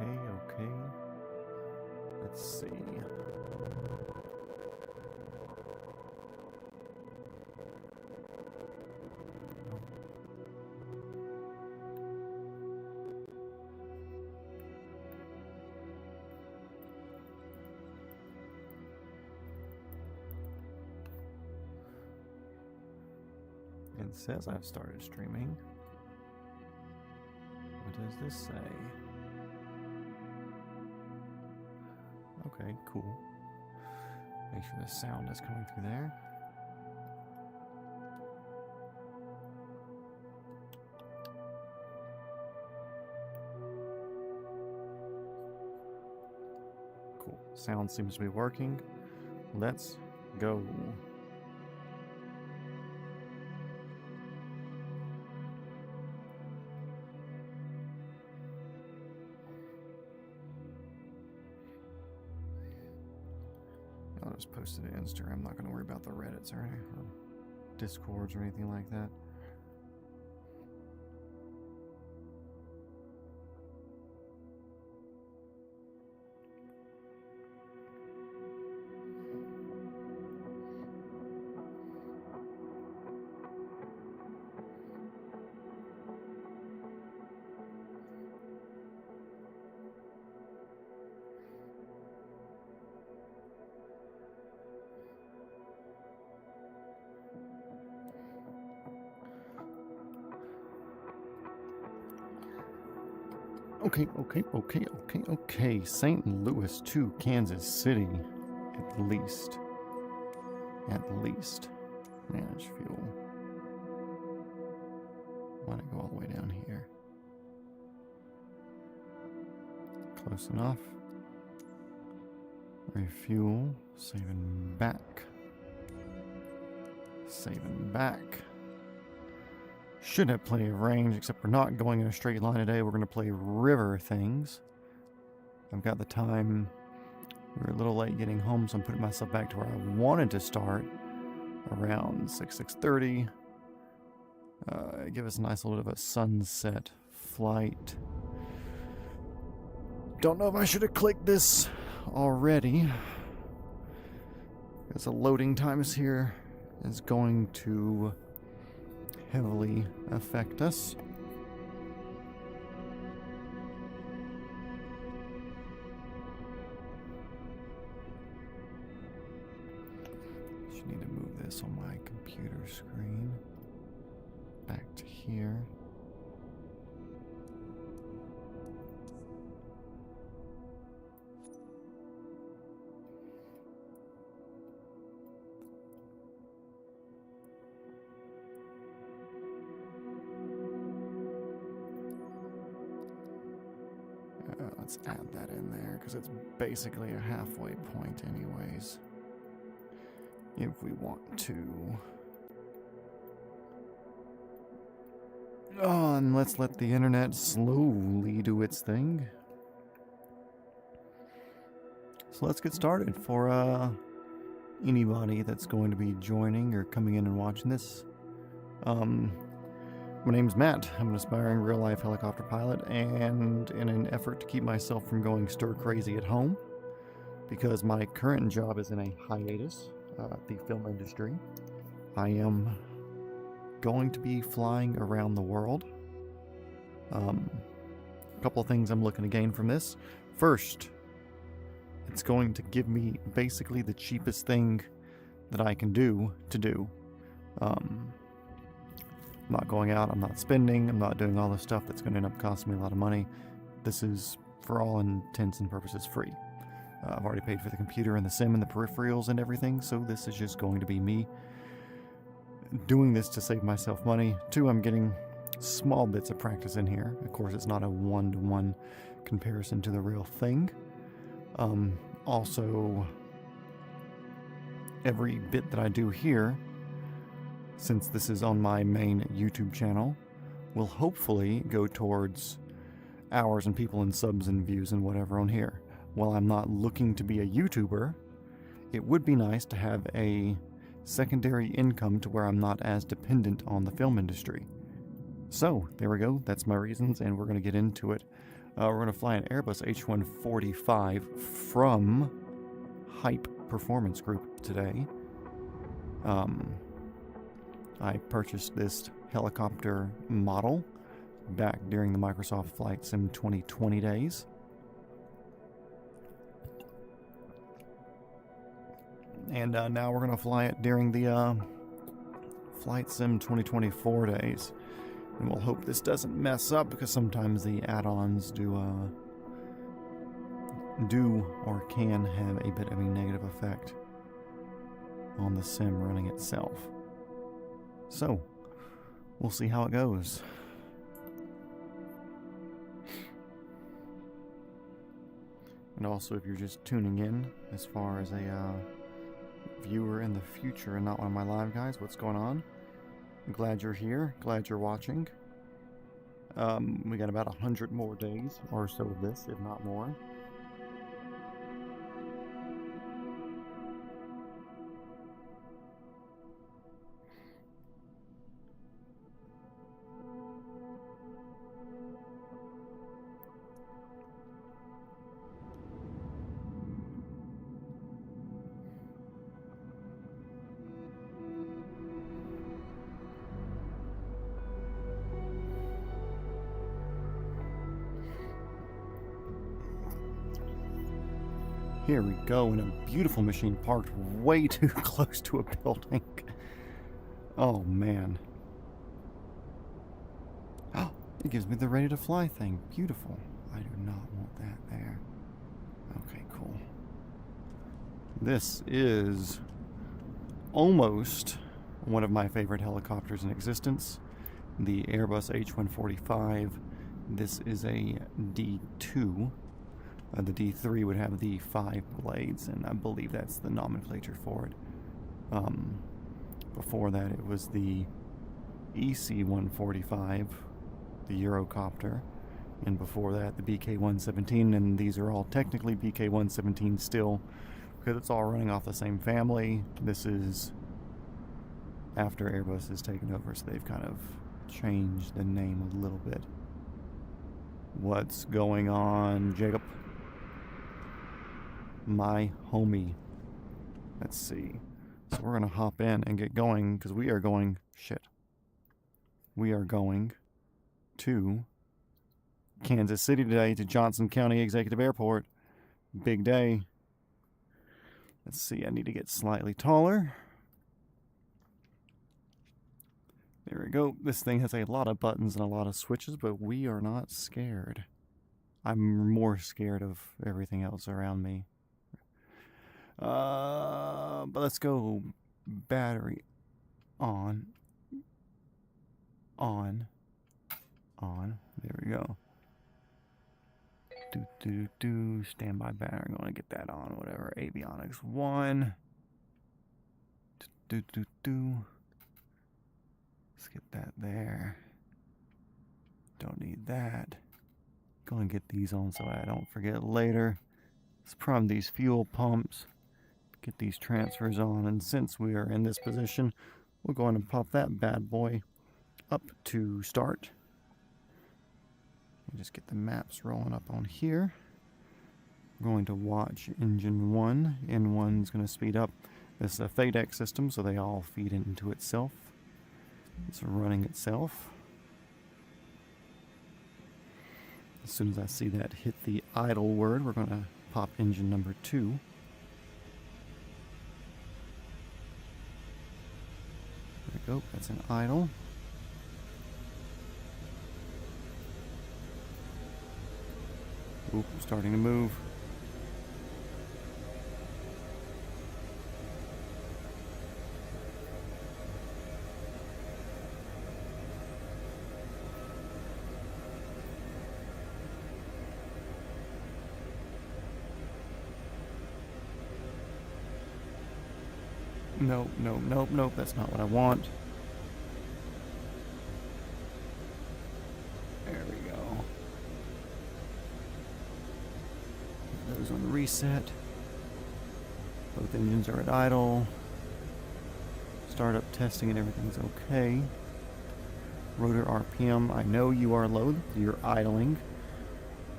Okay. Let's see. It says I've started streaming. What does this say? Okay, cool. Make sure the sound is coming through there. Cool. Sound seems to be working. Let's go. I'll just post it to Instagram. I'm not going to worry about the Reddits or Discords or anything like that. Okay. St. Louis to Kansas City, at least. Manage fuel. Why not go all the way down here? Close enough. Refuel. Saving back. Should have plenty of range, except we're not going in a straight line today. We're going to play river things. I've got the time. We were a little late getting home, so I'm putting myself back to where I wanted to start, around 6:30. Give us a nice little bit of a sunset flight. Don't know if I should have clicked this already, because the loading times here is going to heavily affect us. Just need to move this on my computer screen back to here. Let's add that in there, because it's basically a halfway point anyways. If we want to. Oh, and let's let the internet slowly do its thing. So let's get started. For anybody that's going to be joining or coming in and watching this. My name's Matt. I'm an aspiring real-life helicopter pilot, and in an effort to keep myself from going stir-crazy at home, because my current job is in a hiatus, the film industry, I am going to be flying around the world. A couple of things I'm looking to gain from this. First, it's going to give me basically the cheapest thing that I can do to do. I'm not going out, I'm not spending, I'm not doing all this stuff that's going to end up costing me a lot of money. This is, for all intents and purposes, free. I've already paid for the computer and the sim and the peripherals and everything, so this is just going to be me doing this to save myself money. Two, I'm getting small bits of practice in here. Of course, it's not a one-to-one comparison to the real thing. Also, every bit that I do here, since this is on my main YouTube channel, will hopefully go towards hours and people and subs and views and whatever on here. While I'm not looking to be a YouTuber, it would be nice to have a secondary income to where I'm not as dependent on the film industry. So, there we go. That's my reasons, and we're going to get into it. We're going to fly an Airbus H145 from Hype Performance Group today. I purchased this helicopter model back during the Microsoft Flight Sim 2020 days. And now we're going to fly it during the Flight Sim 2024 days. And we'll hope this doesn't mess up, because sometimes the add-ons do or can have a bit of a negative effect on the sim running itself. So, we'll see how it goes. And also, if you're just tuning in as far as a viewer in the future and not one of my live guys, what's going on? I'm glad you're here, glad you're watching. We got about 100 more days or so of this, if not more. Here we go, in a beautiful machine parked way too close to a building. Oh, man. Oh, it gives me the ready to fly thing. Beautiful. I do not want that there. Okay, cool. This is almost one of my favorite helicopters in existence. The Airbus H145. This is a D2. The D3 would have the 5 blades, and I believe that's the nomenclature for it. Before that, it was the EC-145, the Eurocopter, and before that, the BK-117, and these are all technically BK-117 still, because it's all running off the same family. This is after Airbus has taken over, so they've kind of changed the name a little bit. What's going on, Jacob? My homie. Let's see. So we're going to hop in and get going, because we are going... Shit. We are going to Kansas City today, to Johnson County Executive Airport. Big day. Let's see, I need to get slightly taller. There we go. This thing has a lot of buttons and a lot of switches, but we are not scared. I'm more scared of everything else around me. But let's go. Battery on. There we go. Standby battery. I'm going to get that on. Whatever. Avionics 1. Let's get that there. Don't need that. Go and get these on so I don't forget later. Let's prime these fuel pumps. Get these transfers on, and since we are in this position, we'll go ahead and pop that bad boy up to start. Just get the maps rolling up on here. We're going to watch engine 1. N1 is going to speed up. This is a FADEC system, so they all feed into itself. It's running itself. As soon as I see that hit the idle word, we're going to pop engine number 2. There we go, that's an idle. Oop, starting to move. Nope, that's not what I want. There we go. Those on the reset. Both engines are at idle. Startup testing and everything's okay. Rotor RPM, I know you are low, you're idling.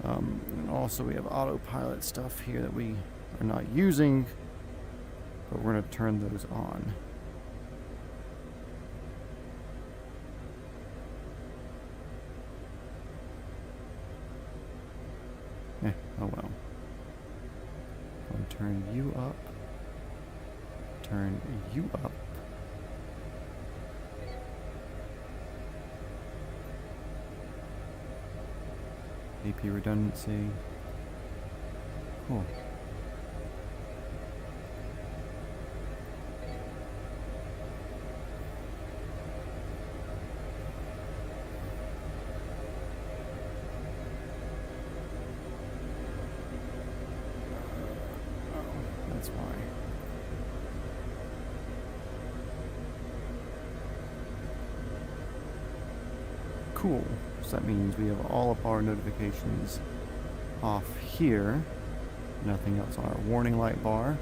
And also we have autopilot stuff here that we are not using, but we're going to turn those on. Oh well. I'll turn you up. Turn you up. AP redundancy. Cool. That's why. Cool. So that means we have all of our notifications off here. Nothing else on our warning light bar.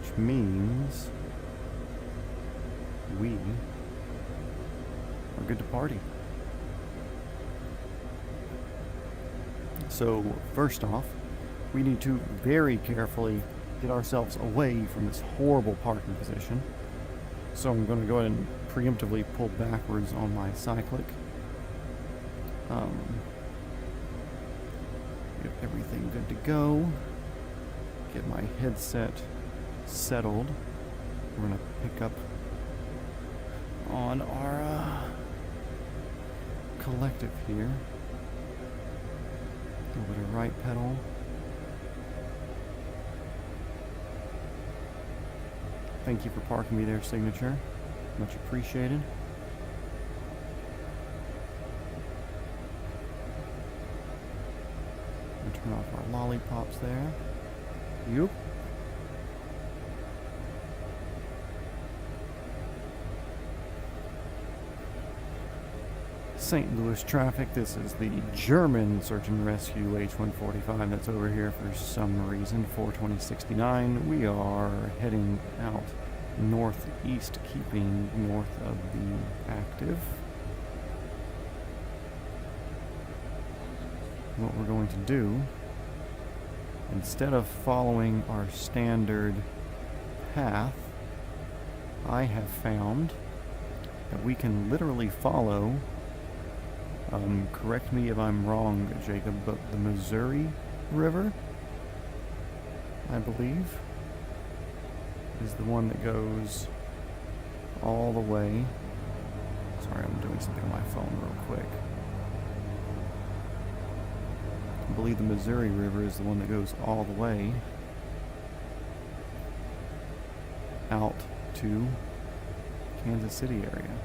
Which means we are good to party. So first off, we need to very carefully get ourselves away from this horrible parking position. So I'm going to go ahead and preemptively pull backwards on my cyclic. Get everything good to go. Get my headset settled. We're going to pick up on our collective here. A little bit of right pedal. Thank you for parking me there, Signature. Much appreciated. We'll turn off our lollipops there. Yup. St. Louis traffic. This is the German search and rescue H-145 that's over here for some reason. 42069. We are heading out northeast, keeping north of the active. What we're going to do, instead of following our standard path, I have found that we can literally follow, correct me if I'm wrong, Jacob, but the Missouri River, I believe, is the one that goes all the way. Sorry, I'm doing something on my phone real quick. I believe the Missouri River is the one that goes all the way out to Kansas City area.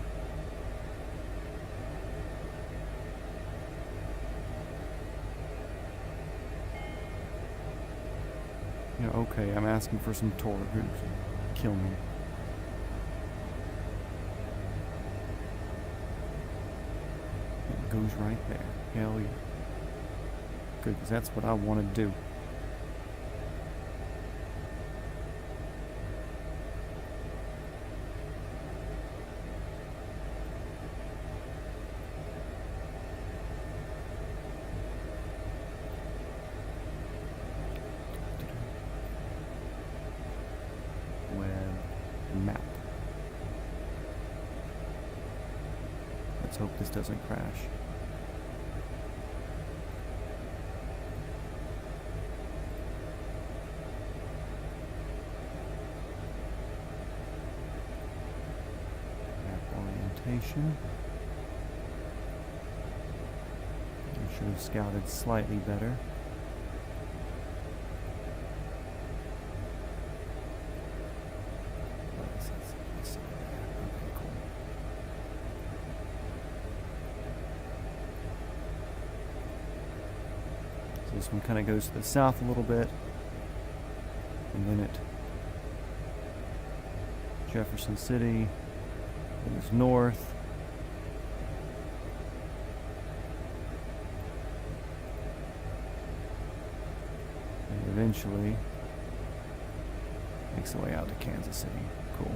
Yeah, okay, I'm asking for some torque. Kill me. It goes right there. Hell yeah. Good, because that's what I want to do. Map. Let's hope this doesn't crash. Map orientation. I should have scouted slightly better. This one kind of goes to the south a little bit, and then it Jefferson City goes north, and eventually makes the way out to Kansas City. Cool.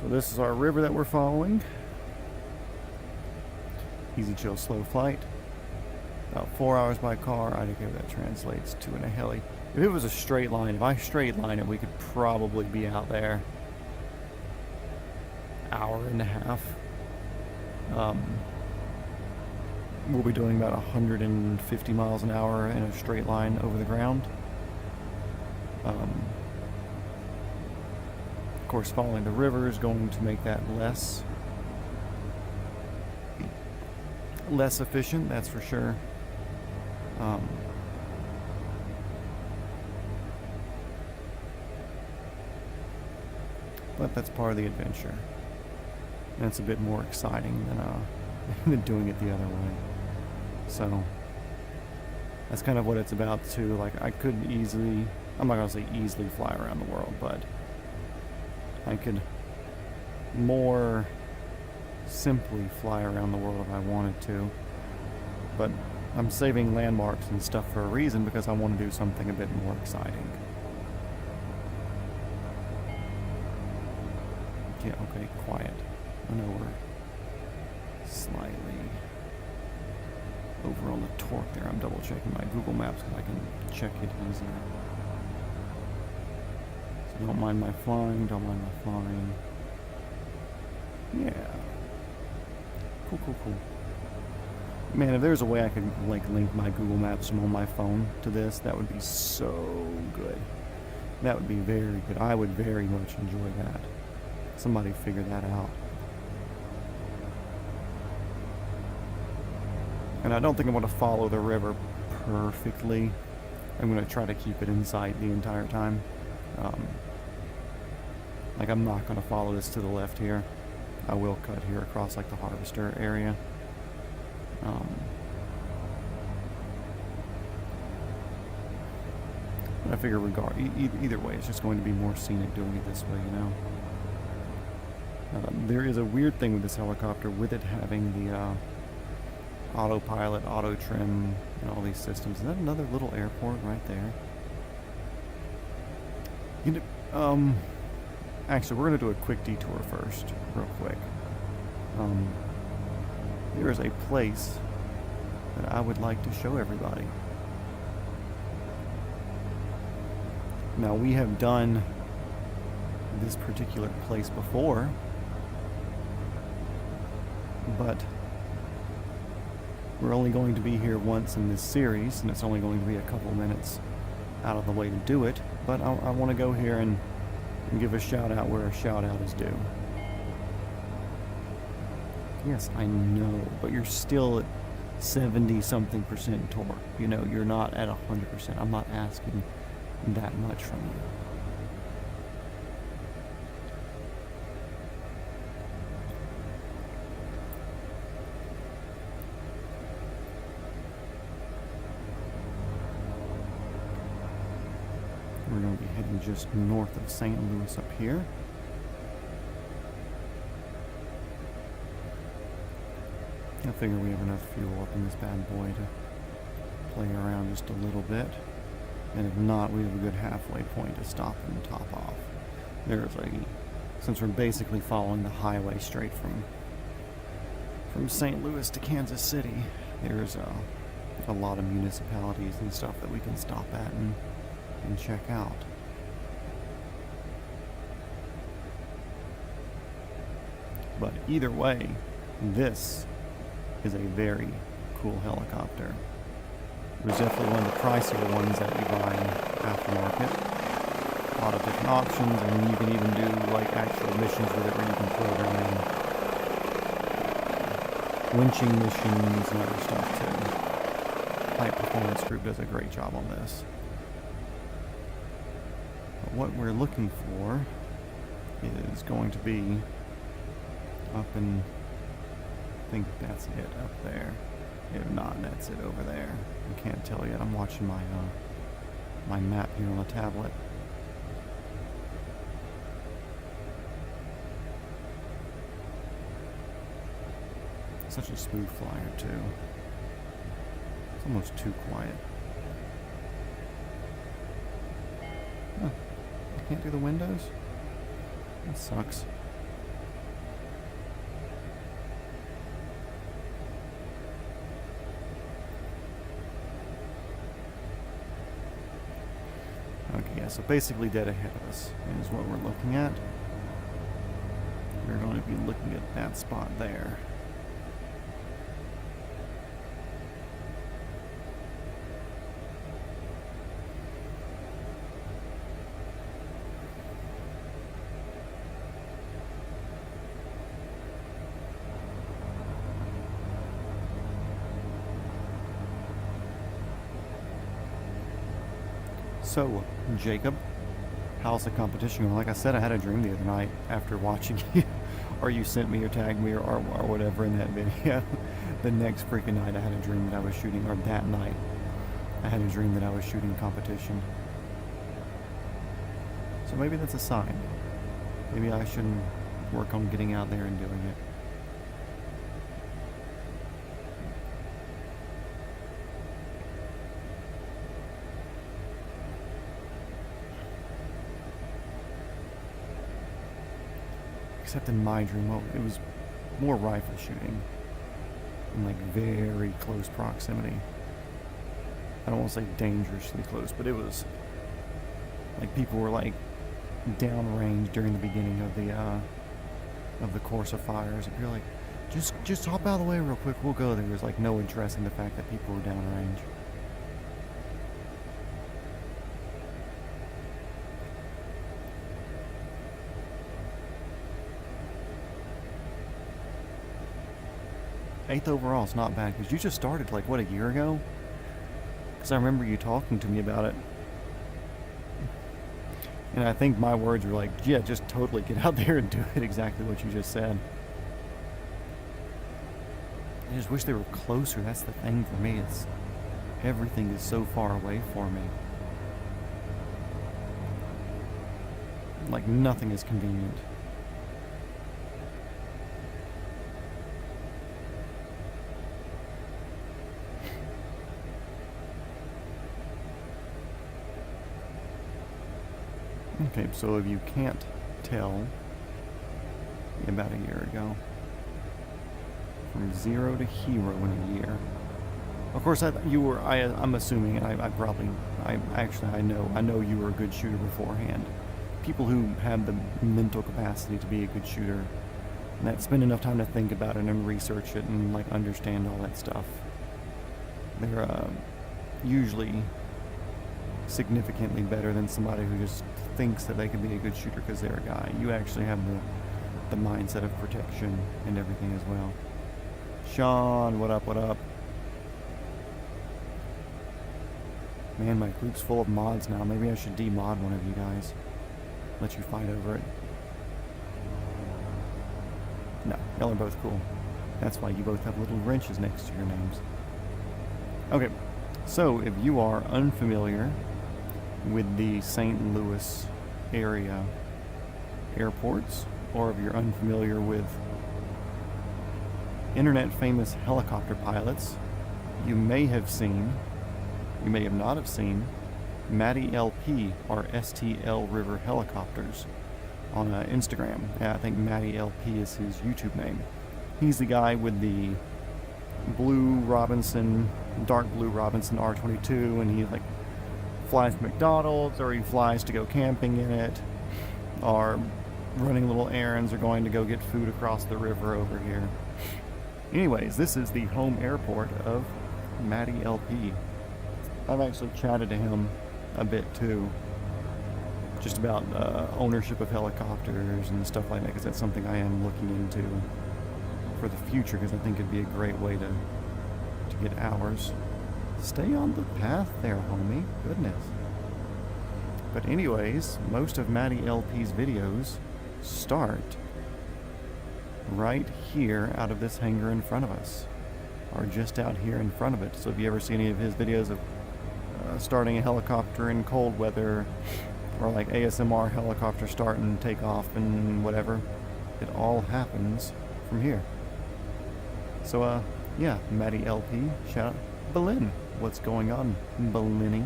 So this is our river that we're following. easy, chill, slow flight. About 4 hours by car. I don't care what that translates to in a heli. If it was a straight line, if I straight line it, we could probably be out there. Hour and a half. We'll be doing about 150 miles an hour in a straight line over the ground. Of course, following the river is going to make that less efficient, that's for sure. But that's part of the adventure. And it's a bit more exciting than doing it the other way. So that's kind of what it's about too. Like, I could easily, I'm not gonna say easily fly around the world, but I could more simply fly around the world if I wanted to. But I'm saving landmarks and stuff for a reason, because I want to do something a bit more exciting. Yeah, okay, quiet. I know we're slightly over on the torque there. I'm double checking my Google Maps because I can check it easier. So don't mind my flying, don't mind my flying. Yeah. Cool. Man, if there's a way I could like link my Google Maps from on my phone to this, that would be so good. That would be very good. I would very much enjoy that. Somebody figure that out. And I don't think I'm going to follow the river perfectly. I'm going to try to keep it in sight the entire time. Like, I'm not going to follow this to the left here. I will cut here across like the harvester area. But I figure either way, it's just going to be more scenic doing it this way, you know. There is a weird thing with this helicopter, with it having the autopilot, auto trim, and all these systems. Is that another little airport right there? You know, actually, we're going to do a quick detour first, real quick. There is a place that I would like to show everybody. Now, we have done this particular place before, but we're only going to be here once in this series, and it's only going to be a couple minutes out of the way to do it. But I want to go here and give a shout out where a shout out is due. Yes, I know, but you're still at 70-something% torque. You know, you're not at 100%. I'm not asking that much from you. We're going to be heading just north of St. Louis up here. I figure we have enough fuel up in this bad boy to play around just a little bit. And if not, we have a good halfway point to stop and top off. There's since we're basically following the highway straight from St. Louis to Kansas City, there's a lot of municipalities and stuff that we can stop at and check out. But either way, this is a very cool helicopter. It was definitely one of the pricier ones that we buy aftermarket. A lot of different options, and you can even do like actual missions with it where you can program in winching missions and other stuff too. High Performance Group does a great job on this. But what we're looking for is going to be up in, I think that's it up there. If not, that's it over there. I can't tell yet. I'm watching my my map here on the tablet. Such a smooth flyer too. It's almost too quiet. Huh. I can't do the windows? That sucks. so basically dead ahead of us is what we're looking at. We're going to be looking at that spot there. So, Jacob, how's the competition going? Like I said, I had a dream the other night after watching you, or you sent me or tagged me or whatever in that video. The next freaking night I had a dream that I was shooting, or that night I had a dream that I was shooting competition. So maybe that's a sign. Maybe I shouldn't work on getting out there and doing it. Except in my dream, well, it was more rifle shooting in like very close proximity. I don't want to say dangerously close, but it was like people were like downrange during the beginning of the course of fires. And you're like, just hop out of the way real quick, we'll go. There was like no addressing the fact that people were downrange. Eighth overall is not bad, because you just started like, what, a year ago? Because I remember you talking to me about it. And I think my words were like, yeah, just totally get out there and do it, exactly what you just said. I just wish they were closer. That's the thing for me. It's everything is so far away for me. Like nothing is convenient. Okay, so if you can't tell, about a year ago, from 0 to hero in a year. Of course, I'm assuming, and I know you were a good shooter beforehand. People who have the mental capacity to be a good shooter, and that spend enough time to think about it and research it and like understand all that stuff, they're usually significantly better than somebody who just thinks that they can be a good shooter because they're a guy. You actually have the mindset of protection and everything as well. Sean, what up, what up? Man, my group's full of mods now. Maybe I should demod one of you guys. Let you fight over it. No, y'all are both cool. That's why you both have little wrenches next to your names. Okay, so if you are unfamiliar with the St. Louis area airports, or if you're unfamiliar with internet famous helicopter pilots, you may have not have seen Matty LP, or STL River Helicopters, on Instagram. Yeah, I think Matty LP is his YouTube name. He's the guy with the dark blue Robinson R22, and he like flies to McDonald's, or he flies to go camping in it, or running little errands, or going to go get food across the river over here. Anyways, this is the home airport of Matty LP. I've actually chatted to him a bit too, just about ownership of helicopters and stuff like that, because that's something I am looking into for the future, because I think it'd be a great way to get hours. Stay on the path there, homie. Goodness. But anyways, most of Matty LP's videos start right here out of this hangar in front of us, or just out here in front of it. So if you ever see any of his videos of starting a helicopter in cold weather, or like ASMR helicopter start and take off and whatever, it all happens from here. So yeah, Matty LP, shout out. Berlin, what's going on, Bellini,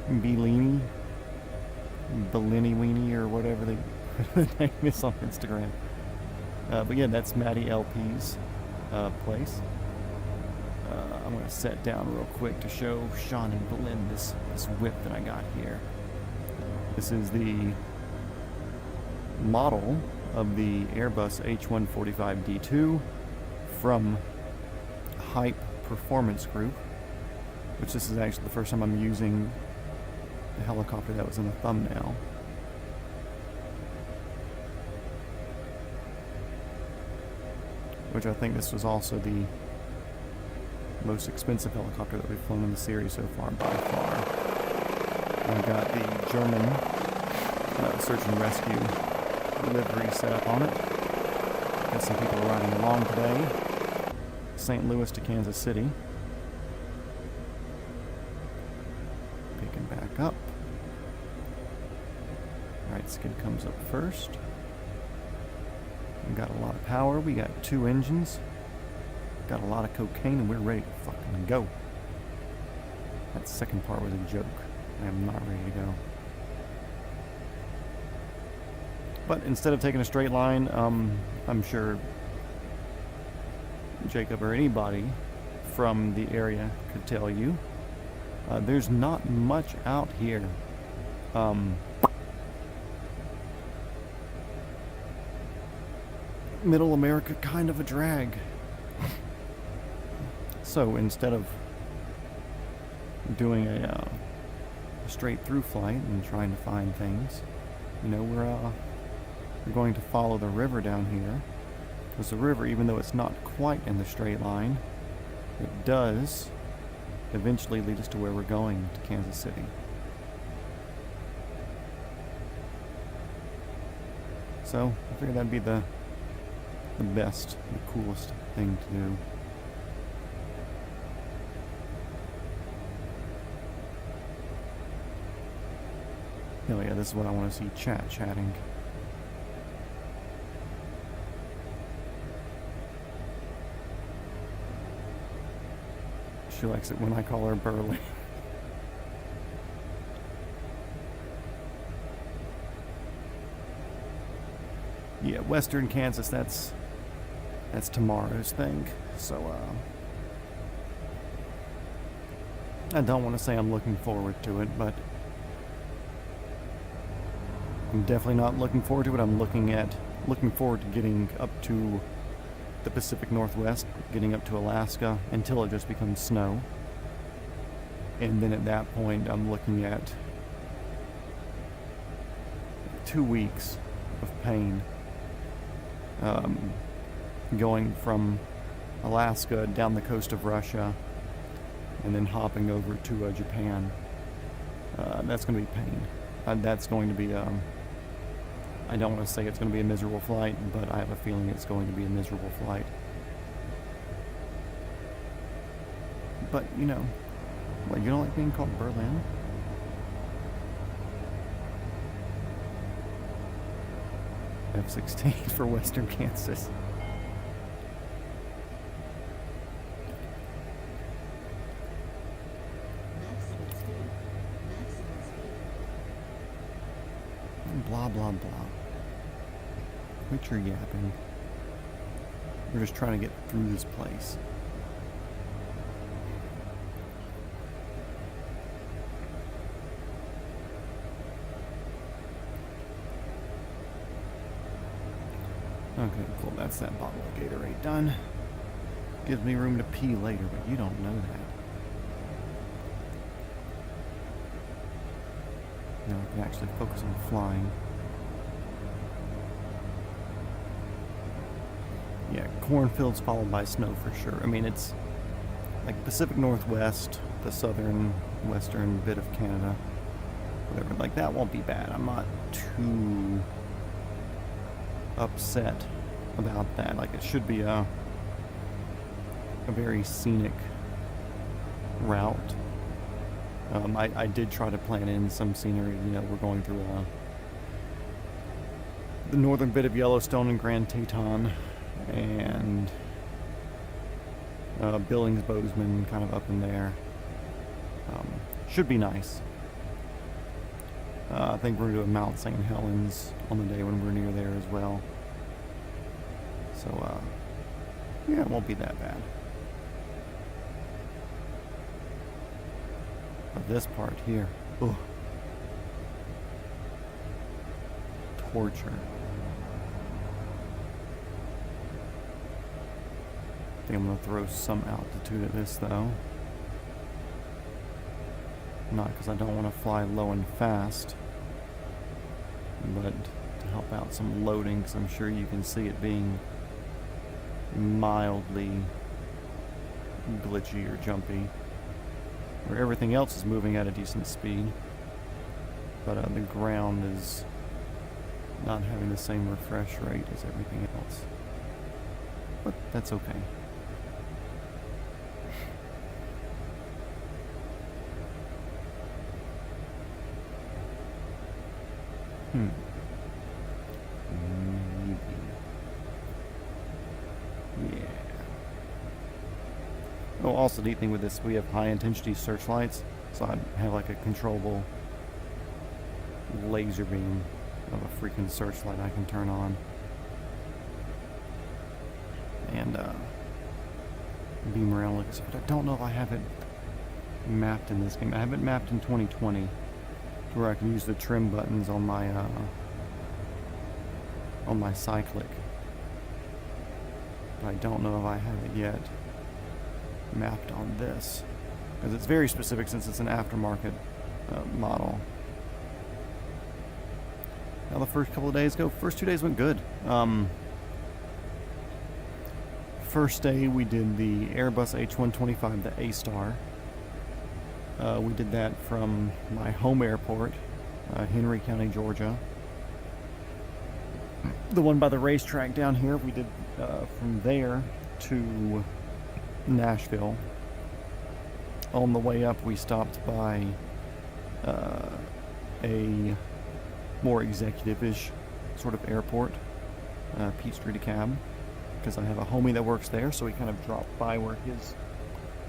Bellini, Bellini Weenie, or whatever the name is on Instagram. But yeah, that's Matty LP's place. I'm going to set down real quick to show Sean and Berlin this whip that I got here. This is the model of the Airbus H145D2 from Hype Performance Group, which this is actually the first time I'm using the helicopter that was in the thumbnail. Which I think this was also the most expensive helicopter that we've flown in the series so far, by far. I've got the German search and rescue livery set up on it. Got some people riding along today. St. Louis to Kansas City. Picking back up. Right skid comes up first. We've got a lot of power. We got 2 engines. Got a lot of cocaine, and we're ready to fucking go. That second part was a joke. I am not ready to go. But instead of taking a straight line, I'm sure Jacob or anybody from the area could tell you, there's not much out here. Middle America, kind of a drag. So instead of doing a straight through flight and trying to find things, you know, we're going to follow the river down here. Because the river, even though it's not quite in the straight line, it does eventually lead us to where we're going, to Kansas City. So I figured that'd be the best, the coolest thing to do. Oh yeah, this is what I want to see, chatting. She likes it when I call her Burley. Yeah, Western Kansas, that's tomorrow's thing. So, I don't want to say I'm looking forward to it, but I'm definitely not looking forward to it. I'm looking forward to getting up to the Pacific Northwest, getting up to Alaska until it just becomes snow. And then at that point, I'm looking at 2 weeks of pain. Going from Alaska down the coast of Russia and then hopping over to Japan. That's going to be pain. That's going to be, I don't want to say it's going to be a miserable flight, but I have a feeling it's going to be a miserable flight. But, you know, what, you don't like being called Berlin? F-16 for Western Kansas. Blah, blah, blah. Quit your yapping. We're just trying to get through this place. Okay, cool. That's that bottle of Gatorade done. Gives me room to pee later, but you don't know that. Now I can actually focus on flying. Yeah, cornfields followed by snow for sure. I mean, it's like Pacific Northwest, the southern, western bit of Canada, whatever. Like, that won't be bad. I'm not too upset about that. Like, it should be a very scenic route. I did try to plan in some scenery. You know, we're going through the northern bit of Yellowstone and Grand Teton, and Billings, Bozeman, kind of up in there. Should be nice. I think we're doing Mount St. Helens on the day when we're near there as well. So, yeah, it won't be that bad. But this part here, ugh. torture. I think I'm going to throw some altitude at this though. Not because I don't want to fly low and fast, but to help out some loading, because I'm sure you can see it being mildly glitchy or jumpy, where everything else is moving at a decent speed, but the ground is not having the same refresh rate as everything else. But that's okay. Maybe. Yeah. Oh, also neat thing with this, we have high intensity searchlights, so I have like a controllable laser beam of a freaking searchlight I can turn on. And beam around like this. But I don't know if I have it mapped in this game. I have it mapped in 2020 where I can use the trim buttons on my cyclic. But I don't know if I have it yet mapped on this, because it's very specific since it's an aftermarket model. Now the first couple of days go. First 2 days went good. First day we did the Airbus H125, the A-Star. We did that from my home airport, Henry County, Georgia. The one by the racetrack down here, we did from there to Nashville. On the way up, we stopped by a more executive-ish sort of airport, Peachtree DeKalb, because I have a homie that works there, so we kind of dropped by where his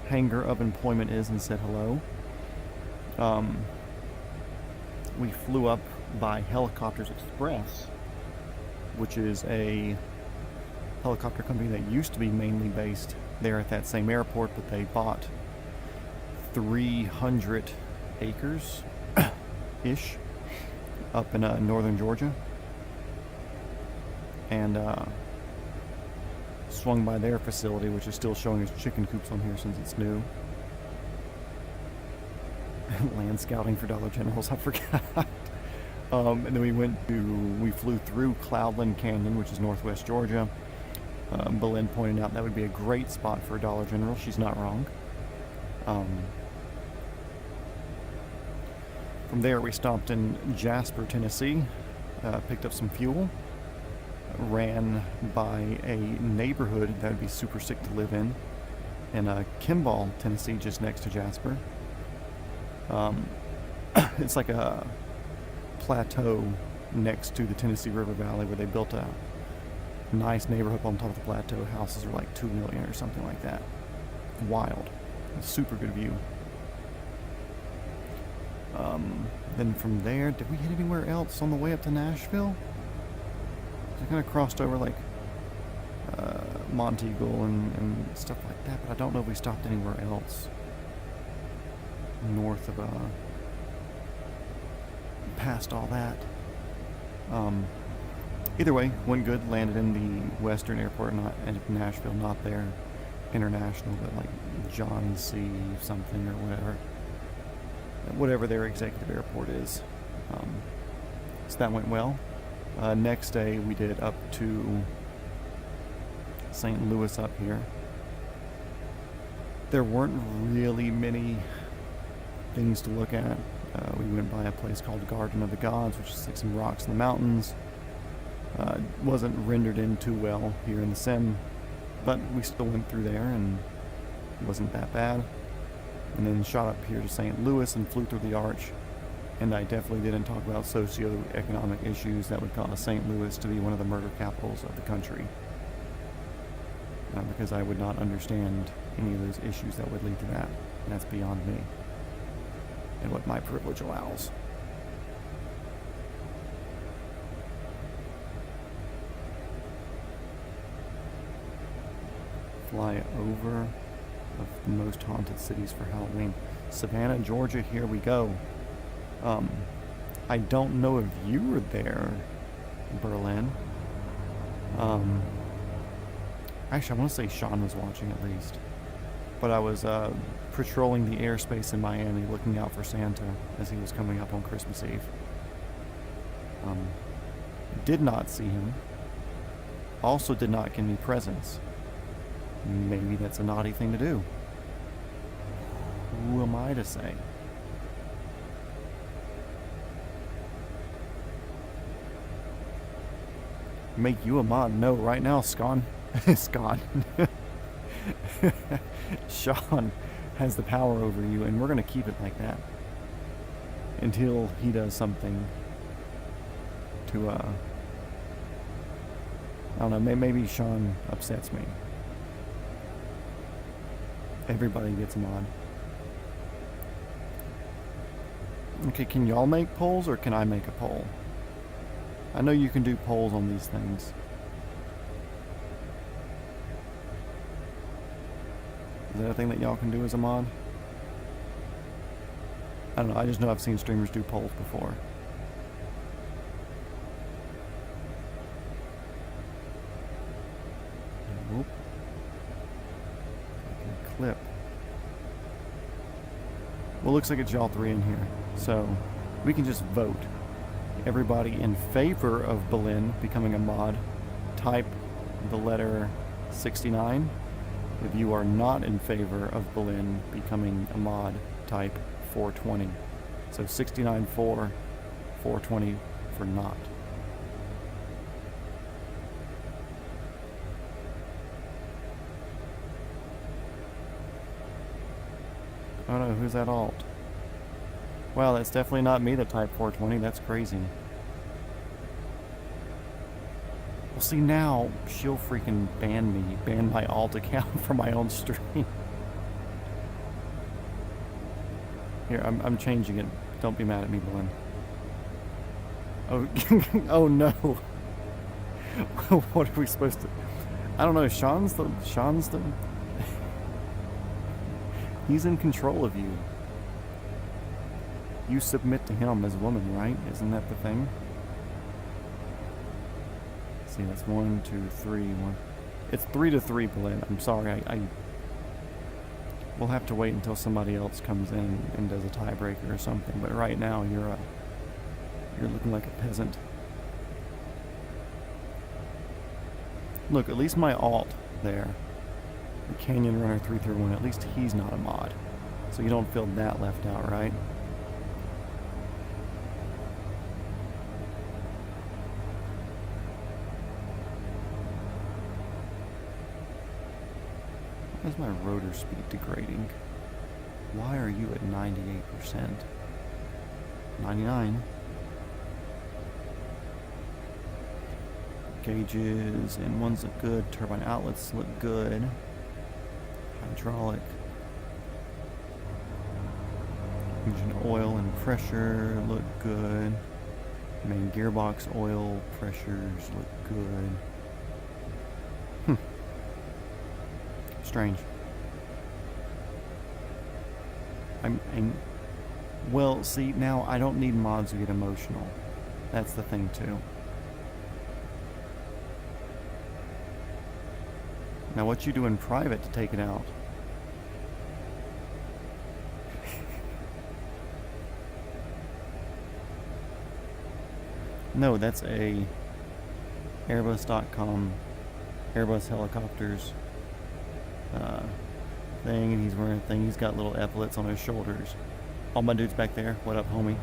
hangar of employment is and said hello. We flew up by Helicopters Express, which is a helicopter company that used to be mainly based there at that same airport, but they bought 300 acres-ish up in northern Georgia, and swung by their facility, which is still showing its chicken coops on here since it's new. Land scouting for Dollar Generals, I forgot. And then we flew through Cloudland Canyon, which is northwest Georgia. Belen pointed out that would be a great spot for a Dollar General. She's not wrong. From there, we stopped in Jasper, Tennessee, picked up some fuel, ran by a neighborhood that would be super sick to live in Kimball, Tennessee, just next to Jasper. It's like a plateau next to the Tennessee River Valley where they built a nice neighborhood on top of the plateau. Houses are like $2 million or something like that. Wild. A super good view. Then from there, did we hit anywhere else on the way up to Nashville? I kind of crossed over like Monteagle and stuff like that, but I don't know if we stopped anywhere else north of past all that. Either way, went good. Landed in the Western Airport, not in Nashville, not there international, but like John C. something or whatever their executive airport is. So that went well. Next day we did up to St. Louis up here. There weren't really many things to look at. We went by a place called Garden of the Gods, which is like some rocks in the mountains. Wasn't rendered in too well here in the sim, but we still went through there and it wasn't that bad. And then shot up here to St. Louis and flew through the arch. And I definitely didn't talk about socioeconomic issues that would cause St. Louis to be one of the murder capitals of the country. Because I would not understand any of those issues that would lead to that. And that's beyond me and what my privilege allows. Fly over of the most haunted cities for Halloween. Savannah, Georgia, here we go. I don't know if you were there Berlin. Actually, I want to say Sean was watching at least. But I was patrolling the airspace in Miami looking out for Santa as he was coming up on Christmas Eve. Did not see him. Also did not give me presents. Maybe that's a naughty thing to do. Who am I to say? Make you a mod? No, right now, Scon. Scon. Sean has the power over you, and we're going to keep it like that. Until he does something to, I don't know, maybe Sean upsets me. Everybody gets a mod. Okay, can y'all make polls, or can I make a poll? I know you can do polls on these things. Is that a thing that y'all can do as a mod? I don't know, I just know I've seen streamers do polls before. Nope. I can clip. Well, looks like it's y'all three in here. So, we can just vote. Everybody in favor of Berlin becoming a mod, type the letter 69. If you are not in favor of Berlin becoming a mod, type 420. So 69 for, 420 for not. Oh no, who's that alt? Well, that's definitely not me that typed 420. That's crazy. Well, see, now she'll freaking ban me. Ban my alt account from my own stream. Here, I'm changing it. Don't be mad at me, Berlin. Oh, oh no. What are we supposed to... I don't know, Sean's the... He's in control of you. You submit to him as a woman, right? Isn't that the thing? Let's see, that's 1, 2, 3, 1. It's 3-3, Berlin. I'm sorry, we'll have to wait until somebody else comes in and does a tiebreaker or something. But right now, you're looking like a peasant. Look, at least my alt there, the Canyon Runner 331. At least he's not a mod, so you don't feel that left out, right? Why is my rotor speed degrading? Why are you at 98%? 99. Gauges, and ones look good. Turbine outlets look good. Hydraulic. Engine oil and pressure look good. Main gearbox oil pressures look good. Strange. Well, see, now I don't need mods who get emotional. That's the thing, too. Now, what you do in private to take it out? No, that's a Airbus.com, Airbus helicopters thing, and he's wearing a thing. He's got little epaulets on his shoulders. All my dudes back there, what up, homie?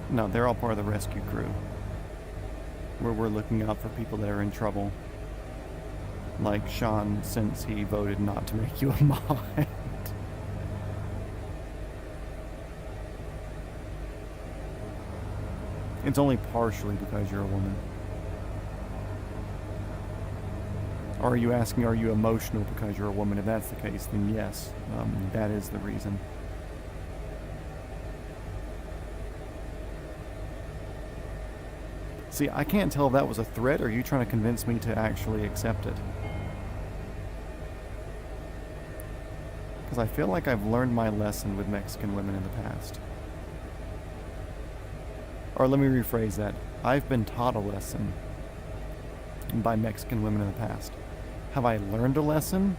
No, they're all part of the rescue crew, where we're looking out for people that are in trouble. Like Sean, since he voted not to make you a mod. It's only partially because you're a woman. Or are you asking, are you emotional because you're a woman? If that's the case, then yes, that is the reason. See, I can't tell if that was a threat or are you trying to convince me to actually accept it. Because I feel like I've learned my lesson with Mexican women in the past. Or let me rephrase that. I've been taught a lesson by Mexican women in the past. Have I learned a lesson?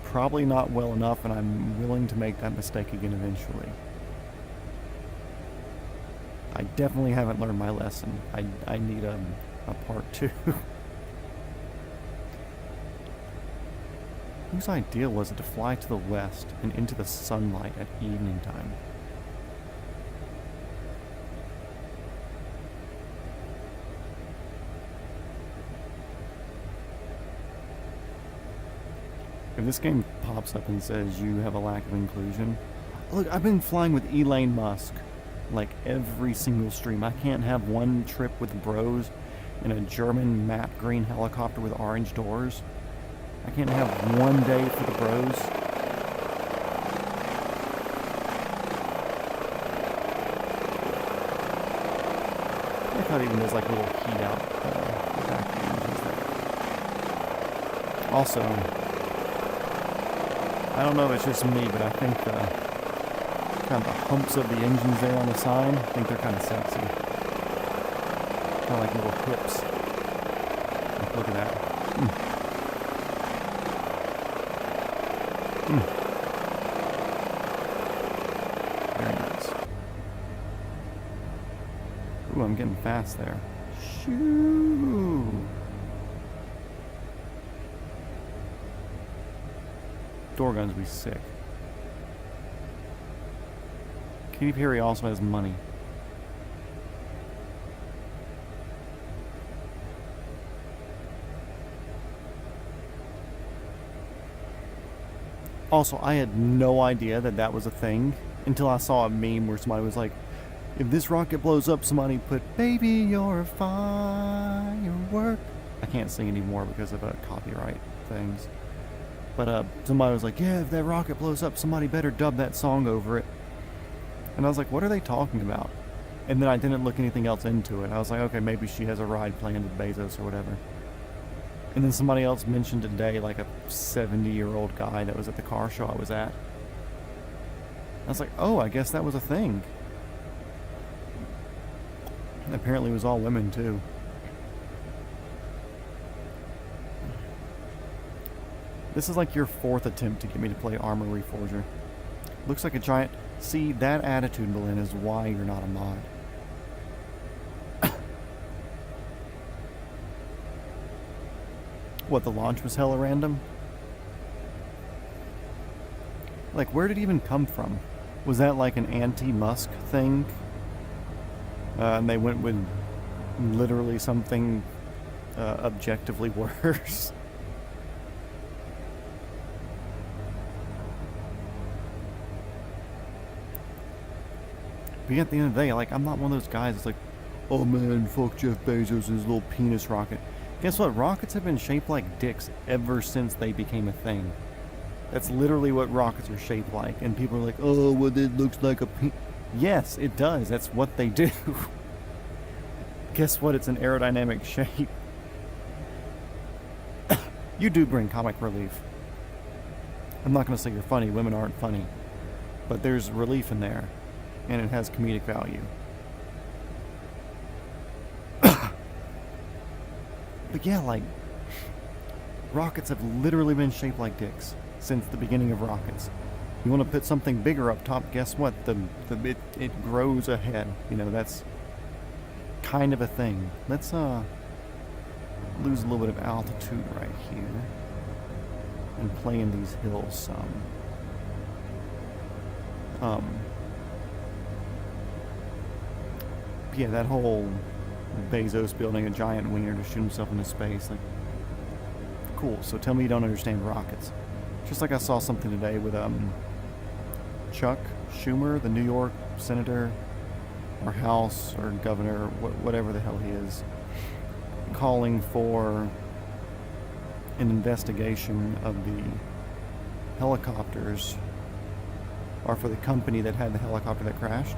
Probably not well enough, and I'm willing to make that mistake again eventually. I definitely haven't learned my lesson. I need a part 2. Whose idea was it to fly to the west and into the sunlight at evening time? If this game pops up and says you have a lack of inclusion, look, I've been flying with Elon Musk like every single stream. I can't have one trip with bros in a German matte green helicopter with orange doors. I can't have one day for the bros. I thought even there's like a little heat out the back of the engines there. Also, I don't know if it's just me, but I think kind of the humps of the engines there on the side, I think they're kind of sexy. Kind of like little hips. Like, look at that. Very nice. Ooh, I'm getting fast there. Shoo! Door guns would be sick. Katy Perry also has money. Also, I had no idea that that was a thing until I saw a meme where somebody was like, if this rocket blows up, somebody put, baby, you're a firework. I can't sing anymore because of copyright things. But somebody was like, yeah, if that rocket blows up, somebody better dub that song over it. And I was like, what are they talking about? And then I didn't look anything else into it. I was like, okay, maybe she has a ride planned with Bezos or whatever. And then somebody else mentioned today, like a 70-year-old guy that was at the car show I was at. I was like, oh, I guess that was a thing. And apparently it was all women, too. This is like your 4th attempt to get me to play Armor Reforger. Looks like a giant... See, that attitude, Berlin, is why you're not a mod. What, the launch was hella random? Like, where did it even come from? Was that like an anti-Musk thing? And they went with literally something objectively worse? But at the end of the day, like, I'm not one of those guys that's like, oh man, fuck Jeff Bezos' little penis rocket. Guess what? Rockets have been shaped like dicks ever since they became a thing. That's literally what rockets are shaped like. And people are like, oh, well, it looks like a penis. Yes, it does. That's what they do. Guess what? It's an aerodynamic shape. You do bring comic relief. I'm not going to say you're funny. Women aren't funny. But there's relief in there. And it has comedic value. But yeah, like, rockets have literally been shaped like dicks since the beginning of rockets. You want to put something bigger up top, guess what? It grows ahead. You know, that's kind of a thing. Let's lose a little bit of altitude right here and play in these hills some. Yeah, that whole Bezos building a giant wiener to shoot himself into space, like, cool. So tell me you don't understand rockets. Just like I saw something today with Chuck Schumer, the New York senator or House or governor, whatever the hell he is, calling for an investigation of the helicopters, or for the company that had the helicopter that crashed.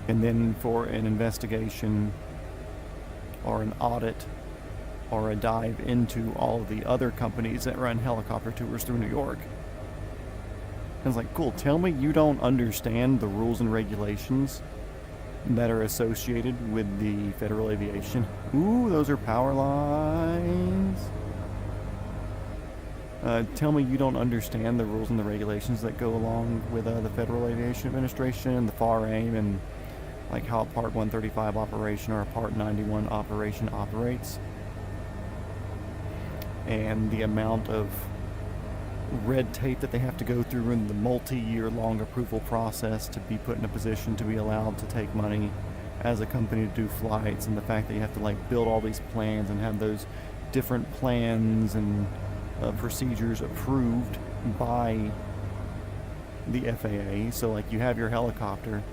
And then for an investigation or an audit or a dive into all of the other companies that run helicopter tours through New York. it's like, cool, tell me you don't understand the rules and regulations that are associated with the Federal Aviation. Ooh, those are power lines. Tell me you don't understand the rules and the regulations that go along with the Federal Aviation Administration, the FAR-AIM, and like how a Part 135 operation or a Part 91 operation operates. And the amount of red tape that they have to go through in the multi-year long approval process to be put in a position to be allowed to take money as a company to do flights, and the fact that you have to like build all these plans and have those different plans and procedures approved by the FAA. So like you have your helicopter,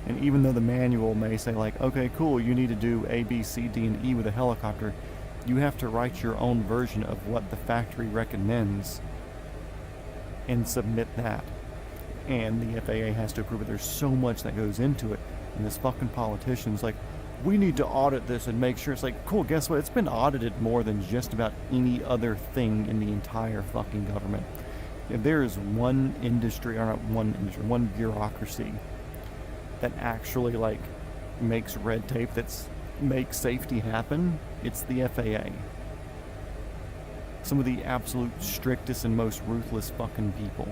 and even though the manual may say like, okay, cool, you need to do A, B, C, D, and E with a helicopter, you have to write your own version of what the factory recommends and submit that. And the FAA has to approve it. There's so much that goes into it. And this fucking politician's like, we need to audit this and make sure. It's like, cool, guess what? It's been audited more than just about any other thing in the entire fucking government. If there is one industry, or not one industry, one bureaucracy that actually like makes red tape that's makes safety happen, it's the FAA. Some of the absolute strictest and most ruthless fucking people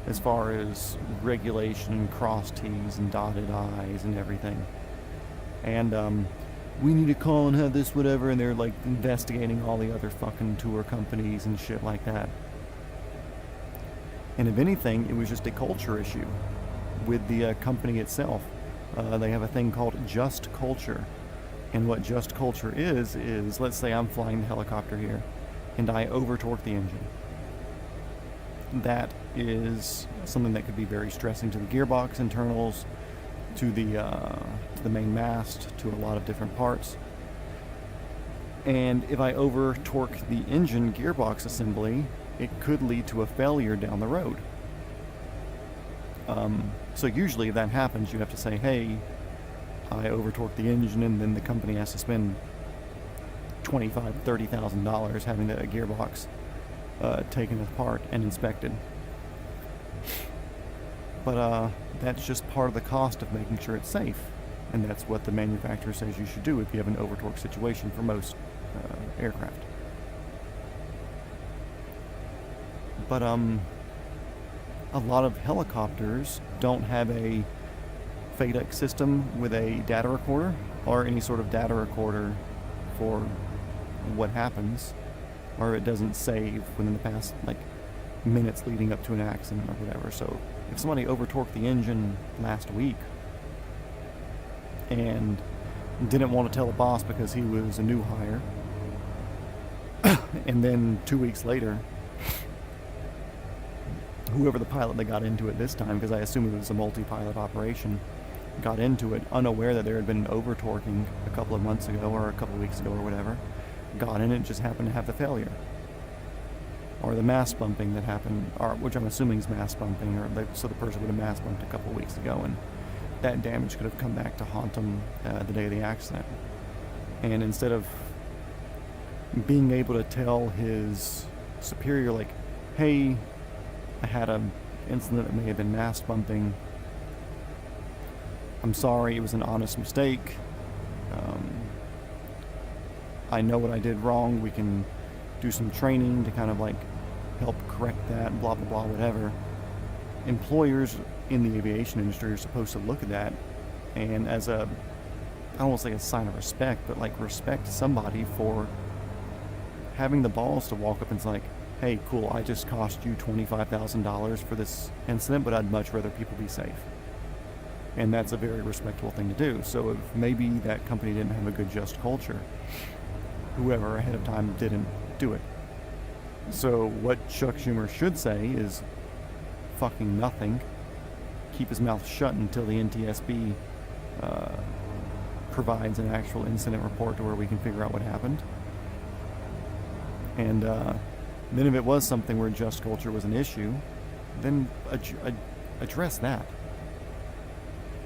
as far as regulation and cross T's and dotted I's and everything. And we need to call and have this whatever, and they're like investigating all the other fucking tour companies and shit like that. And if anything, it was just a culture issue with the company itself. They have a thing called just culture. And what just culture is let's say I'm flying the helicopter here and I over torque the engine. That is something that could be very stressing to the gearbox internals, to the main mast, to a lot of different parts. And if I over torque the engine gearbox assembly, it could lead to a failure down the road. So usually if that happens, you have to say, hey, I over torqued the engine, and then the company has to spend $25,000, $30,000 having the gearbox taken apart and inspected. But that's just part of the cost of making sure it's safe, and that's what the manufacturer says you should do if you have an over torque situation for most aircraft. But a lot of helicopters don't have a FADEC system with a data recorder or any sort of data recorder for what happens, or it doesn't save within the past like minutes leading up to an accident or whatever. So if somebody over torqued the engine last week and didn't want to tell the boss because he was a new hire, and then 2 weeks later whoever the pilot that got into it this time, because I assume it was a multi-pilot operation, got into it unaware that there had been over torquing a couple of months ago or a couple of weeks ago or whatever, got in it, just happened to have the failure. Or the mass bumping that happened, or which I'm assuming is mass bumping, so the person would have mass bumped a couple of weeks ago, and that damage could have come back to haunt them the day of the accident. And instead of being able to tell his superior, like, hey, I had an incident that may have been mass bumping, I'm sorry, it was an honest mistake, I know what I did wrong, we can do some training to kind of like help correct that, blah blah blah, whatever. Employers in the aviation industry are supposed to look at that and as a, I don't want to say a sign of respect, but like respect somebody for having the balls to walk up and say like, hey, cool, I just cost you $25,000 for this incident, but I'd much rather people be safe. And that's a very respectable thing to do. So if maybe that company didn't have a good just culture, whoever ahead of time didn't do it. So what Chuck Schumer should say is fucking nothing. Keep his mouth shut until the NTSB provides an actual incident report to where we can figure out what happened. And then if it was something where just culture was an issue, then address that.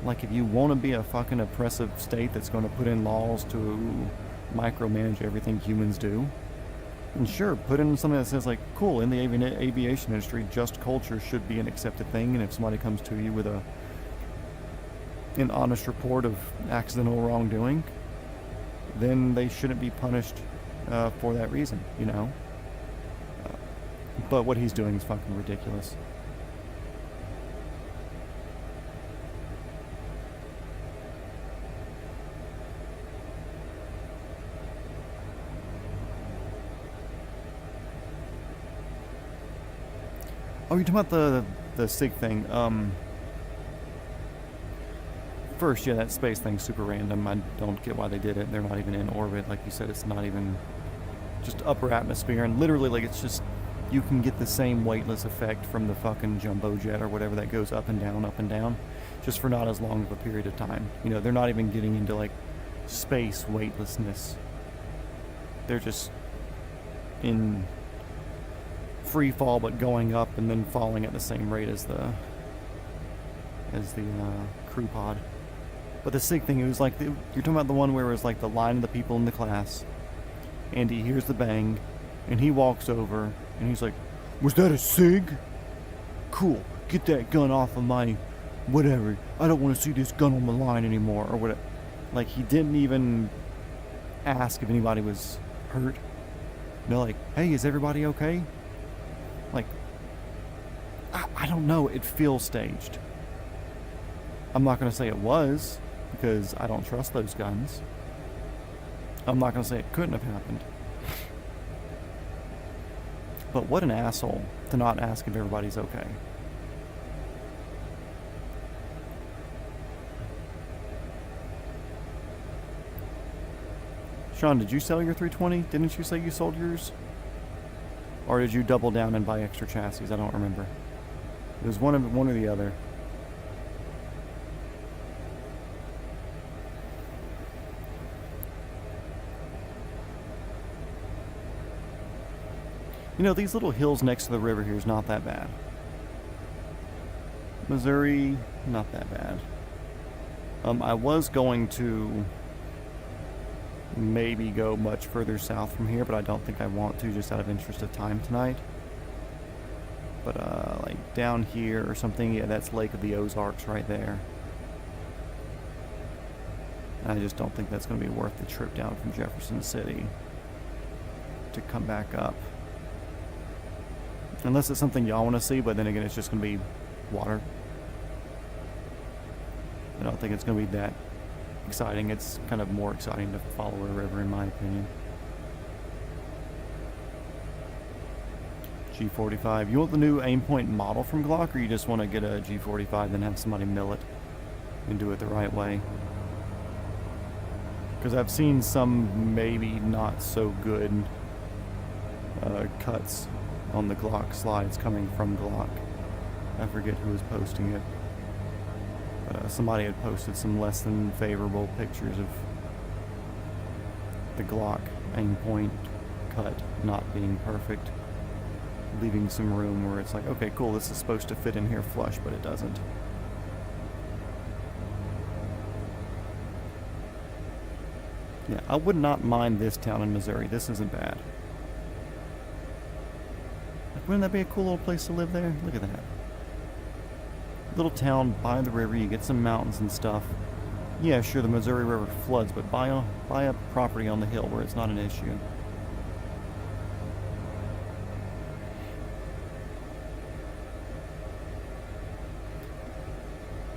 Like if you want to be a fucking oppressive state that's going to put in laws to micromanage everything humans do, And sure, put in something that says like, cool, in the aviation industry, just culture should be an accepted thing, and if somebody comes to you with an honest report of accidental wrongdoing, then they shouldn't be punished for that reason, you know? But what he's doing is fucking ridiculous. Oh, you're talking about the SIG thing. First, yeah, that space thing's super random. I don't get why they did it. They're not even in orbit. Like you said, it's not even just upper atmosphere. And literally, like, it's just, you can get the same weightless effect from the fucking jumbo jet or whatever that goes up and down, just for not as long of a period of time. You know, they're not even getting into, like, space weightlessness. They're just in free fall, but going up and then falling at the same rate as the crew pod. But the SIG thing, it was like, you're talking about the one where it was like the line of the people in the class, and he hears the bang, and he walks over, and he's like, "Was that a SIG? Cool, get that gun off of my whatever. I don't want to see this gun on the line anymore," or whatever. Like, he didn't even ask if anybody was hurt. They're like, "Hey, is everybody okay?" Like, I don't know, it feels staged. I'm not going to say it was, because I don't trust those guns. I'm not going to say it couldn't have happened. But what an asshole to not ask if everybody's okay. Sean, did you sell your 320? Didn't you say you sold yours? Or did you double down and buy extra chassis? I don't remember. It was one or the other. You know, these little hills next to the river here is not that bad. Missouri, not that bad. I was going to maybe go much further south from here, but I don't think I want to, just out of interest of time tonight. But like down here or something, yeah, that's Lake of the Ozarks right there. And I just don't think that's going to be worth the trip down from Jefferson City to come back up. Unless it's something y'all want to see, but then again, it's just going to be water. I don't think it's going to be that exciting. It's kind of more exciting to follow a river, in my opinion. G45. You want the new aim point model from Glock, or you just want to get a G45 then have somebody mill it and do it the right way? Because I've seen some maybe not so good cuts on the Glock slides coming from Glock. I forget who was posting it. But somebody had posted some less than favorable pictures of the Glock aim point cut not being perfect, leaving some room where it's like, okay, cool, this is supposed to fit in here flush, but it doesn't. Yeah, I would not mind this town in Missouri. This isn't bad. Like, wouldn't that be a cool little place to live there? Look at that. Little town by the river, you get some mountains and stuff. Yeah, sure, the Missouri River floods, but buy a property on the hill where it's not an issue.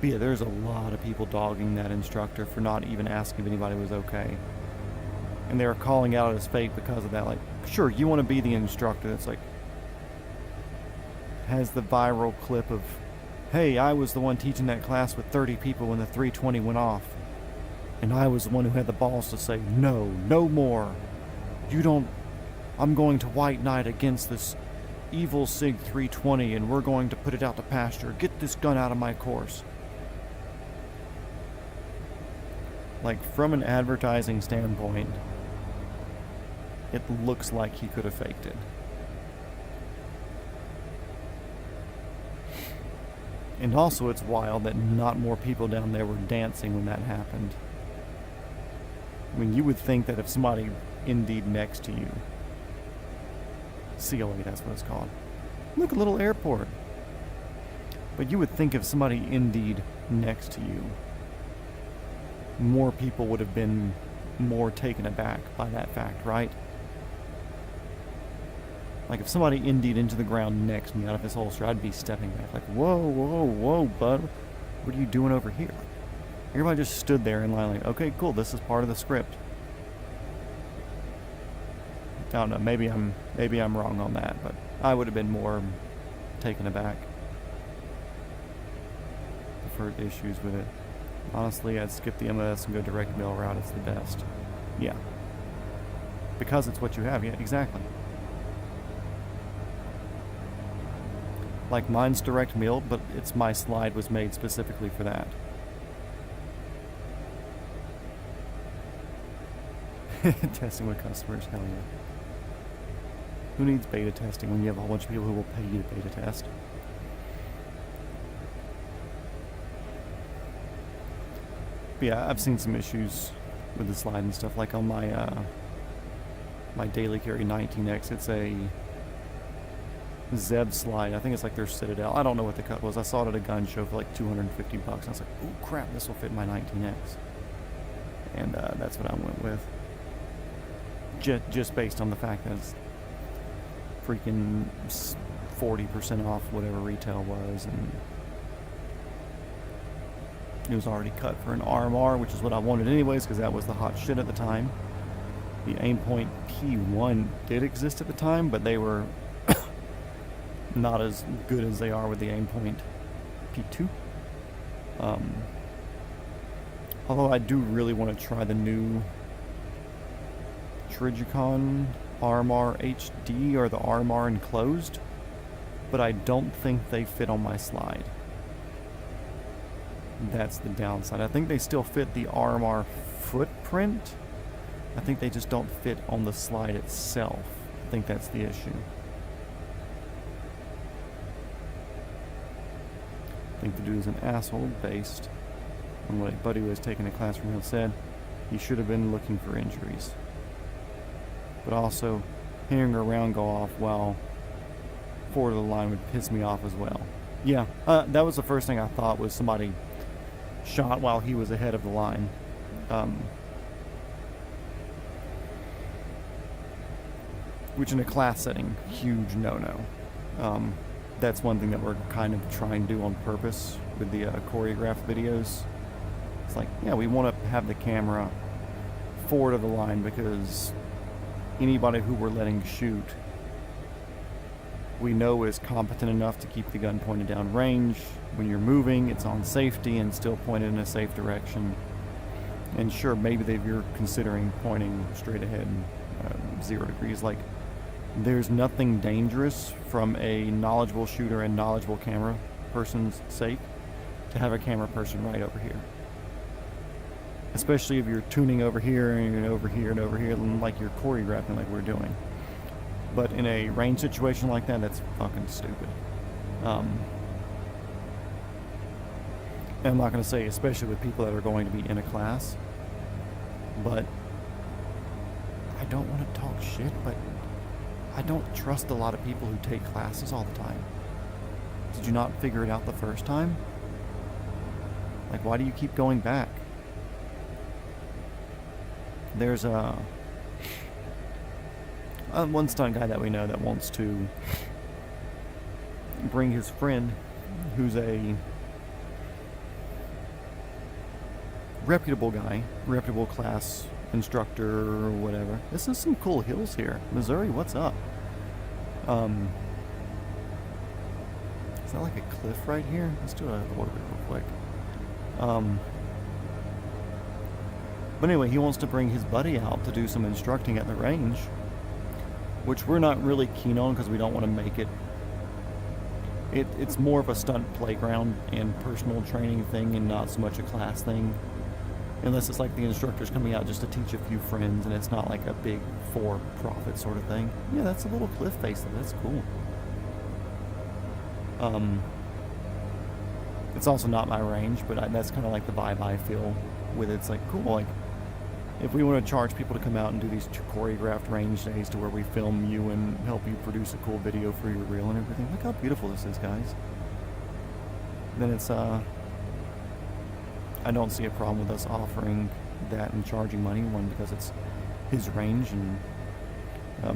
But yeah, there's a lot of people dogging that instructor for not even asking if anybody was okay. And they were calling out his fate because of that. Like, sure, you want to be the instructor that's like, has the viral clip of, hey, I was the one teaching that class with 30 people when the 320 went off. And I was the one who had the balls to say, no, no more. You don't, I'm going to white knight against this evil SIG 320 and we're going to put it out to pasture. Get this gun out of my course. Like, from an advertising standpoint, it looks like he could have faked it. And also it's wild that not more people down there were dancing when that happened. I mean, you would think that if somebody indeed next to you CLA, that's what it's called. Look, a little airport. But you would think if somebody indeed next to you, more people would have been more taken aback by that fact, right? Like if somebody indeed into the ground next to me out of his holster, I'd be stepping back like, whoa, whoa, whoa, bud. What are you doing over here? Everybody just stood there in line like, okay, cool, this is part of the script. I don't know, maybe I'm wrong on that, but I would have been more taken aback. Preferred issues with it. Honestly, I'd skip the MLS and go direct mail route. It's the best. Yeah. Because it's what you have. Yeah, exactly. Like mine's direct mail, but it's my slide was made specifically for that. Testing with customers, hell yeah. Who needs beta testing when you have a whole bunch of people who will pay you to beta test? But yeah, I've seen some issues with the slide and stuff. Like on my my daily carry 19X, it's a Zeb slide. I think it's like their Citadel. I don't know what the cut was. I saw it at a gun show for like $250. I was like, oh crap, this will fit my 19X. And that's what I went with. Just based on the fact that it's freaking 40% off whatever retail was, and it was already cut for an RMR, which is what I wanted anyways, because that was the hot shit at the time. The Aimpoint P1 did exist at the time, but they were not as good as they are with the Aimpoint P2. Although I do really want to try the new Trigicon RMR HD or the RMR enclosed, but I don't think they fit on my slide. That's the downside. I think they still fit the RMR footprint. I think they just don't fit on the slide itself. I think that's the issue. I think the dude is an asshole based on what a buddy who was taking a class from him said. He should have been looking for injuries. But also, hearing a round go off while forward of the line would piss me off as well. Yeah, that was the first thing I thought, was somebody shot while he was ahead of the line. Which in a class setting, huge no-no. That's one thing that we're kind of trying to do on purpose with the choreographed videos. It's like, yeah, we want to have the camera forward of the line because anybody who we're letting shoot, we know is competent enough to keep the gun pointed down range. When you're moving, it's on safety and still pointed in a safe direction. And sure, maybe you're considering pointing straight ahead, 0 degrees. Like, there's nothing dangerous from a knowledgeable shooter and knowledgeable camera person's sake to have a camera person right over here. Especially if you're tuning over here and over here and over here, like you're choreographing like we're doing. But in a range situation like that, that's fucking stupid. And I'm not going to say especially with people that are going to be in a class, but I don't want to talk shit, but I don't trust a lot of people who take classes all the time. Did you not figure it out the first time? Like, why do you keep going back? There's one stunt guy that we know that wants to bring his friend, who's a reputable guy, reputable class instructor or whatever. This is some cool hills here. Missouri, what's up? Is that like a cliff right here? Let's do a orbit real quick. But anyway, he wants to bring his buddy out to do some instructing at the range, which we're not really keen on because we don't want to make it. It's more of a stunt playground and personal training thing and not so much a class thing. Unless it's like the instructor's coming out just to teach a few friends and it's not like a big for-profit sort of thing. Yeah, that's a little cliff face though. That's cool. It's also not my range, but that's kind of like the vibe I feel with it. It's like, cool, like, if we want to charge people to come out and do these choreographed range days to where we film you and help you produce a cool video for your reel and everything, look how beautiful this is, guys. Then it's, I don't see a problem with us offering that and charging money, one, because it's his range and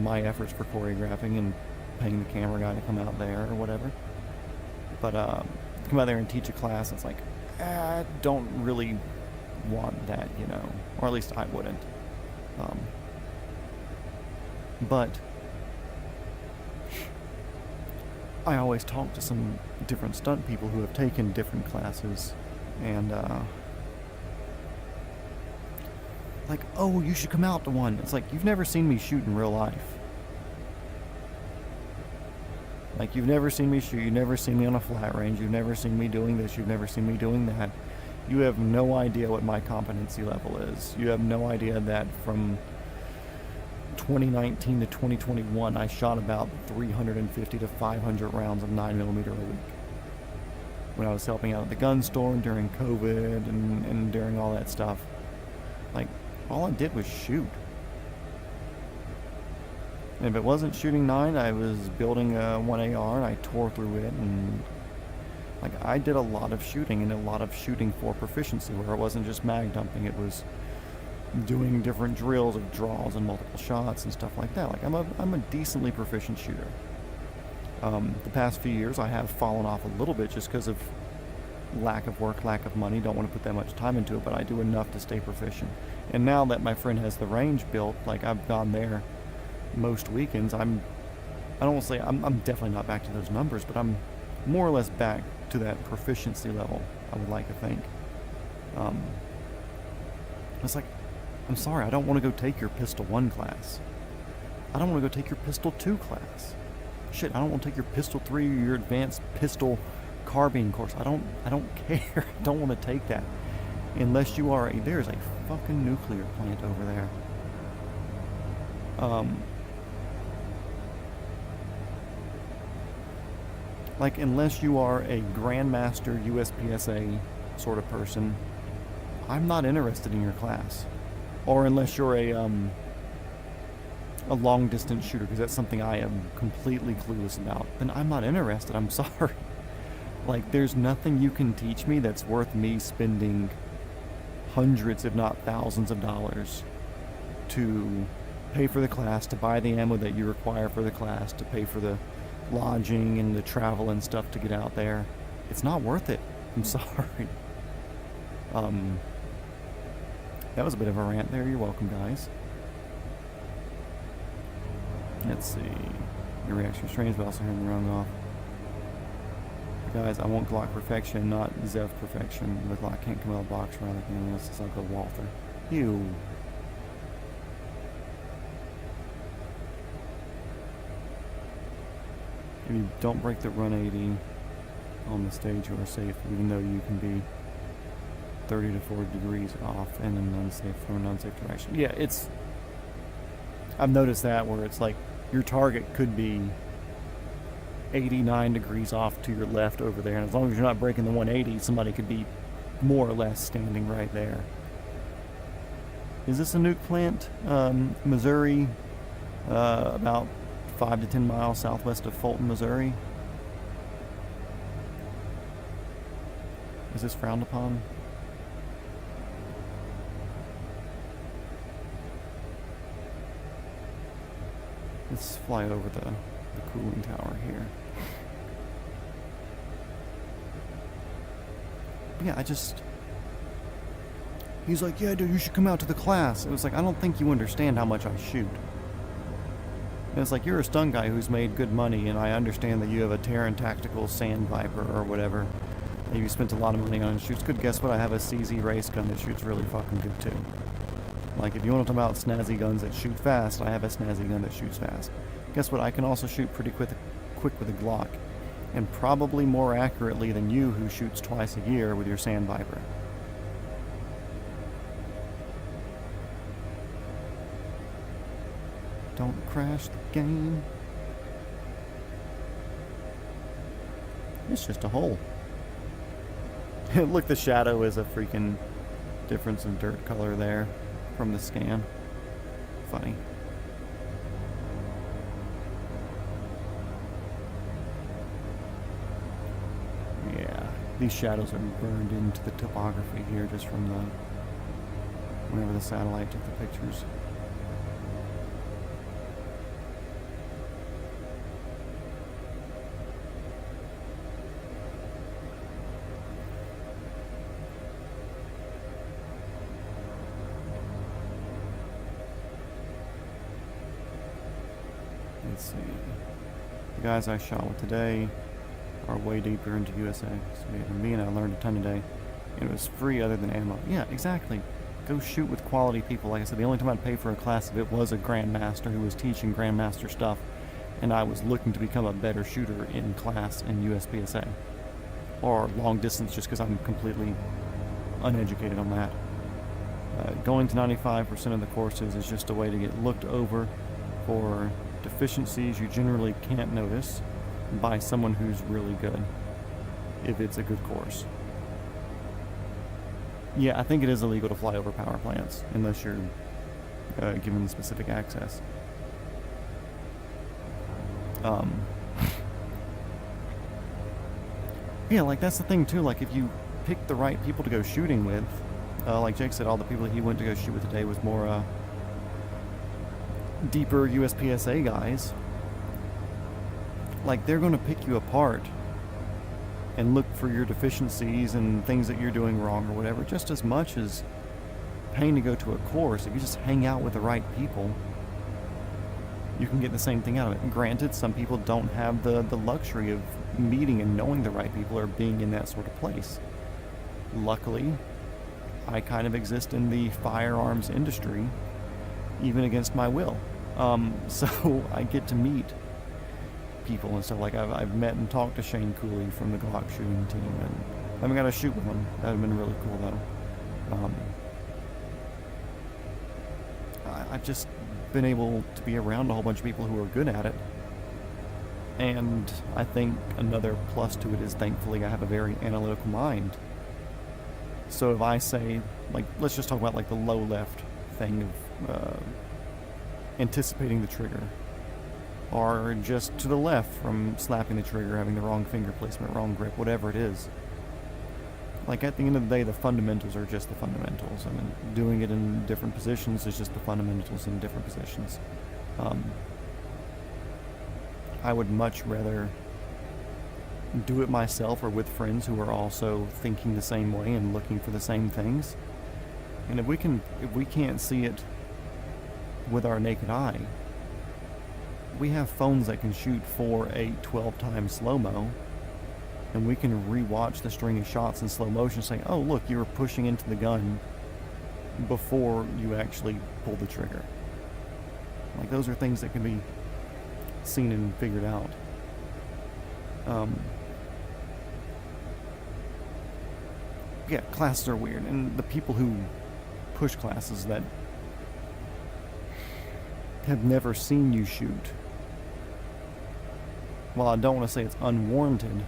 my efforts for choreographing and paying the camera guy to come out there or whatever. But come out there and teach a class, it's like, I don't really want that, you know, or at least I wouldn't. But I always talk to some different stunt people who have taken different classes, and like, oh, you should come out to one. It's like, you've never seen me shoot in real life. Like, you've never seen me shoot, you've never seen me on a flat range, you've never seen me doing this, you've never seen me doing that. You have no idea what my competency level is. You have no idea that from 2019 to 2021, I shot about 350 to 500 rounds of 9mm a week. When I was helping out at the gun store during COVID and during all that stuff. Like, all I did was shoot. And if it wasn't shooting 9, I was building a 1AR and I tore through it, and like, I did a lot of shooting, and a lot of shooting for proficiency, where it wasn't just mag dumping, it was doing different drills of draws and multiple shots and stuff like that. Like, I'm a decently proficient shooter. The past few years I have fallen off a little bit just because of lack of work, lack of money, don't want to put that much time into it, but I do enough to stay proficient. And now that my friend has the range built, like, I've gone there most weekends, I don't want to say I'm definitely not back to those numbers, but I'm more or less back to that proficiency level, I would like to think. It's like, I'm sorry, I don't want to go take your Pistol 1 class. I don't want to go take your Pistol 2 class. Shit, I don't want to take your Pistol 3 or your advanced pistol carbine course. I don't care. I don't want to take that. Unless you are there's a fucking nuclear plant over there. Like, unless you are a Grandmaster USPSA sort of person, I'm not interested in your class. Or unless you're a long-distance shooter, because that's something I am completely clueless about, then I'm not interested. I'm sorry. Like, there's nothing you can teach me that's worth me spending hundreds, if not thousands of dollars to pay for the class, to buy the ammo that you require for the class, to pay for the lodging and the travel and stuff to get out there. It's not worth it. I'm sorry. That was a bit of a rant there. You're welcome, guys. Let's see. Your reaction strange, but also hearing the wrong off. Guys, I want Glock perfection, not Zev perfection. The Glock can't come out of the box around anything unless it's like a Walther. Ew. If you don't break the run 80 on the stage, you are safe, even though you can be 30 to 40 degrees off and an unsafe from an unsafe direction. Yeah, it's... I've noticed that where it's like your target could be 89 degrees off to your left over there, and as long as you're not breaking the 180, somebody could be more or less standing right there. Is this a nuke plant? Missouri, about 5 to 10 miles southwest of Fulton, Missouri. Is this frowned upon? Let's fly over the cooling tower here. But yeah, he's like, yeah, dude, you should come out to the class. It was like, I don't think you understand how much I shoot. And it's like, you're a stun guy who's made good money, and I understand that you have a Terran Tactical Sand Viper or whatever that you spent a lot of money on and shoots good. Guess what? I have a CZ race gun that shoots really fucking good too. Like, if you want to talk about snazzy guns that shoot fast, I have a snazzy gun that shoots fast. Guess what? I can also shoot pretty quick with a Glock, and probably more accurately than you, who shoots twice a year with your Sand Viper. Don't crash the game. It's just a hole. Look, the shadow is a freaking difference in dirt color there. from the scan. Funny. Yeah, these shadows are burned into the topography here just from whenever the satellite took the pictures. Let's see. The guys I shot with today are way deeper into USA. So me and I learned a ton today. And it was free other than ammo. Yeah, exactly. Go shoot with quality people. Like I said, the only time I'd pay for a class if it was a Grandmaster who was teaching Grandmaster stuff, and I was looking to become a better shooter in class in USPSA. Or long distance just because I'm completely uneducated on that. Going to 95% of the courses is just a way to get looked over for deficiencies you generally can't notice by someone who's really good, if it's a good course. Yeah, I think it is illegal to fly over power plants unless you're given specific access. Yeah, like that's the thing too, like if you pick the right people to go shooting with, like Jake said, all the people that he went to go shoot with today was more deeper USPSA guys. Like they're going to pick you apart and look for your deficiencies and things that you're doing wrong or whatever, just as much as paying to go to a course. If you just hang out with the right people, you can get the same thing out of it. And granted, some people don't have the luxury of meeting and knowing the right people or being in that sort of place. Luckily, I kind of exist in the firearms industry, even against my will. So I get to meet people and stuff. Like I've met and talked to Shane Cooley from the Glock shooting team, and I haven't got to shoot with him. That would have been really cool though. I've just been able to be around a whole bunch of people who are good at it, and I think another plus to it is thankfully I have a very analytical mind. So if I say, like, let's just talk about like the low left thing of anticipating the trigger, or just to the left from slapping the trigger, having the wrong finger placement, wrong grip, whatever it is. Like at the end of the day, the fundamentals are just the fundamentals. I mean, doing it in different positions is just the fundamentals in different positions. I would much rather do it myself or with friends who are also thinking the same way and looking for the same things. And if we can't see it with our naked eye, we have phones that can shoot 4, 8, 12 times slow-mo, and we can rewatch the string of shots in slow motion saying, oh look, you were pushing into the gun before you actually pulled the trigger. Like those are things that can be seen and figured out. Yeah, classes are weird, and the people who push classes that have never seen you shoot, while I don't want to say it's unwarranted,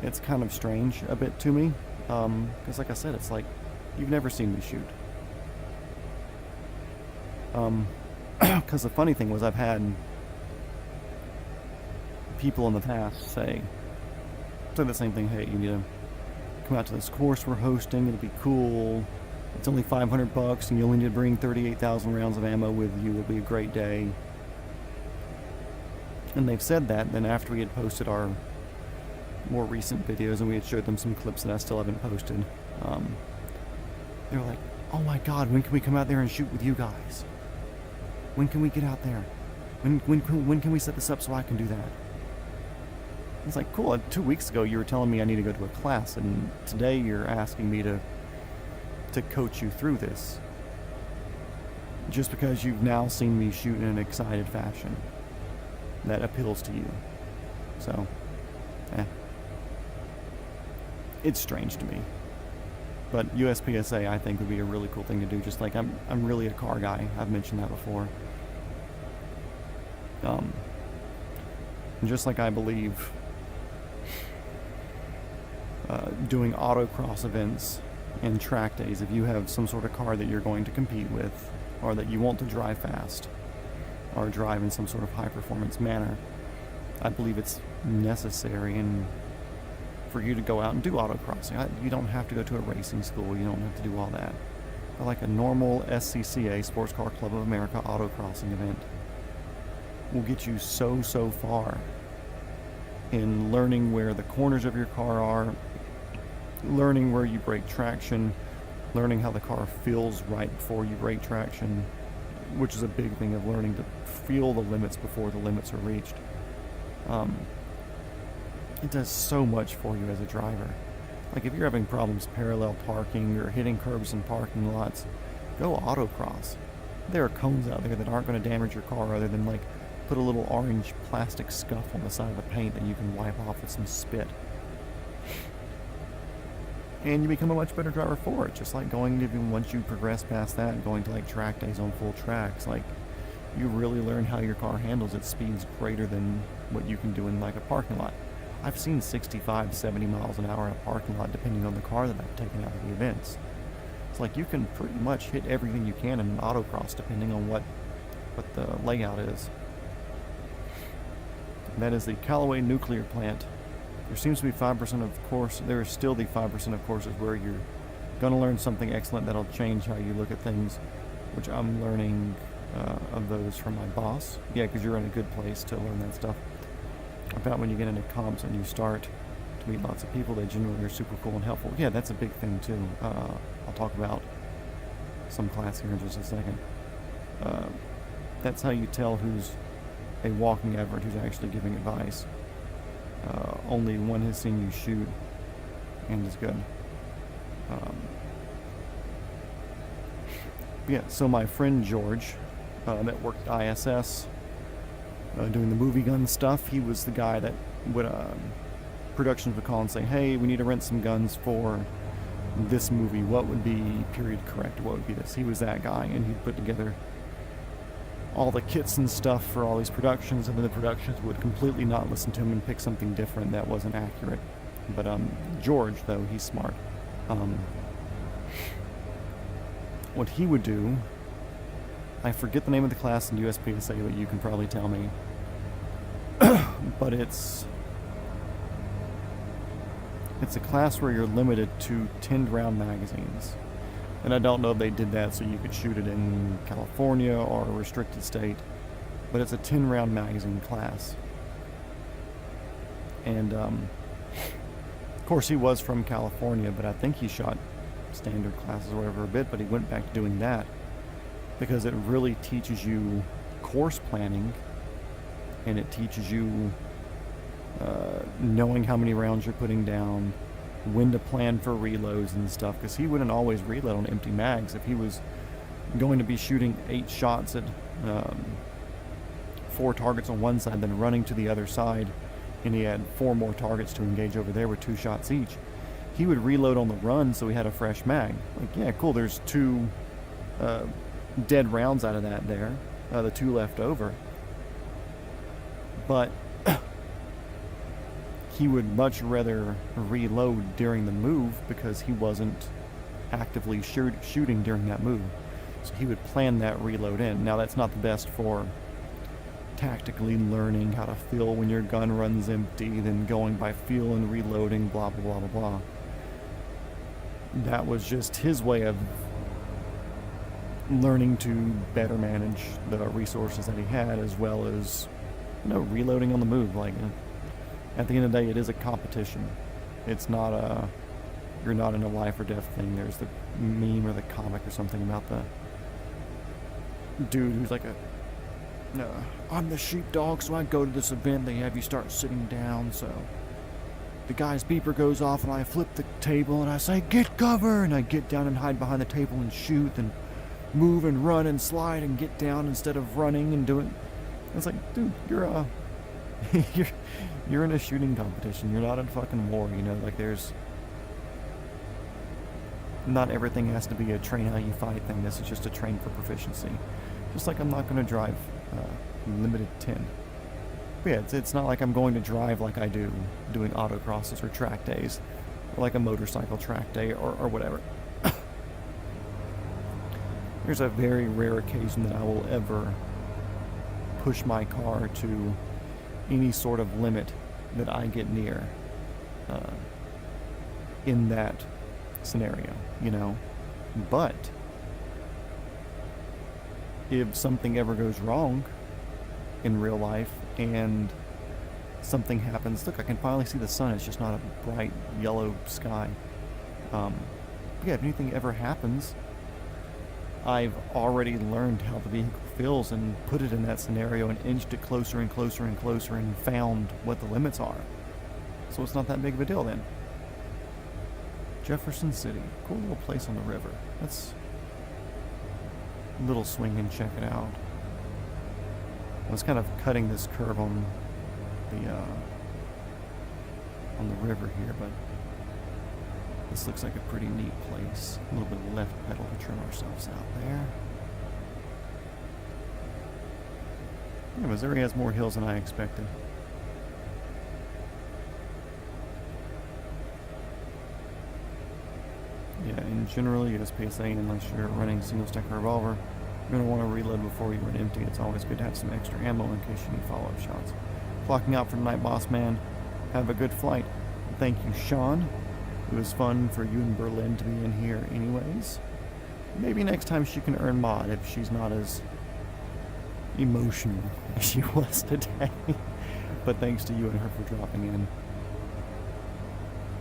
it's kind of strange a bit to me, because like I said, it's like, you've never seen me shoot. Because the funny thing was, I've had people in the past say the same thing, hey, you need to come out to this course we're hosting, it'll be cool, it's only $500 and you only need to bring 38,000 rounds of ammo with you, it'll be a great day. And they've said that, then after we had posted our more recent videos and we had showed them some clips that I still haven't posted, they were like, oh my god, when can we come out there and shoot with you guys? When can we get out there? When can we set this up so I can do that? It's like, cool, 2 weeks ago you were telling me I need to go to a class, and today you're asking me to coach you through this. Just because you've now seen me shoot in an excited fashion that appeals to you. So, it's strange to me. But USPSA, I think, would be a really cool thing to do. Just like I'm really a car guy. I've mentioned that before. And just like I believe doing autocross events in track days, if you have some sort of car that you're going to compete with, or that you want to drive fast, or drive in some sort of high-performance manner, I believe it's necessary and for you to go out and do autocrossing. You don't have to go to a racing school. You don't have to do all that. But like a normal SCCA, Sports Car Club of America autocrossing event, will get you so far in learning where the corners of your car are, learning where you break traction, learning how the car feels right before you break traction, which is a big thing of learning to feel the limits before the limits are reached. It does so much for you as a driver. Like if you're having problems parallel parking or hitting curbs in parking lots, go autocross. There are cones out there that aren't going to damage your car other than like put a little orange plastic scuff on the side of the paint that you can wipe off with some spit. And you become a much better driver for it. Just like going to, once you progress past that, going to like track days on full tracks, like you really learn how your car handles at speeds greater than what you can do in like a parking lot. I've seen 65, 70 miles an hour in a parking lot depending on the car that I've taken out of the events. It's like you can pretty much hit everything you can in an autocross depending on what the layout is. And that is the Callaway nuclear plant. There seems to be 5% of course, there is still the 5% of courses where you're going to learn something excellent that'll change how you look at things, which I'm learning of those from my boss. Yeah, because you're in a good place to learn that stuff. About when you get into comps and you start to meet lots of people, they generally are super cool and helpful. Yeah, that's a big thing too. I'll talk about some class here in just a second. That's how you tell who's a walking average, who's actually giving advice. Only one has seen you shoot and is good. Yeah, so my friend George that worked at ISS doing the movie gun stuff, he was the guy that would productions would call and say, hey, we need to rent some guns for this movie. What would be period correct? What would be this? He was that guy, and he'd put together all the kits and stuff for all these productions, and then the productions would completely not listen to him and pick something different that wasn't accurate. But George, though, he's smart. What he would do, I forget the name of the class in USPSA, but you can probably tell me. But it's a class where you're limited to 10 round magazines. And I don't know if they did that so you could shoot it in California or a restricted state, but it's a 10 round magazine class. And of course he was from California, but I think he shot standard classes or whatever a bit, but he went back to doing that because it really teaches you course planning, and it teaches you knowing how many rounds you're putting down, when to plan for reloads and stuff, because he wouldn't always reload on empty mags. If he was going to be shooting 8 shots at 4 targets on one side, then running to the other side, and he had 4 more targets to engage over there with 2 shots each, he would reload on the run so he had a fresh mag. Like, yeah, cool, there's 2 dead rounds out of that there, the 2 left over. But he would much rather reload during the move because he wasn't actively shooting during that move. So he would plan that reload in. Now that's not the best for tactically learning how to feel when your gun runs empty, then going by feel and reloading, blah, blah, blah, blah, blah. That was just his way of learning to better manage the resources that he had, as well as, reloading on the move. Like, at the end of the day, it is a competition. It's not you're not in a life or death thing. There's the meme or the comic or something about the dude who's like I'm the sheepdog, so I go to this event, they have you start sitting down, so the guy's beeper goes off and I flip the table and I say, get cover, and I get down and hide behind the table and shoot and move and run and slide and get down instead of running and doing. It's like, dude, you're you're in a shooting competition. You're not in fucking war, like there's not everything has to be a train how you fight thing. This is just a train for proficiency. Just like I'm not going to drive limited 10. But yeah, it's not like I'm going to drive like I do doing autocrosses or track days, or like a motorcycle track day or whatever. There's a very rare occasion that I will ever push my car to any sort of limit that I get near in that scenario, you know. But if something ever goes wrong in real life and something happens, look, I can finally see the sun. It's just not a bright yellow sky. Yeah, if anything ever happens, I've already learned how the vehicle feels and put it in that scenario and inched it closer and closer and closer and found what the limits are. So it's not that big of a deal then. Jefferson City. Cool little place on the river. Let's little swing and check it out. I was kind of cutting this curve on the river here, but this looks like a pretty neat place. A little bit of left pedal to trim ourselves out there. Yeah, Missouri has more hills than I expected. Yeah, and generally, USPSA, unless you're running single-stack revolver, you're going to want to reload before you run empty. It's always good to have some extra ammo in case you need follow-up shots. Clocking out for the night, boss man. Have a good flight. Thank you, Sean. It was fun for you and Berlin to be in here anyways. Maybe next time she can earn mod if she's not as emotional as she was today. But thanks to you and her for dropping in.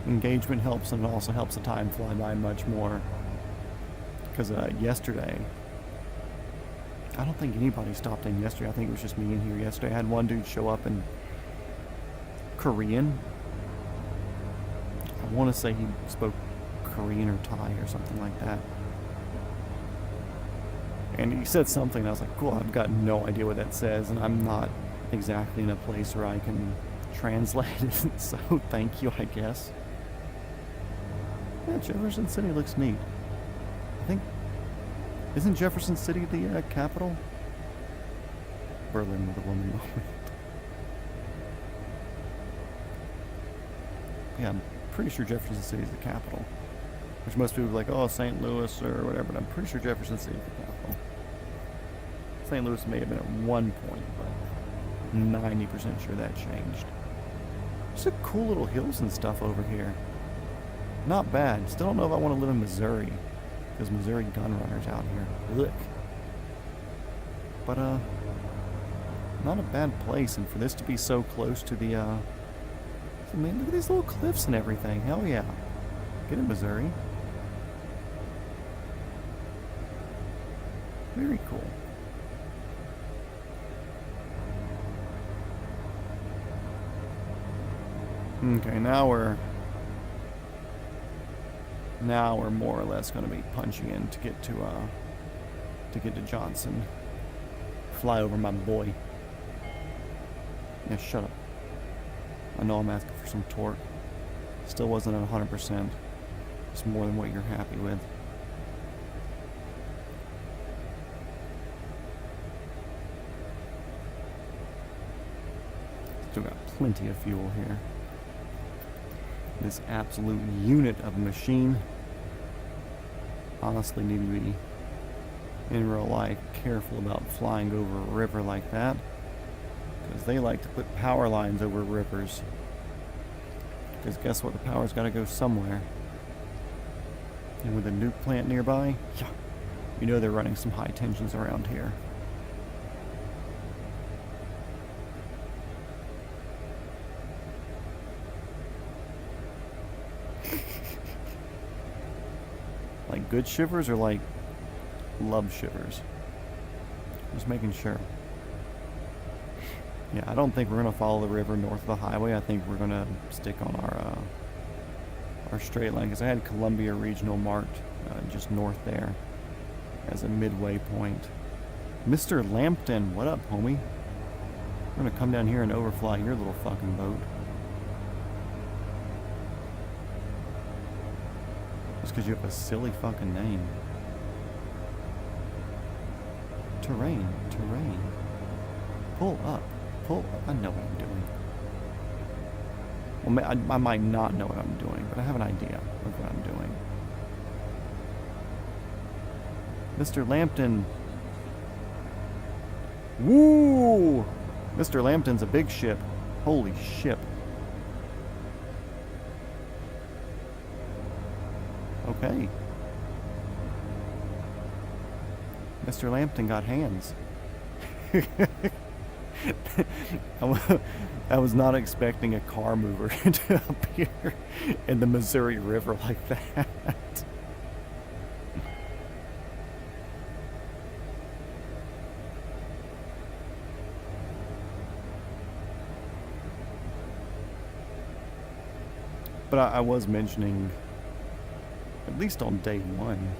Engagement helps, and it also helps the time fly by much more. Because yesterday, I don't think anybody stopped in yesterday. I think it was just me in here yesterday. I had one dude show up in Korean. I want to say he spoke Korean or Thai or something like that. And he said something, and I was like, cool, I've got no idea what that says, and I'm not exactly in a place where I can translate it, so thank you, I guess. Yeah, Jefferson City looks neat. I think, isn't Jefferson City the capital? Berlin with a woman moment. Yeah, I'm pretty sure Jefferson City is the capital. Which most people are like, oh, St. Louis or whatever, but I'm pretty sure Jefferson City is the capital. St. Louis may have been at one point, but 90% sure that changed. There's some cool little hills and stuff over here. Not bad. Still don't know if I want to live in Missouri, because Missouri gun runners out here. Look. But, not a bad place, and for this to be so close to the, I mean, look at these little cliffs and everything. Hell yeah. Get in Missouri. Very cool. Okay, now we're more or less going to be punching in to get to Johnson. Fly over my boy. Yeah, shut up. I know I'm asking for some torque. Still wasn't at 100%. It's more than what you're happy with. Still got plenty of fuel here. This absolute unit of a machine. Honestly need to be, in real life, careful about flying over a river like that. Because they like to put power lines over rivers. Because guess what? The power's got to go somewhere. And with a nuke plant nearby, yeah, you know they're running some high tensions around here. Like good shivers or like love shivers? Just making sure. Yeah, I don't think we're going to follow the river north of the highway. I think we're going to stick on our straight line, because I had Columbia Regional marked just north there as a midway point. Mr. Lampton, what up, homie? We're going to come down here and overfly your little fucking boat. Just because you have a silly fucking name. Terrain. Pull up. I know what I'm doing. Well, I might not know what I'm doing, but I have an idea of what I'm doing. Mr. Lambton. Woo! Mr. Lambton's a big ship. Holy ship. Okay. Mr. Lambton got hands. I was not expecting a car mover to appear in the Missouri River like that. But I was mentioning, at least on day one,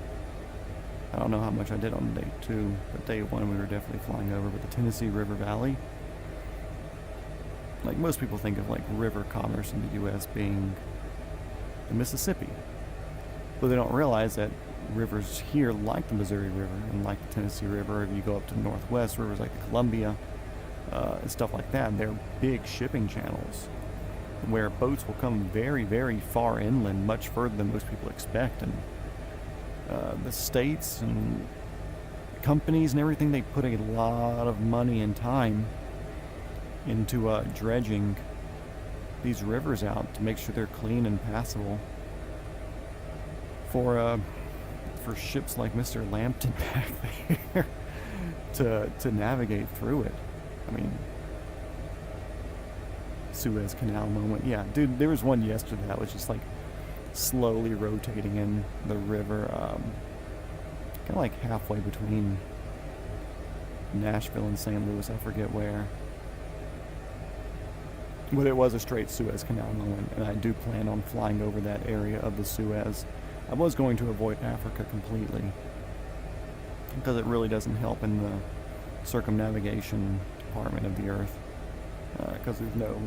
I don't know how much I did on day two, but day one we were definitely flying over with the Tennessee River Valley. Like most people think of like river commerce in the U.S. being the Mississippi, but they don't realize that rivers here like the Missouri River and like the Tennessee River, if you go up to the northwest, rivers like the Columbia and stuff like that, they're big shipping channels where boats will come very, very far inland, much further than most people expect. And the states and companies and everything, they put a lot of money and time into dredging these rivers out to make sure they're clean and passable for ships like Mr. Lambton back there to navigate through it. I mean, Suez Canal moment. Yeah, dude, there was one yesterday that was just like slowly rotating in the river, kind of like halfway between Nashville and St. Louis. I forget where. But it was a straight Suez Canal moment, and I do plan on flying over that area of the Suez. I was going to avoid Africa completely, because it really doesn't help in the circumnavigation department of the Earth, because there's no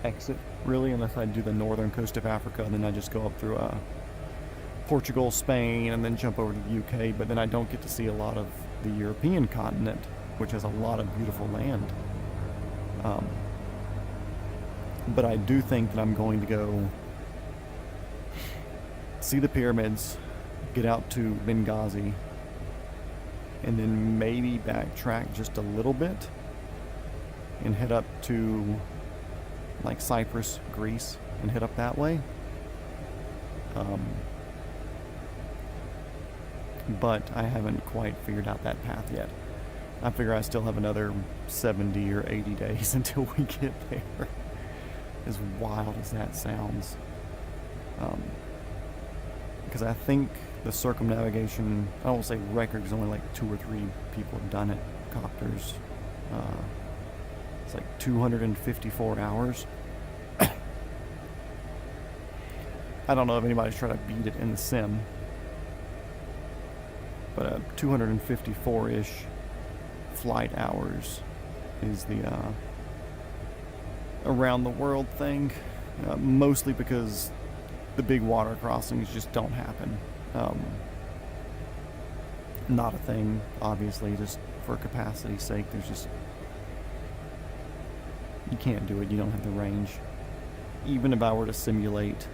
exit, really, unless I do the northern coast of Africa, and then I just go up through Portugal, Spain, and then jump over to the UK, but then I don't get to see a lot of the European continent, which has a lot of beautiful land. But I do think that I'm going to go see the pyramids, get out to Benghazi, and then maybe backtrack just a little bit and head up to like Cyprus, Greece, and head up that way. But I haven't quite figured out that path yet. I figure I still have another 70 or 80 days until we get there. As wild as that sounds. Because I think the circumnavigation, I won't say record, because only like 2 or 3 people have done it, copters. It's like 254 hours. I don't know if anybody's trying to beat it in the sim, but 254-ish flight hours is the around the world thing, mostly because the big water crossings just don't happen. Not a thing, obviously, just for capacity's sake. There's just, you can't do it. You don't have the range. Even if I were to simulate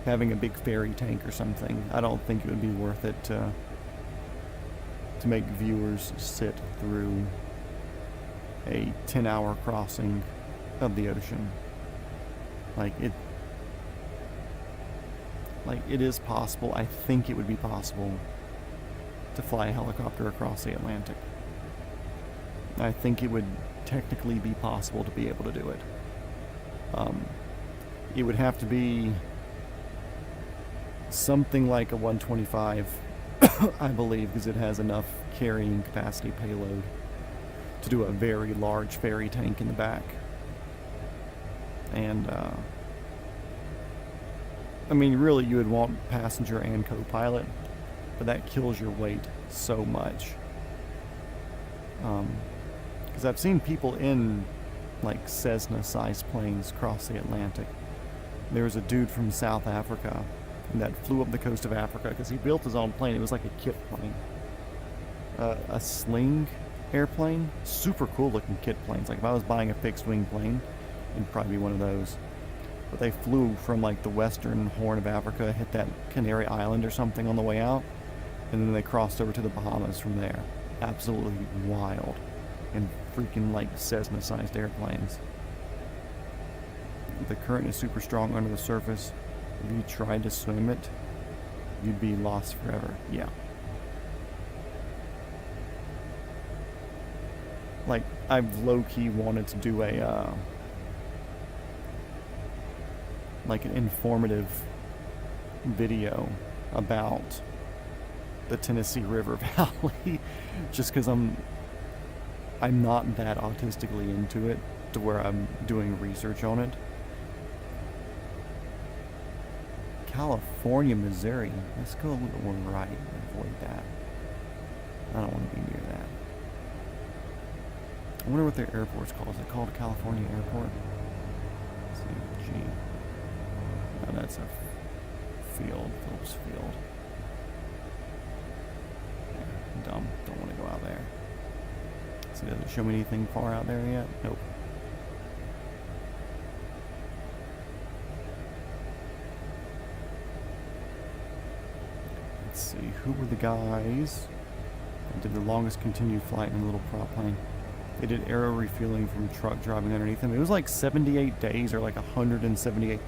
having a big ferry tank or something, I don't think it would be worth it to make viewers sit through a 10-hour crossing of the ocean. It is possible. I think it would be possible to fly a helicopter across the Atlantic. I think it would technically be possible to be able to do it. It would have to be something like a 125, I believe, because it has enough carrying capacity payload to do a very large ferry tank in the back. And I mean, really, you would want passenger and co-pilot, but that kills your weight so much. Because I've seen people in like Cessna-sized planes cross the Atlantic. There was a dude from South Africa that flew up the coast of Africa because he built his own plane. It was like a kit plane, a sling airplane. Super cool looking kit planes. Like if I was buying a fixed wing plane, it'd probably be one of those. But they flew from like the western horn of Africa, hit that Canary Island or something on the way out, and then they crossed over to the Bahamas from there. Absolutely wild. And freaking like Cessna-sized airplanes. The current is super strong under the surface. If you tried to swim it, you'd be lost forever. Yeah. Like, I've low-key wanted to do a, like an informative video about the Tennessee River Valley, just because I'm not that autistically into it to where I'm doing research on it. California, Missouri. Let's go a little bit more right and avoid that. I don't want to be near that. I wonder what their airport's called. Is it called California Airport? Let's see. G. No, that's a field. Phillips Field. Yeah, dumb. Don't want to go out there. So does it show me anything far out there yet? Nope. Let's see. Who were the guys that did the longest continued flight in a little prop plane? They did aero refueling from truck driving underneath them. It was like 78 days or like 178.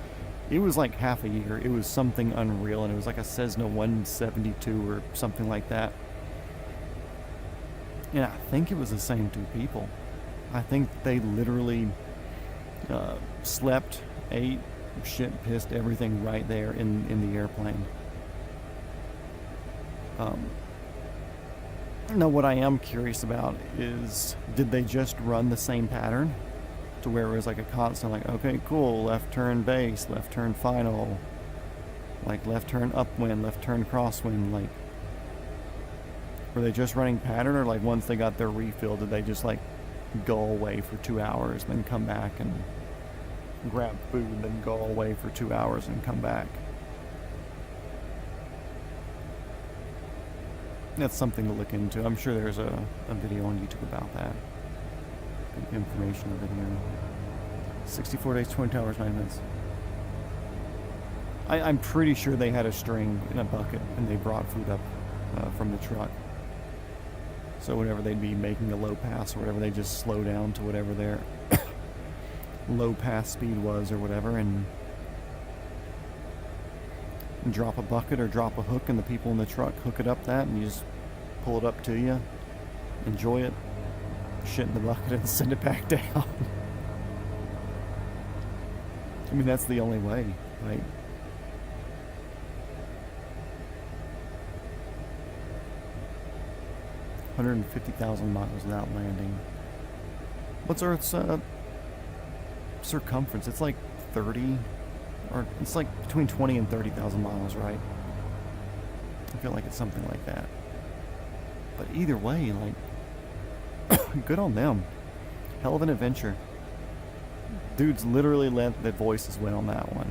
It was like half a year. It was something unreal, and it was like a Cessna 172 or something like that. And I think it was the same two people. I think they literally slept, ate, shit, pissed, everything right there in the airplane. Now, what I am curious about is, did they just run the same pattern to where it was like a constant, like, okay, cool, left turn base, left turn final, like left turn upwind, left turn crosswind, like, were they just running pattern, or like once they got their refill, did they just like go away for 2 hours, then come back and grab food, then go away for 2 hours and come back? That's something to look into. I'm sure there's a video on YouTube about that. Information video. 64 days, 20 hours, 9 minutes. I'm pretty sure they had a string in a bucket and they brought food up from the truck. So whenever they'd be making a low pass or whatever, they just slow down to whatever their low pass speed was or whatever, and drop a bucket or drop a hook, and the people in the truck hook it up that, and you just pull it up to you, enjoy it, shit in the bucket, and send it back down. I mean, that's the only way, right? $150,000 miles without landing. What's Earth's circumference? It's like 30, or it's like between 20 and 30,000 miles, right? I feel like it's something like that. But either way, like, good on them. Hell of an adventure. Dudes literally let their voices win on that one.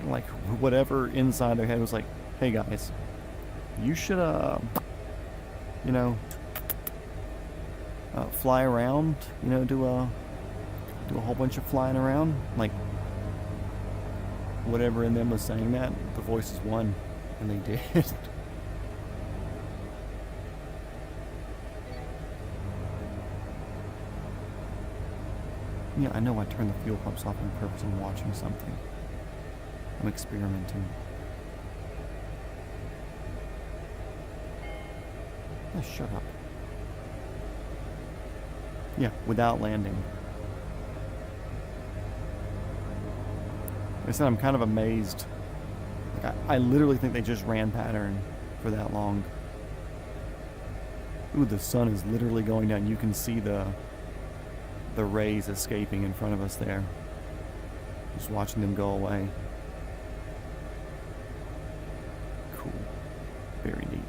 Like, whatever inside their head was like, hey guys, you should, you know, fly around, you know, do a whole bunch of flying around. Like, whatever in them was saying that, the voices won, and they did. Yeah, I know I turned the fuel pumps off on purpose. I'm watching something. I'm experimenting. Oh, shut up. Yeah, without landing. Like I said, I'm kind of amazed. Like, I literally think they just ran pattern for that long. Ooh, the sun is literally going down. You can see the rays escaping in front of us there. Just watching them go away. Cool. Very neat.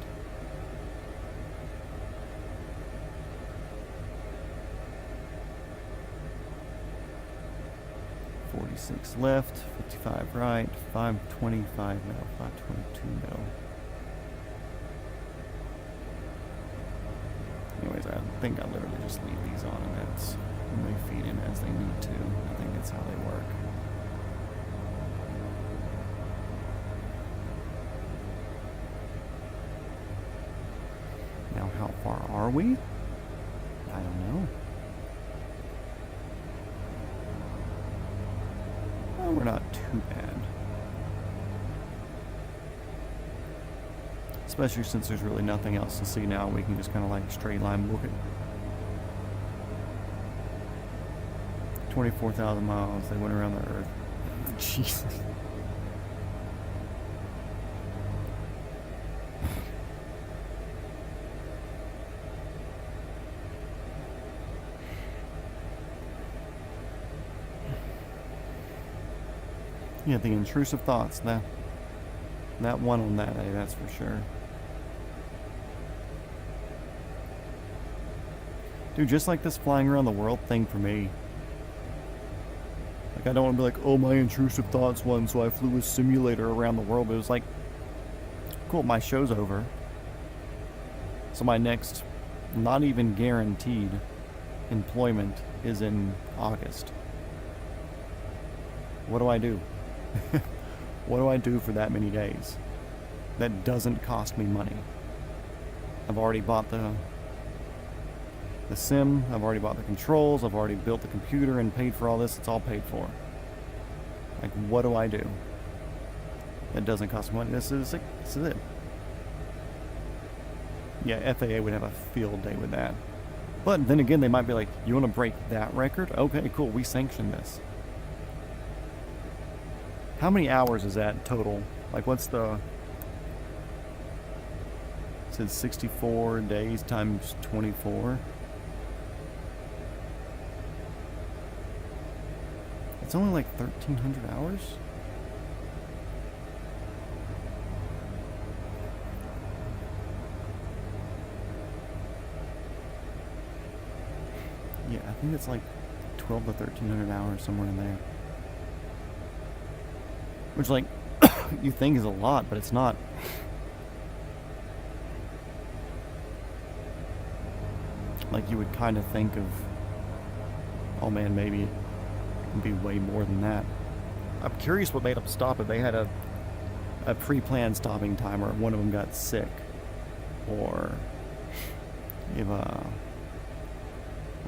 .46 left, 55 right, 525 middle, 522 middle. Anyways, I think I literally just leave these on, and that's when they feed in as they need to. I think that's how they work. are we? I don't know. Well, we're not too bad. Especially since there's really nothing else to see now. We can just kind of like straight line book it. 24,000 miles they went around the Earth. Jesus. Yeah, the intrusive thoughts. That one on that day, that's for sure. Dude, just like this flying around the world thing for me. Like, I don't want to be like, oh, my intrusive thoughts won, so I flew a simulator around the world. But it was like, cool, my show's over. So my next, not even guaranteed, employment is in August. What do I do? What do I do for that many days? That doesn't cost me money. I've already bought the sim, I've already bought the controls, I've already built the computer and paid for all this. It's all paid for. Like, what do I do? That doesn't cost money. This is it. Yeah, FAA would have a field day with that. But then again, they might be like, you want to break that record? Okay, cool, we sanction this. How many hours is that total? Like, what's the... It says 64 days times 24. It's only like 1,300 hours? Yeah, I think it's like 12 to 1,300 hours, somewhere in there. Which, like, you think is a lot, but it's not. Like, you would kind of think of, oh man, maybe it can be way more than that. I'm curious what made them stop it. They had a pre-planned stopping time, or one of them got sick, or if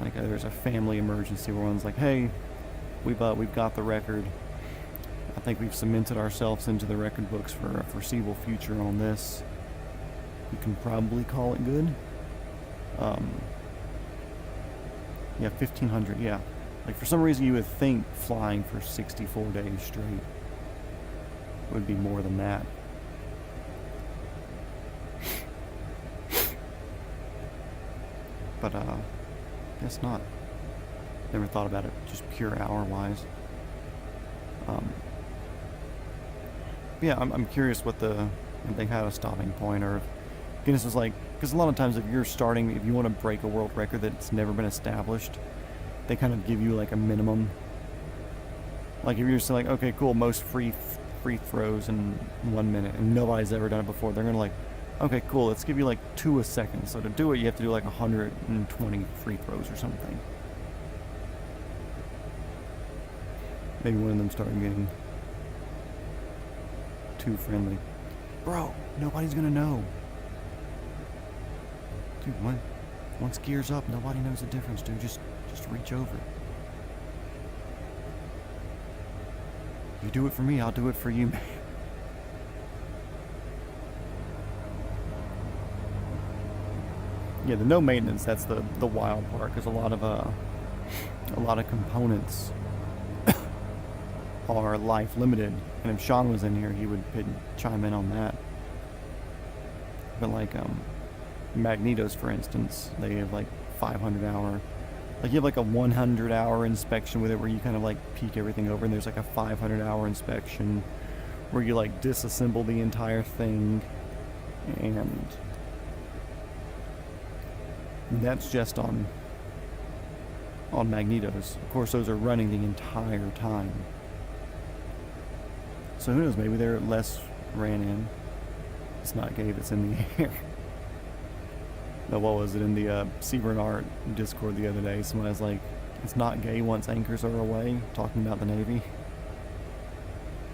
like there's a family emergency where one's like, hey, we've got the record. I think we've cemented ourselves into the record books for a foreseeable future on this. You can probably call it good. Yeah, 1,500, yeah. Like, for some reason you would think flying for 64 days straight would be more than that. But, guess not. Never thought about it just pure hour-wise. Yeah, I'm curious what if they had a stopping point, or if Guinness was like, because a lot of times if you want to break a world record that's never been established, they kind of give you like a minimum. Like if you're just like, okay, cool, most free throws in 1 minute, and nobody's ever done it before, they're gonna like, okay, cool, let's give you like 2 a second. So to do it, you have to do like 120 free throws or something. Maybe one of them started getting too friendly. Bro, nobody's gonna know. Dude, once gears up, nobody knows the difference, dude. Just reach over. You do it for me, I'll do it for you, man. Yeah, the no maintenance, that's the wild part, because a lot of components are life limited, and if Sean was in here, he would chime in on that. But like magnetos, for instance, they have like 500 hour, like you have like a 100 hour inspection with it where you kind of like peek everything over, and there's like a 500 hour inspection where you like disassemble the entire thing, and that's just on magnetos. Of course, those are running the entire time. So who knows, maybe they're less ran in. It's not gay, it's in the air. No, what was it, in the Sebring Art Discord the other day, somebody was like, it's not gay once anchors are away, talking about the Navy.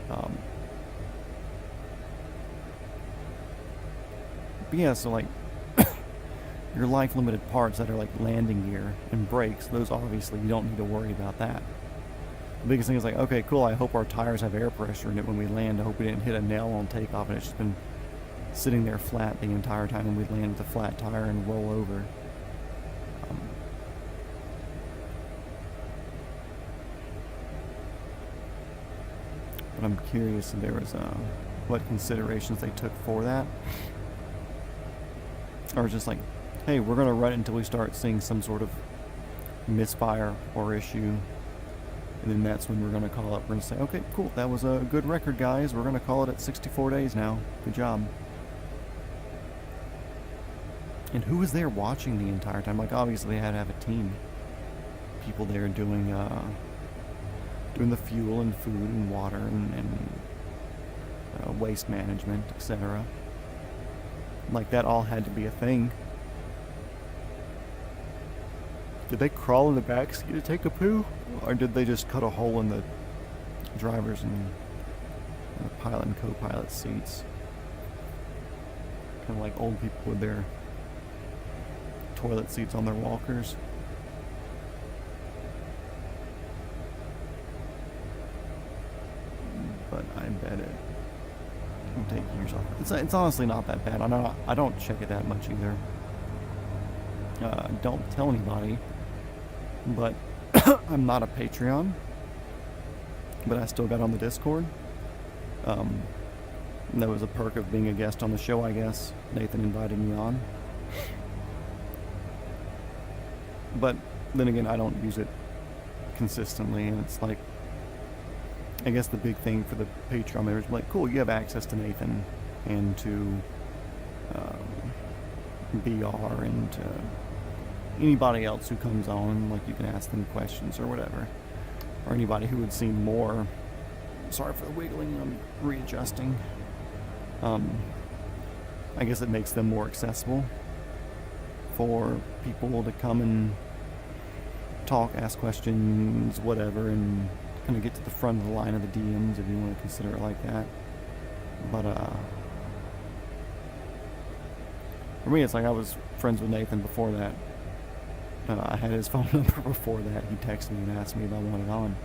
But yeah, so like, your life limited parts that are like landing gear and brakes, those obviously you don't need to worry about that. The biggest thing is like, okay, cool, I hope our tires have air pressure in it when we land. I hope we didn't hit a nail on takeoff and it's just been sitting there flat the entire time and we land with a flat tire and roll over. But I'm curious if there was what considerations they took for that. Or just like, hey, we're going to run it until we start seeing some sort of misfire or issue. And then that's when we're going to call up. We're going to say, okay, cool, that was a good record, guys. We're going to call it at 64 days now. Good job. And who was there watching the entire time? Like, obviously they had to have a team. People there doing the fuel and food and water and waste management, etc. Like, that all had to be a thing. Did they crawl in the back seat to take a poo? Or did they just cut a hole in the driver's and the pilot and co-pilot seats? Kind of like old people with their toilet seats on their walkers. But I bet it would take years off. It's honestly not that bad. I don't check it that much either. Don't tell anybody. But I'm not a Patreon. But I still got on the Discord. That was a perk of being a guest on the show, I guess. Nathan invited me on. But then again, I don't use it consistently, and it's like, I guess the big thing for the Patreon members, like, cool, you have access to Nathan and to BR and to anybody else who comes on. Like, you can ask them questions or whatever, or anybody who would seem more. Sorry for the wiggling, I'm readjusting. I guess it makes them more accessible for people to come and talk, ask questions, whatever, and kind of get to the front of the line of the DMs, if you want to consider it like that. But for me, it's like I was friends with Nathan before that. I had his phone number before that. He texted me and asked me if I wanted on.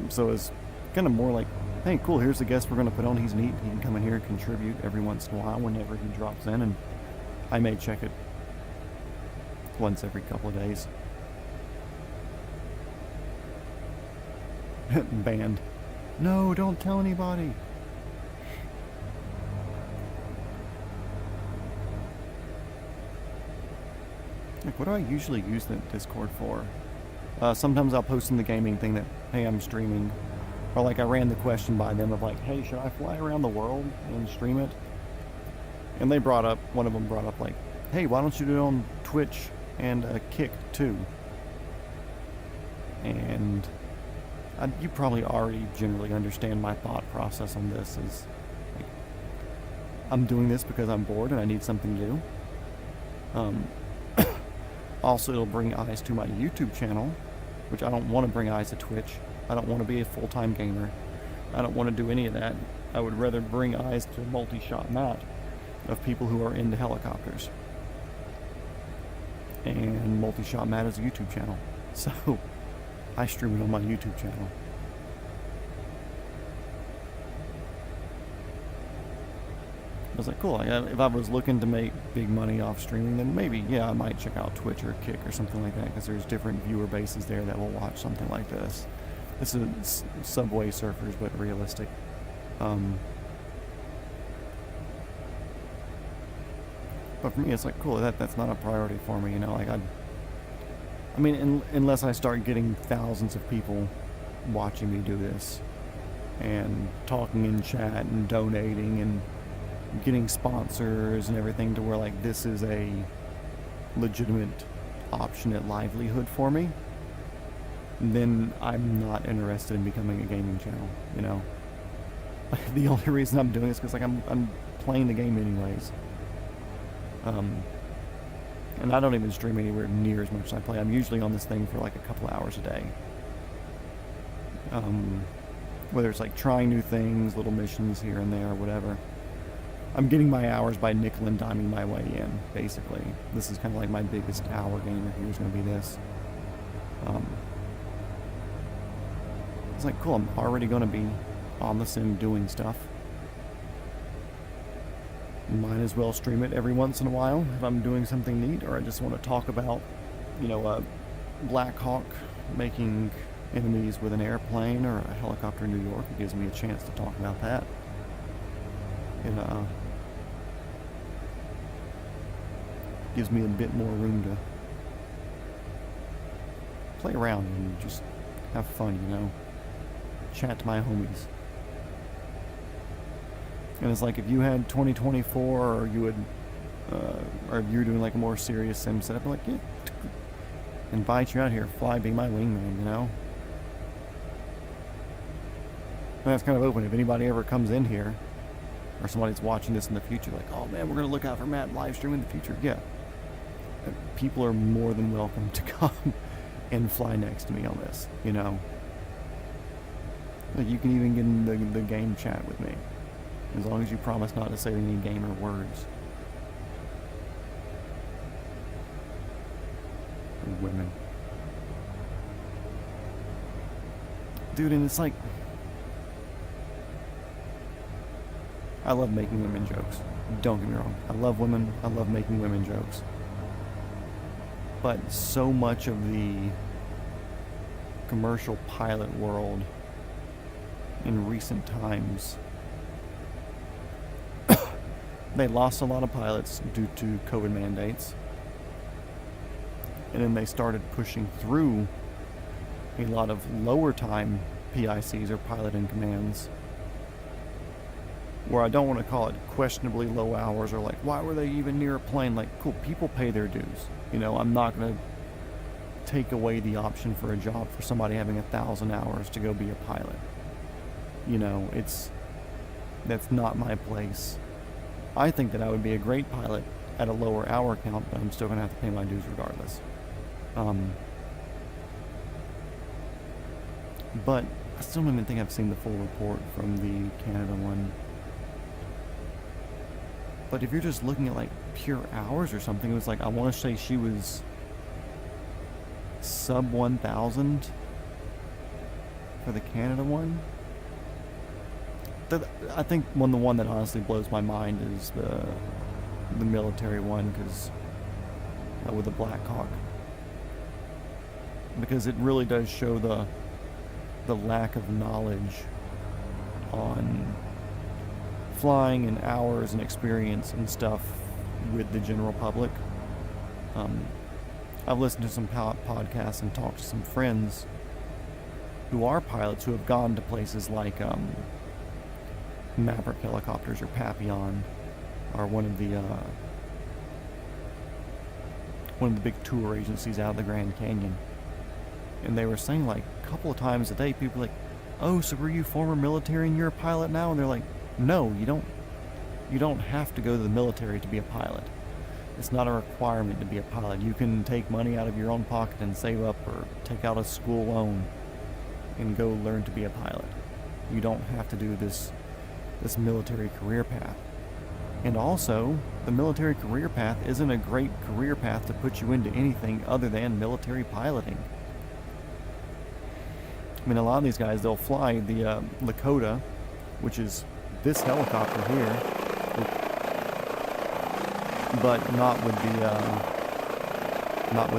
So it's kind of more like, hey, cool, here's the guest we're going to put on. He's neat. He can come in here and contribute every once in a while whenever he drops in, and I may check it once every couple of days. Banned. No, don't tell anybody. Like, what do I usually use the Discord for? Sometimes I'll post in the gaming thing that, hey, I'm streaming. Or like I ran the question by them of like, hey, should I fly around the world and stream it? And they brought up, one of them brought up like, hey, why don't you do it on Twitch and Kick too? And you probably already generally understand my thought process on this is, like, I'm doing this because I'm bored and I need something new. Also, it'll bring eyes to my YouTube channel, which I don't want to bring eyes to Twitch. I don't want to be a full-time gamer. I don't want to do any of that. I would rather bring eyes to multi-shot Matt of people who are into helicopters. And multi-shot Matt is a YouTube channel. So, I stream it on my YouTube channel. I was like, cool, if I was looking to make big money off streaming, then maybe, yeah, I might check out Twitch or Kick or something like that, because there's different viewer bases there that will watch something like this. This is Subway Surfers, but realistic. But for me, it's like, cool, that's not a priority for me, you know, like, I mean, unless I start getting thousands of people watching me do this, and talking in chat, and donating, and getting sponsors and everything to where, like, this is a legitimate option at livelihood for me, then I'm not interested in becoming a gaming channel, you know? The only reason I'm doing this is because, like, I'm playing the game anyways. And I don't even stream anywhere near as much as I play. I'm usually on this thing for like a couple hours a day. Whether it's like trying new things, little missions here and there, whatever. I'm getting my hours by nickel and diming my way in, basically. This is kind of like my biggest hour gainer here is going to be this. It's like, cool, I'm already going to be on the sim doing stuff. Might as well stream it every once in a while if I'm doing something neat, or I just want to talk about, you know, Black Hawk making enemies with an airplane or a helicopter in New York. It gives me a chance to talk about that. It gives me a bit more room to play around and just have fun, you know, chat to my homies. And it's like if you had 2024, or you would, or if you're doing like a more serious sim setup, like, yeah, invite you out here, fly, be my wingman, you know. And that's kind of open. If anybody ever comes in here, or somebody's watching this in the future, like, oh man, we're gonna look out for Matt live stream in the future. Yeah, people are more than welcome to come and fly next to me on this, you know. Like, you can even get in the game chat with me, as long as you promise not to say any gamer words. Or women. Dude, and it's like, I love making women jokes. Don't get me wrong. I love women. I love making women jokes. But so much of the commercial pilot world in recent times, they lost a lot of pilots due to COVID mandates. And then they started pushing through a lot of lower time PICs, or pilot in commands, where I don't want to call it questionably low hours, or like, why were they even near a plane? Like, cool, people pay their dues. You know, I'm not going to take away the option for a job for somebody having 1,000 hours to go be a pilot. You know, that's not my place. I think that I would be a great pilot at a lower hour count, but I'm still going to have to pay my dues regardless. But I still don't even think I've seen the full report from the Canada one. But if you're just looking at like pure hours or something, it was like, I want to say she was sub 1,000 for the Canada one. I think the one that honestly blows my mind is the military one, because with the Black Hawk, because it really does show the lack of knowledge on flying and hours and experience and stuff with the general public. I've listened to some podcasts and talked to some friends who are pilots who have gone to places like Maverick Helicopters or Papillon, or one of the big tour agencies out of the Grand Canyon. And they were saying, like, a couple of times a day, people were like, oh, so were you former military and you're a pilot now? And they're like, no, you don't have to go to the military to be a pilot. It's not a requirement to be a pilot. You can take money out of your own pocket and save up, or take out a school loan and go learn to be a pilot. You don't have to do this military career path. And also, the military career path isn't a great career path to put you into anything other than military piloting. I mean, a lot of these guys, they'll fly the Lakota, which is this helicopter here, but not with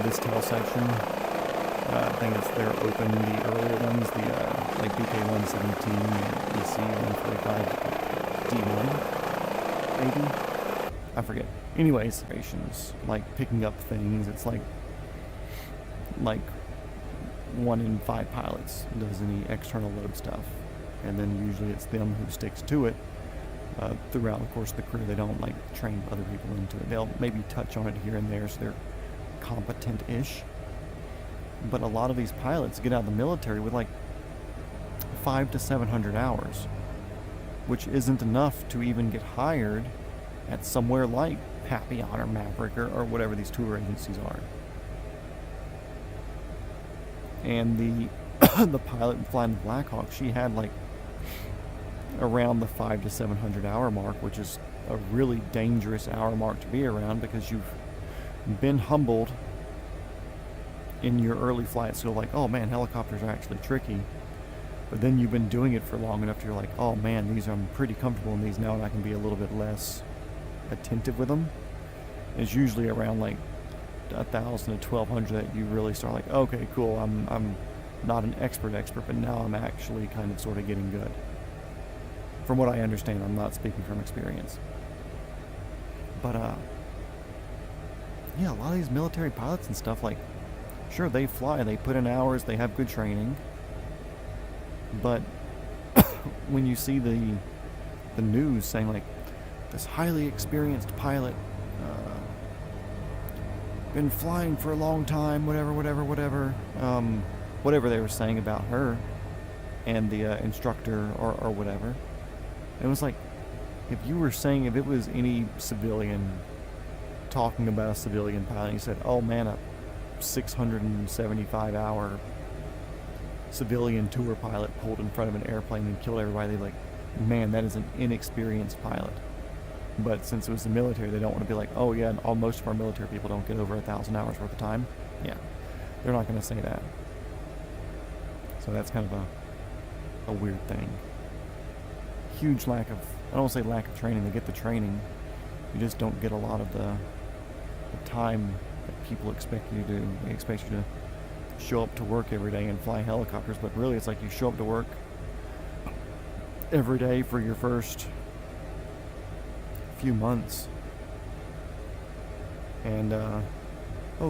this tail section. I think they're open, the earlier ones, the like BK-117, EC-145D1, maybe? I forget. Anyways, like picking up things, it's like 1 in 5 pilots does any external load stuff, and then usually it's them who sticks to it throughout the course of the career. They don't like train other people into it. They'll maybe touch on it here and there, so they're competent-ish. But a lot of these pilots get out of the military with like 500 to 700 hours, which isn't enough to even get hired at somewhere like Papillon or Maverick or whatever these tour agencies are. And the pilot flying the Black Hawk, she had like around the 500 to 700 hour mark, which is a really dangerous hour mark to be around, because you've been humbled in your early flight school, like, oh man, helicopters are actually tricky. But then you've been doing it for long enough to you're like, oh man, I'm pretty comfortable in these now, and I can be a little bit less attentive with them. It's usually around like 1,000 to 1,200 that you really start like, okay, cool, I'm not an expert, but now I'm actually kind of sort of getting good. From what I understand, I'm not speaking from experience. But yeah, a lot of these military pilots and stuff, like, sure, they fly, they put in hours, they have good training, but when you see the news saying like, this highly experienced pilot, been flying for a long time, whatever they were saying about her and the instructor or whatever. It was like, if you were saying, if it was any civilian talking about a civilian pilot, and you said, oh man, a 675-hour civilian tour pilot pulled in front of an airplane and killed everybody, they'd like, man, that is an inexperienced pilot. But since it was the military, they don't want to be like, oh yeah, most of our military people don't get over 1,000 hours worth of time. Yeah, they're not going to say that. So that's kind of a weird thing. Huge lack of, I don't want to say lack of training, they get the training, you just don't get a lot of the time that people expect you to do. They expect you to show up to work every day and fly helicopters, but really it's like you show up to work every day for your first few months, and oh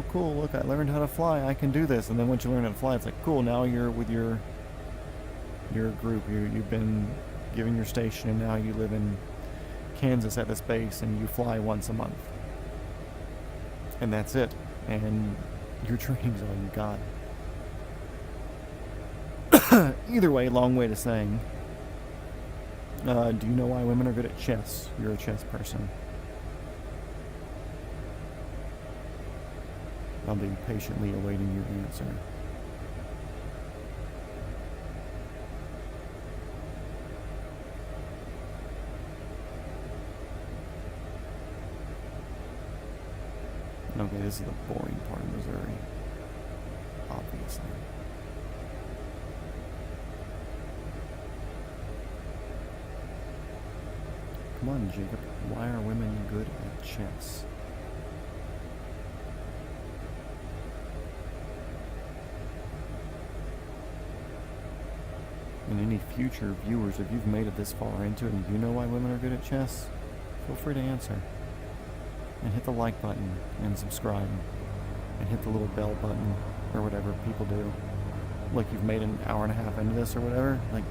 cool, look, I learned how to fly, I can do this. And then once you learn how to fly, it's like, cool, now you're with your group, you've been given your station, and now you live in Kansas at this base and you fly once a month, and that's it, and your training's all you got. Either way, long way to saying, do you know why women are good at chess? You're a chess person. I'll be patiently awaiting your answer. Okay, this is the boring part of Missouri. Obviously. Come on, Jacob. Why are women good at chess? And any future viewers, if you've made it this far into it and you know why women are good at chess, feel free to answer. And hit the like button and subscribe. And hit the little bell button or whatever people do. Like you've made an hour and a half into this or whatever. Like,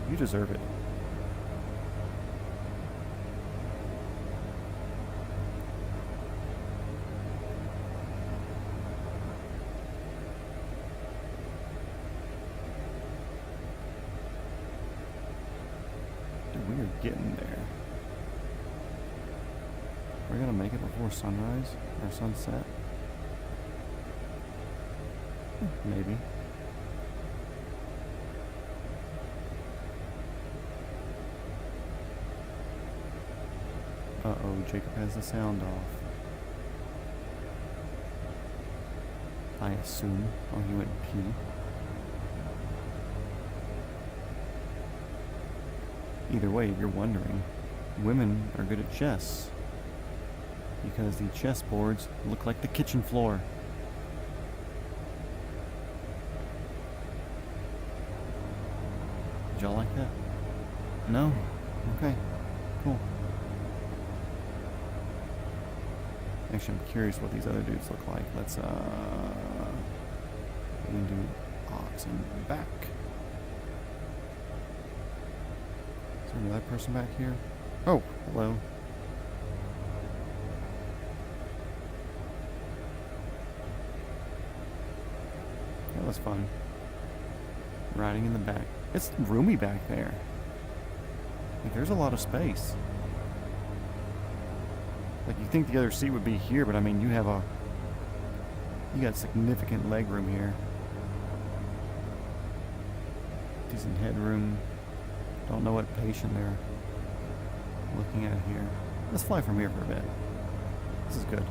you deserve it. We are getting there. We're gonna make it before sunrise or sunset. Maybe. Uh-oh, Jacob has the sound off. I assume. Oh, he went pee. Either way, if you're wondering, women are good at chess because the chessboards look like the kitchen floor. Did y'all like that? No? Okay, cool. Actually, I'm curious what these other dudes look like. Let's, we can do ox and back. Is there another person back here? Oh, hello. That was fun. Riding in the back. It's roomy back there. Like, there's a lot of space. Like, you think the other seat would be here, but I mean, you got significant leg room here. Decent headroom. Don't know what patient they're looking at here. Let's fly from here for a bit. This is good.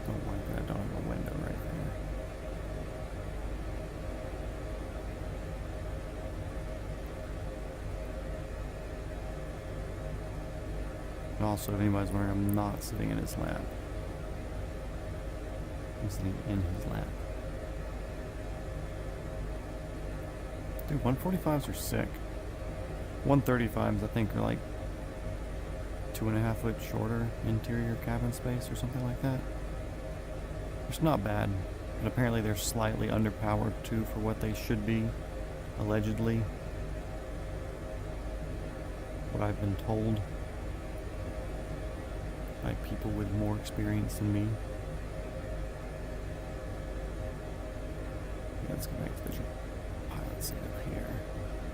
Don't like that. I don't have a window right there. And also, if anybody's wondering, I'm not sitting in his lap. I'm sitting in his lap. Dude, 145s are sick. 135s, I think, are like 2.5 foot shorter interior cabin space or something like that. It's not bad, but apparently they're slightly underpowered too for what they should be, allegedly. What I've been told by people with more experience than me. Yeah, let's go back to the pilot seat up here.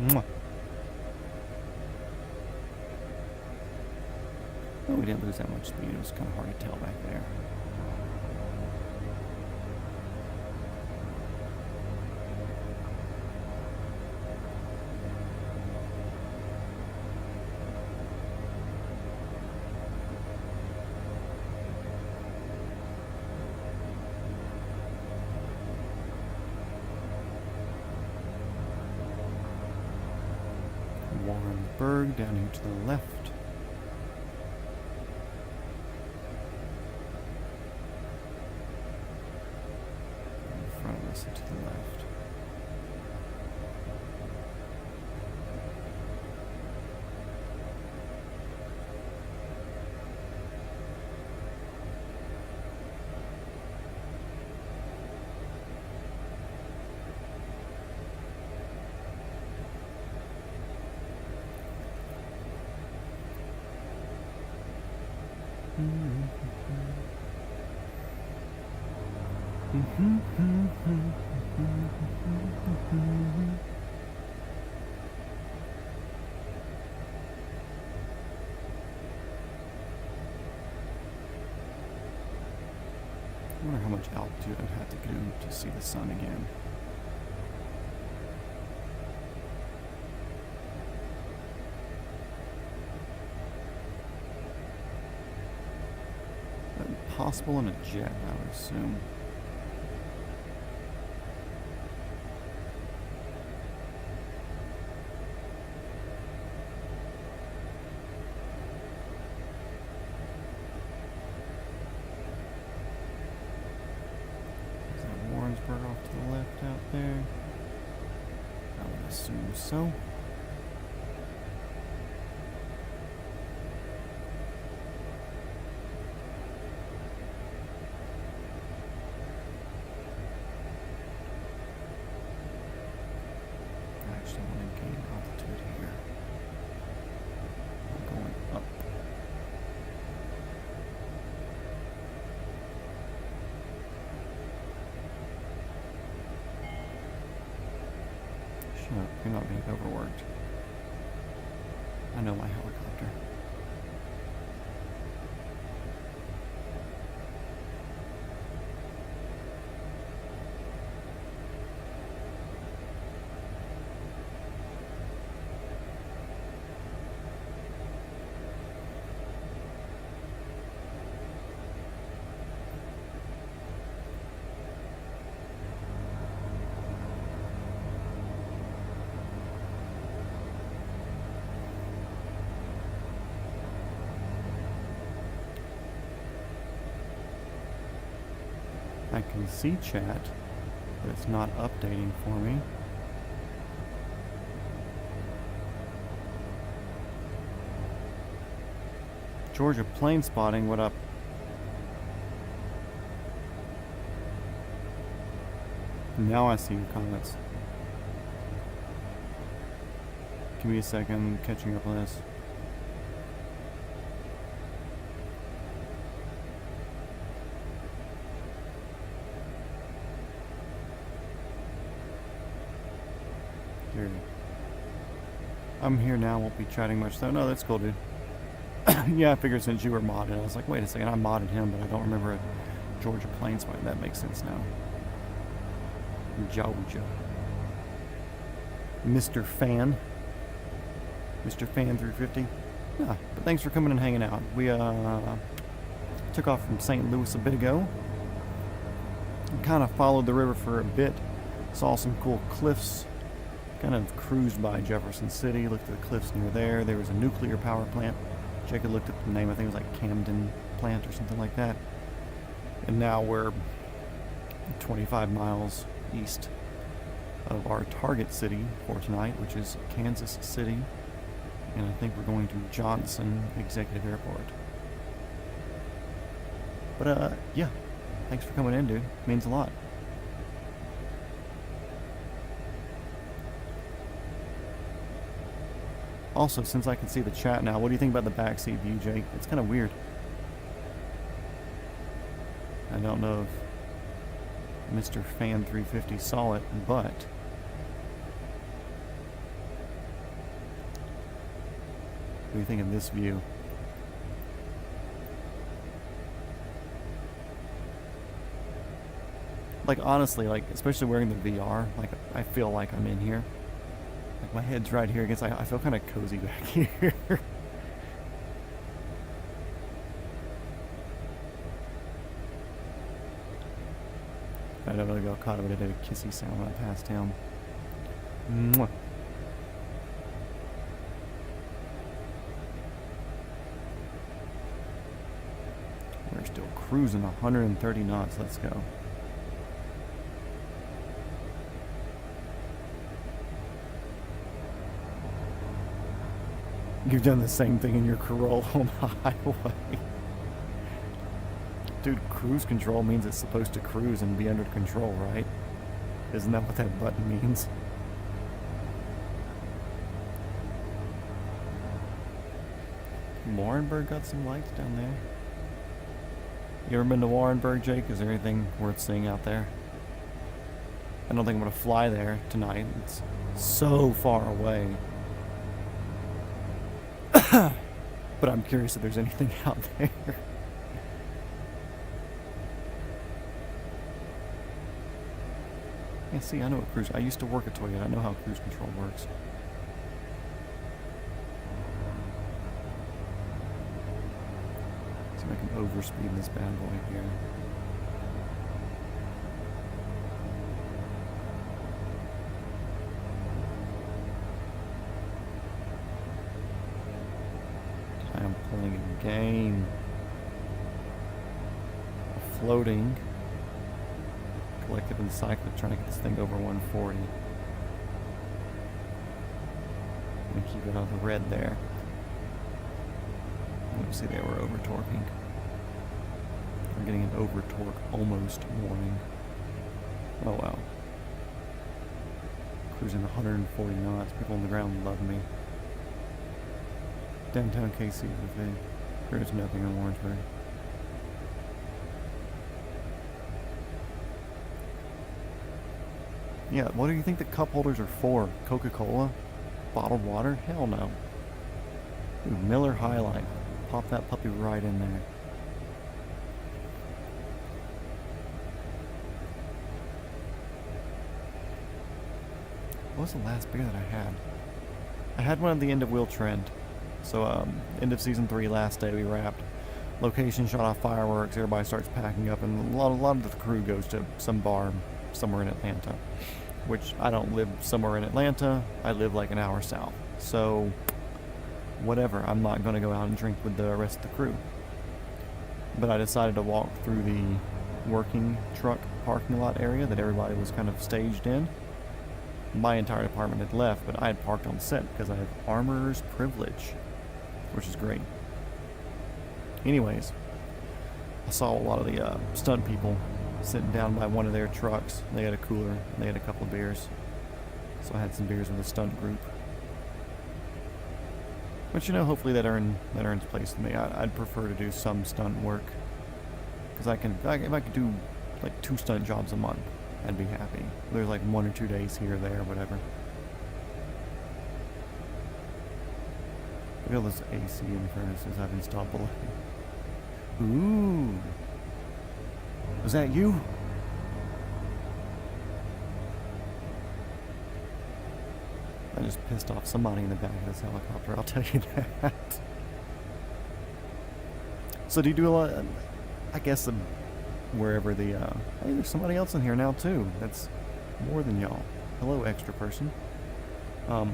Mwah. Oh, we didn't lose that much speed. It was kind of hard to tell back there. Warrenburg down here to the left. In front of us and to the left. I wonder how much altitude I'd have to go to see the sun again. Possible in a jet, I would assume. Is that Warrensburg off to the left out there? I would assume so. Actually, I want to gain altitude here. I'm going up. Shut up, you're not being overworked. I know my helicopter. I can see chat, but it's not updating for me. Georgia plane spotting, what up? Now I see your comments. Give me a second, catching up on this. Here. I'm here now, won't be chatting much though. No, that's cool, dude. Yeah, I figured since you were modded, I was like, wait a second, I modded him, but I don't remember a Georgia Plains fight. That makes sense now. Georgia. Mr. Fan. Mr. Fan 350. Yeah, but thanks for coming and hanging out. We took off from St. Louis a bit ago. Kind of followed the river for a bit. Saw some cool cliffs. Kind of cruised by Jefferson City. Looked at the cliffs near there. There was a nuclear power plant. Jacob looked at the name. I think it was like Camden Plant or something like that. And now we're 25 miles east of our target city for tonight, which is Kansas City. And I think we're going to Johnson Executive Airport. But, yeah. Thanks for coming in, dude. Means a lot. Also, since I can see the chat now, what do you think about the backseat view, Jake? It's kind of weird. I don't know if Mr. Fan 350 saw it, but what do you think of this view? Like, honestly, like, especially wearing the VR, like, I feel like I'm in here. Like, my head's right here against, I feel kind of cozy back here. I don't really got caught up, but I did a kissy sound when I passed him. Mwah. We're still cruising 130 knots. Let's go. You've done the same thing in your Corolla on the highway. Dude, cruise control means it's supposed to cruise and be under control, right? Isn't that what that button means? Warrenburg got some lights down there. You ever been to Warrenburg, Jake? Is there anything worth seeing out there? I don't think I'm going to fly there tonight. It's so far away. But I'm curious if there's anything out there. Yeah, see, I know what cruise... I used to work at Toyota. I know how cruise control works. See if I can overspeed this bad boy here. I am playing a game. Floating. Collective and cyclic, trying to get this thing over 140. I'm gonna keep it out of the red there. You see they were over torquing. I'm getting an over torque almost warning. Oh wow. Cruising 140 knots. People on the ground love me. Downtown KC with me. There's nothing in Warrensburg. Yeah, what do you think the cup holders are for? Coca-Cola? Bottled water? Hell no. Ooh, Miller High Life. Pop that puppy right in there. What was the last beer that I had? I had one at the end of Wheel Trend. So, end of season 3, last day we wrapped. Location shot off fireworks, everybody starts packing up, and a lot of the crew goes to some bar somewhere in Atlanta. Which, I don't live somewhere in Atlanta, I live like an hour south. So, whatever, I'm not going to go out and drink with the rest of the crew. But I decided to walk through the working truck parking lot area that everybody was kind of staged in. My entire department had left, but I had parked on set because I have armorer's privilege, which is great. Anyways, I saw a lot of the stunt people sitting down by one of their trucks. They had a cooler, and they had a couple of beers. So I had some beers with the stunt group. But you know, hopefully that earns place to me. I'd prefer to do some stunt work, because if I could do like 2 stunt jobs a month, I'd be happy. There's like 1 or 2 days here or there, whatever. Look at all this AC and furnaces I've installed below. Ooh, was that you? I just pissed off somebody in the back of this helicopter, I'll tell you that. So do you do a lot, I guess, wherever the, hey, there's somebody else in here now too. That's more than y'all. Hello, extra person. I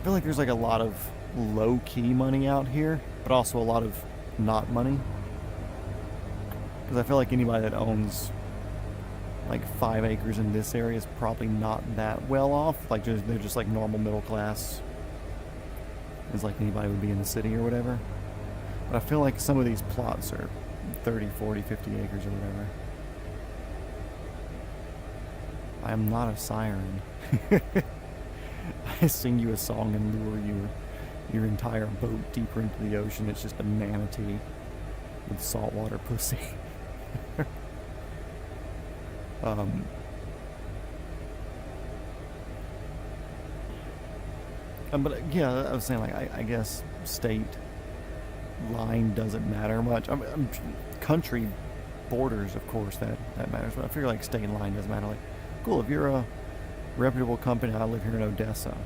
feel like there's like a lot of low-key money out here, but also a lot of not money. Because I feel like anybody that owns like 5 acres in this area is probably not that well off. Like they're just like normal middle class, as like anybody would be in the city or whatever. But I feel like some of these plots are 30, 40, 50 acres or whatever. I am not a siren. I sing you a song and lure your entire boat deeper into the ocean. It's just a manatee with saltwater pussy. But yeah, I was saying, like, I guess state line doesn't matter much. Country borders, of course, that matters. But I figure like state line doesn't matter. Like, cool, if you're a reputable company, I live here in Odessa,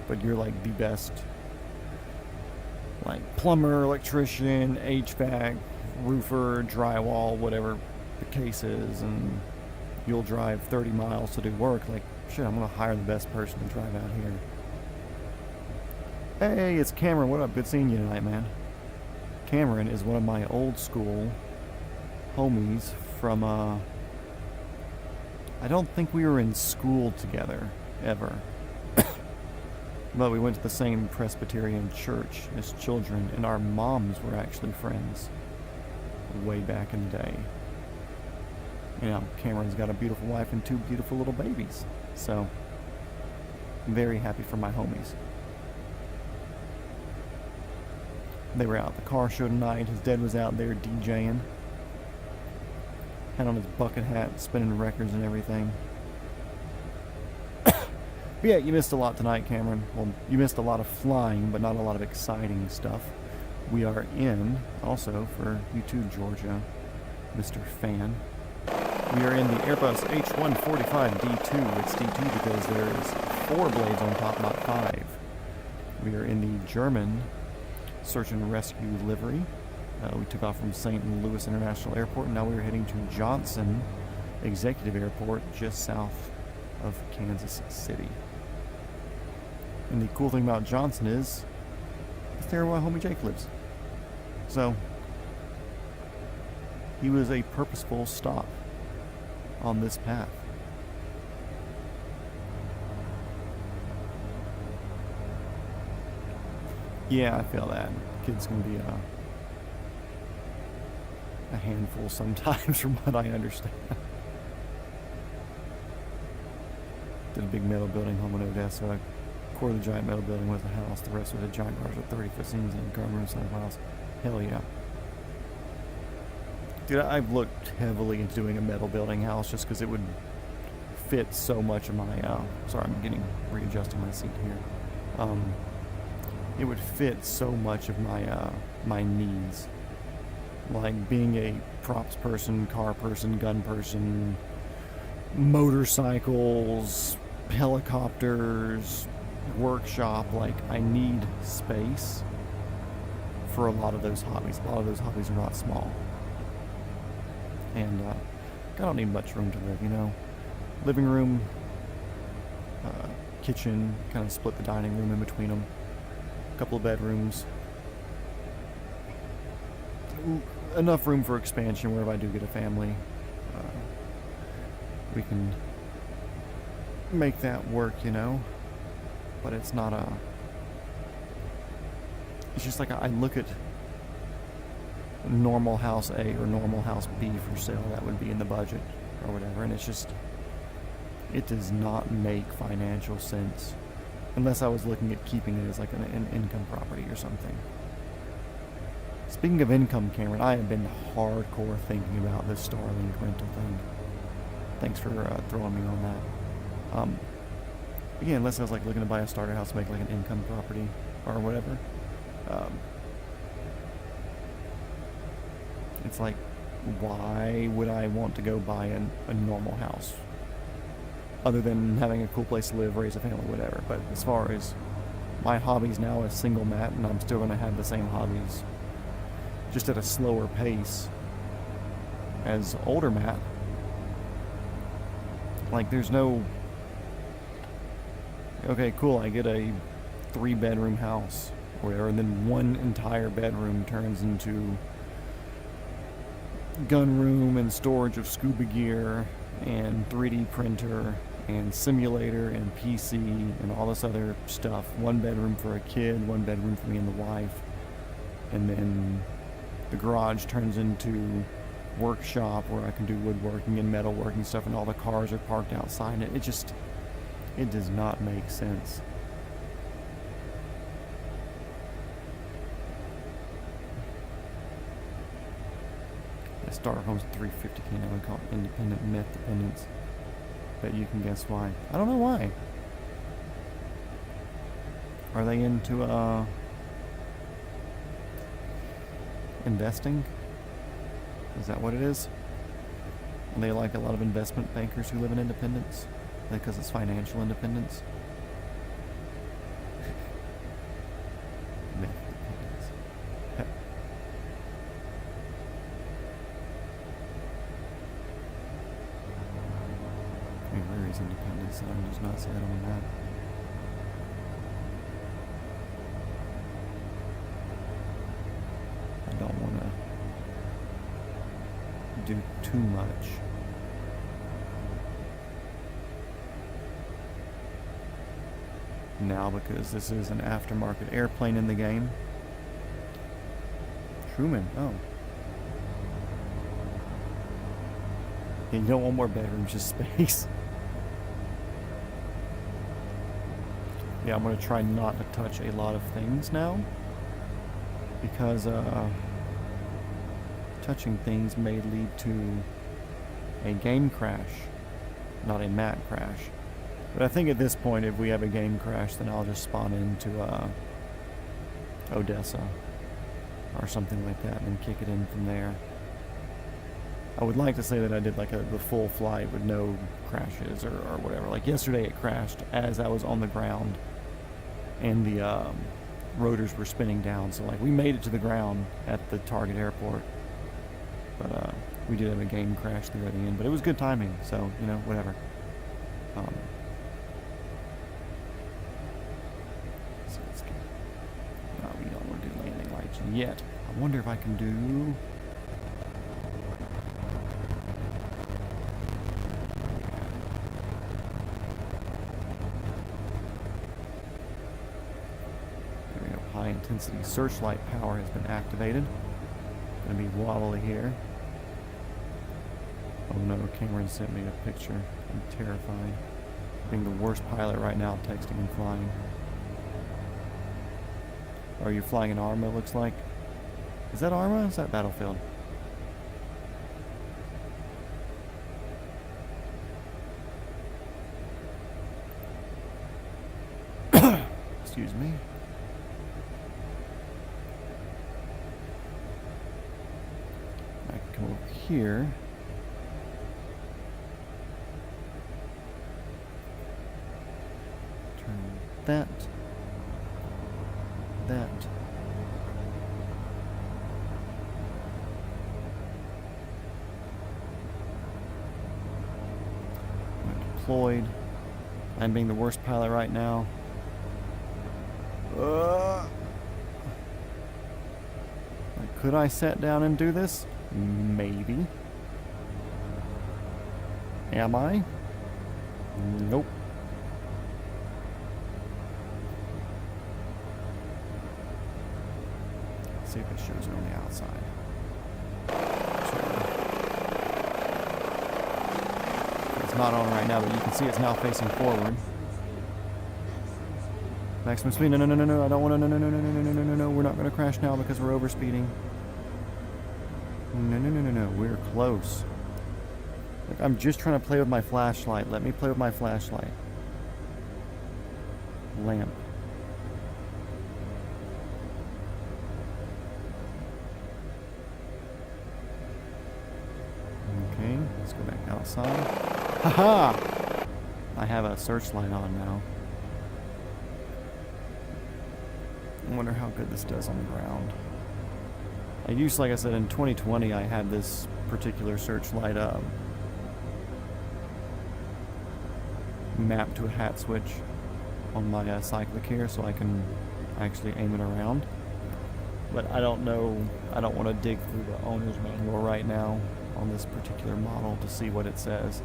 but you're like the best, like, plumber, electrician, HVAC, roofer, drywall, whatever the case is, and you'll drive 30 miles to do work. Like, shit, I'm gonna hire the best person to drive out here. Hey, it's Cameron. What up? Good seeing you tonight, man. Cameron is one of my old school homies from, I don't think we were in school together, ever. But we went to the same Presbyterian church as children, and our moms were actually friends way back in the day. You know, Cameron's got a beautiful wife and 2 beautiful little babies. So, I'm very happy for my homies. They were out at the car show tonight. His dad was out there DJing. Had on his bucket hat, spinning records and everything. But yeah, you missed a lot tonight, Cameron. Well, you missed a lot of flying, but not a lot of exciting stuff. We are in, also, for you too, Georgia, Mr. Fan. We are in the Airbus H145-D2. It's D2 because there is 4 blades on top, not 5. We are in the German search and rescue livery. We took off from St. Louis International Airport, and now we are heading to Johnson Executive Airport, just south of Kansas City. And the cool thing about Johnson is, it's there where my homie Jake lives. So, he was a purposeful stop on this path. Yeah, I feel that. Kid's gonna be a handful sometimes, from what I understand. Did a big metal building home in Odessa. Core of the giant metal building was the house. The rest was a giant garage with 30-foot ceilings and garden room inside the house. Hell yeah. Dude, I've looked heavily into doing a metal building house just because it would fit so much of my, sorry, I'm readjusting my seat here. It would fit so much of my, my needs. Like being a props person, car person, gun person, motorcycles, helicopters, workshop. Like, I need space for a lot of those hobbies. A lot of those hobbies are not small. And I don't need much room to live, you know. Living room, kitchen, kind of split the dining room in between them. A couple of bedrooms. Enough room for expansion where if I do get a family, we can make that work, you know. But it's not a... It's just like I look at normal house A or normal house B for sale that would be in the budget or whatever, and it's just... It does not make financial sense. Unless I was looking at keeping it as like an income property or something. Speaking of income, Cameron, I have been hardcore thinking about this Starlink rental thing. Thanks for throwing me on that. Again, unless I was like looking to buy a starter house, make like an income property or whatever. It's like, why would I want to go buy a normal house? Other than having a cool place to live, raise a family, whatever. But as far as my hobbies now as single Matt, and I'm still going to have the same hobbies, just at a slower pace as older Matt. Like, there's no... Okay, cool, I get a 3-bedroom house, or whatever, and then one entire bedroom turns into gun room and storage of scuba gear and 3D printer and simulator and PC and all this other stuff. One bedroom for a kid, one bedroom for me and the wife, and then the garage turns into workshop where I can do woodworking and metalworking stuff, and all the cars are parked outside. It does not make sense. A starter home's $350K now. We call it independent meth dependence. Bet you can guess why. I don't know why. Are they into investing? Is that what it is? And they like a lot of investment bankers who live in independence? Because it's financial independence? Meth dependence. I mean, where is independence? I'm just not saying on that. I don't want to do too much. Now, because this is an aftermarket airplane in the game. Truman, oh. Yeah, you don't want more bedrooms, just space. Yeah, I'm going to try not to touch a lot of things now. Because, touching things may lead to a game crash, not a Matt crash. But I think at this point, if we have a game crash, then I'll just spawn into Odessa or something like that and kick it in from there. I would like to say that I did like the full flight with no crashes or whatever. Like yesterday it crashed as I was on the ground and the rotors were spinning down. So like we made it to the ground at the Target airport. But we did have a game crash there at the end. But it was good timing, so, you know, whatever. So let's get... No, we don't want to do landing lights yet. I wonder if I can do... There we go. High intensity searchlight power has been activated. Gonna be wobbly here. Oh no, Cameron sent me a picture. I'm terrified. Being the worst pilot right now, texting and flying. Are you flying an Arma, it looks like? Is that Arma? Is that Battlefield? Excuse me. I can come over here. That. I'm deployed. I'm being the worst pilot right now. Could I sit down and do this? Maybe. Am I? Nope. See if it shows it on the outside. It's not on right now, but you can see it's now facing forward. Maximum speed. No, no, no, no, no. I don't want to. No, no, no, no, no, no, no, no, no, no. We're not going to crash now because we're overspeeding. No, no, no, no, no. We're close. Look, I'm just trying to play with my flashlight. Let me play with my flashlight. Lamp. Okay, let's go back outside. Haha! I have a searchlight on now. I wonder how good this does on the ground. I used, like I said, in 2020, I had this particular searchlight mapped to a hat switch on my cyclic here, so I can actually aim it around. But I don't know, I don't want to dig through the owner's manual right now on this particular model to see what it says.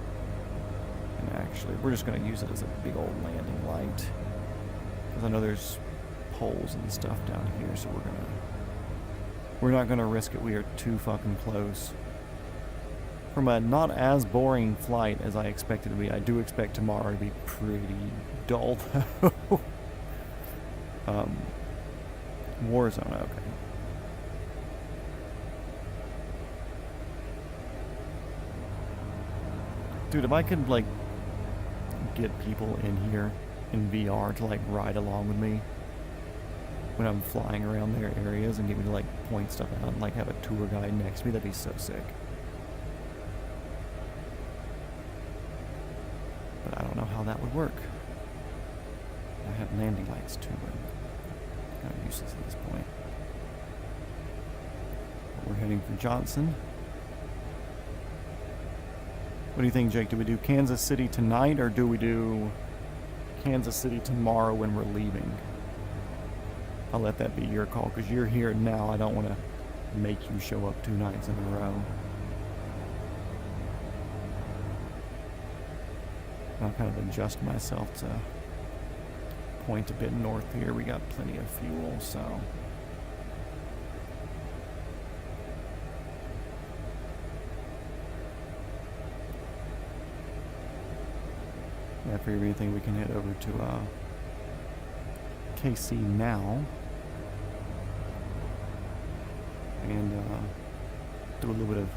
And actually, we're just going to use it as a big old landing light. Because I know there's poles and stuff down here, so we're not gonna risk it. We are too fucking close. From a not as boring flight as I expected to be, I do expect tomorrow to be pretty dull though. Warzone, okay. Dude, if I could like get people in here in VR to like ride along with me when I'm flying around their areas and get me to like point stuff out and like have a tour guide next to me, that'd be so sick. But I don't know how that would work. I have landing lights too, but kind of useless at this point. But we're heading for Johnson. What do you think, Jake? Do we do Kansas City tonight or do we do Kansas City tomorrow when we're leaving? I'll let that be your call, because you're here now. I don't want to make you show up 2 nights in a row. I'll kind of adjust myself to point a bit north here. We got plenty of fuel, so... Yeah, for everything we can head over to KC now. And do a little bit of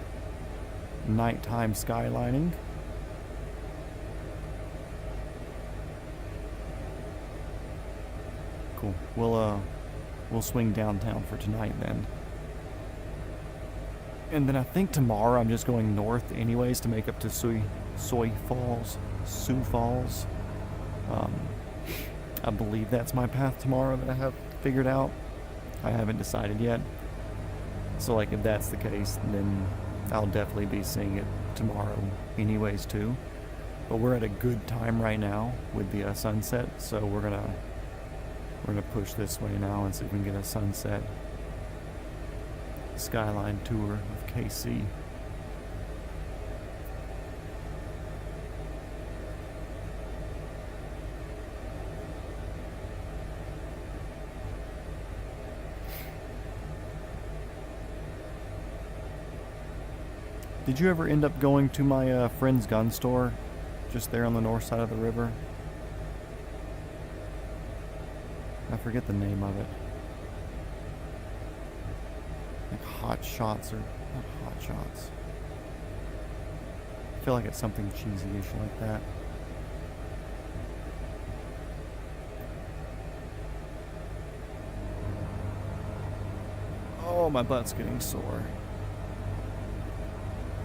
nighttime skylining. Cool. We'll swing downtown for tonight then. And then I think tomorrow I'm just going north anyways to make up to Sioux Falls. I believe that's my path tomorrow that I have figured out. I haven't decided yet. So like if that's the case, then I'll definitely be seeing it tomorrow anyways too. But we're at a good time right now with the sunset, so we're gonna push this way now and see if we can get a sunset skyline tour of KC. Did you ever end up going to my friend's gun store just there on the north side of the river? I forget the name of it. Like Hot Shots or not Hot Shots. I feel like it's something cheesy-ish like that. Oh, my butt's getting sore.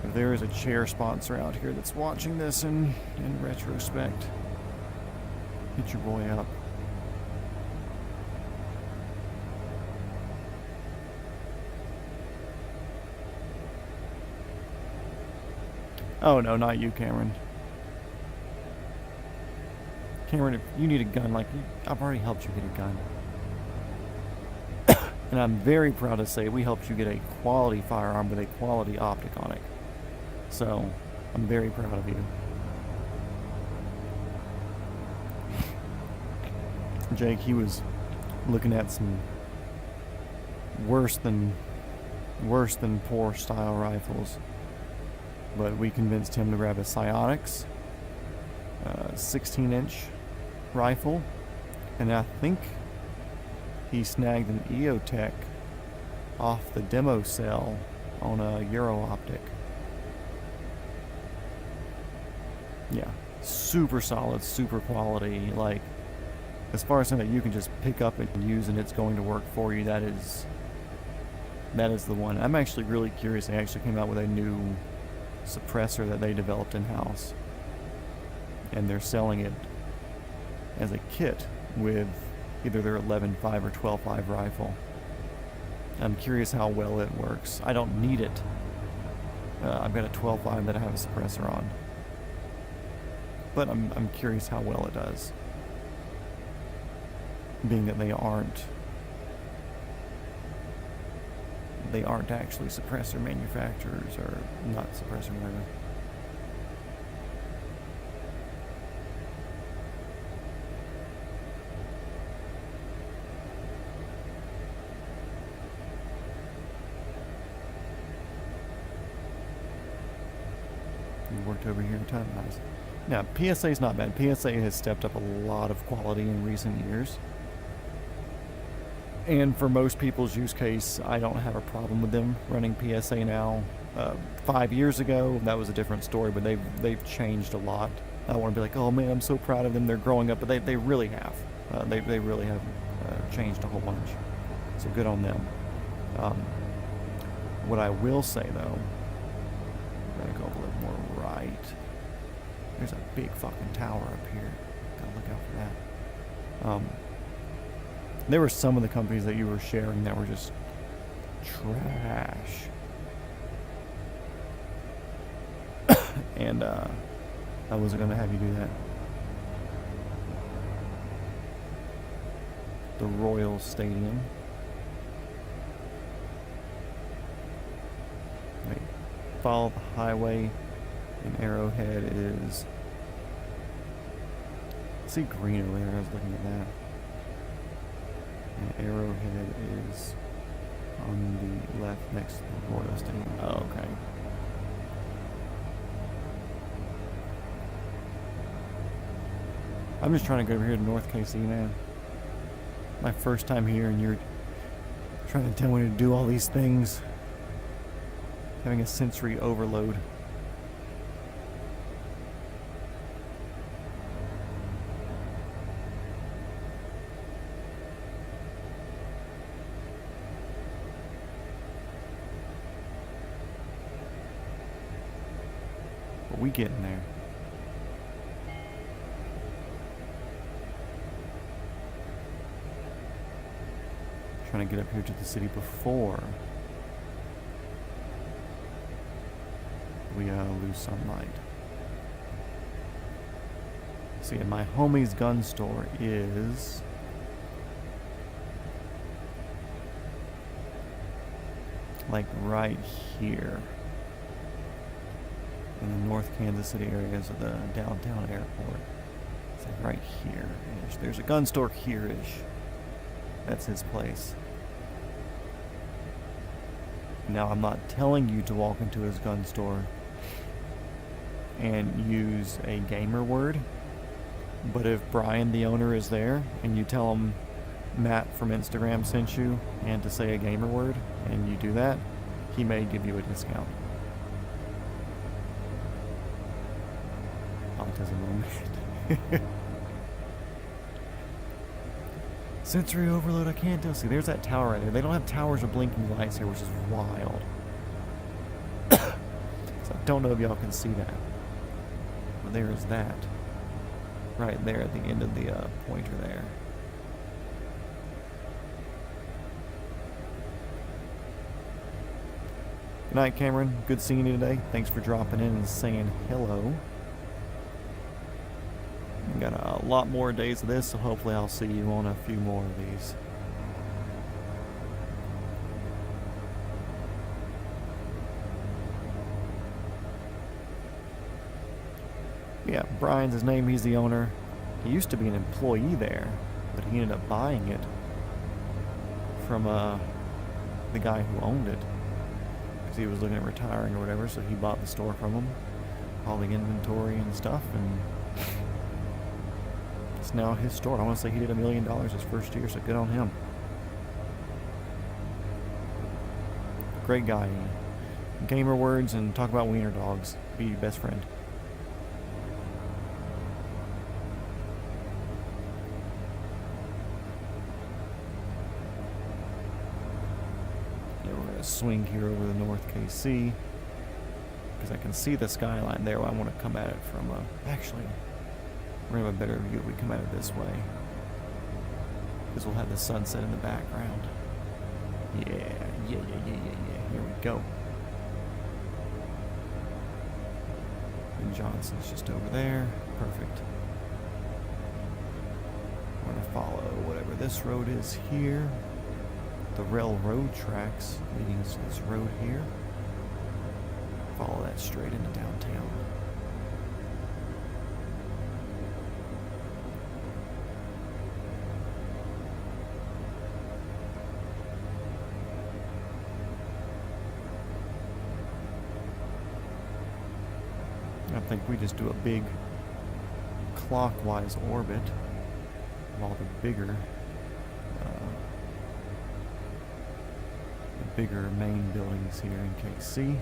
If there is a chair sponsor out here that's watching this in retrospect, hit your boy up. Oh no, not you, Cameron. Cameron, if you need a gun, like, I've already helped you get a gun. And I'm very proud to say we helped you get a quality firearm with a quality optic on it. So, I'm very proud of you. Jake, he was looking at some worse than poor style rifles. But we convinced him to grab a Psionics 16-inch rifle, and I think he snagged an EOTech off the demo cell on a Euro optic. Yeah, super solid, super quality. Like, as far as something that you can just pick up and use and it's going to work for you, that is the one. I'm actually really curious. They actually came out with a new suppressor that they developed in-house, and they're selling it as a kit with either their 11.5 or 12.5 rifle. I'm curious how well it works. I don't need it. I've got a 12.5 that I have a suppressor on, but I'm curious how well it does, being that they aren't actually suppressor manufacturers, or not suppressor, whatever. You worked over here in time, nice. Now, PSA is not bad. PSA has stepped up a lot of quality in recent years. And for most people's use case, I don't have a problem with them running PSA now. 5 years ago, that was a different story, but they've changed a lot. I want to be like, oh man, I'm so proud of them. They're growing up, but they really have. They really have changed a whole bunch. So good on them. What I will say though, I'm gonna go a little more right. There's a big fucking tower up here. Gotta look out for that. There were some of the companies that you were sharing that were just trash. And I wasn't going to have you do that. The Royal Stadium. Wait, follow the highway in Arrowhead is... I see green over there, I was looking at that. And Arrowhead is on the left next to the Royal Stadium. Oh, okay. I'm just trying to go over here to North KC, man. My first time here, and you're trying to tell me to do all these things. Having a sensory overload. But we getting there. Trying to get up here to the city before we lose sunlight. See, my homie's gun store is like right here in the North Kansas City areas of the downtown airport. It's like right here. There's a gun store here-ish. That's his place. Now, I'm not telling you to walk into his gun store and use a gamer word, but if Brian, the owner, is there and you tell him Matt from Instagram sent you and to say a gamer word, and you do that, he may give you a discount. Autism moment. Sensory overload, I can't tell. See, there's that tower right there. They don't have towers with blinking lights here, which is wild. So I don't know if y'all can see that. But there is that. Right there at the end of the pointer there. Good night, Cameron. Good seeing you today. Thanks for dropping in and saying hello. Got a lot more days of this, so hopefully I'll see you on a few more of these. Yeah, Brian's his name, he's the owner. He used to be an employee there, but he ended up buying it from the guy who owned it, because he was looking at retiring or whatever, so he bought the store from him, all the inventory and stuff, and It's now his store. I want to say he did $1 million his first year, so good on him. Great guy. Gamer words and talk about wiener dogs. Be your best friend. Yeah, we're going to swing here over the North KC. Because I can see the skyline there. I want to come at it from actually, we're going to have a better view if we come at it this way. Because we'll have the sunset in the background. Yeah. Here we go. And Johnson's just over there. Perfect. We're going to follow whatever this road is here. The railroad tracks leading us to this road here. Follow that straight into downtown. I think we just do a big clockwise orbit of all the bigger main buildings here in KC.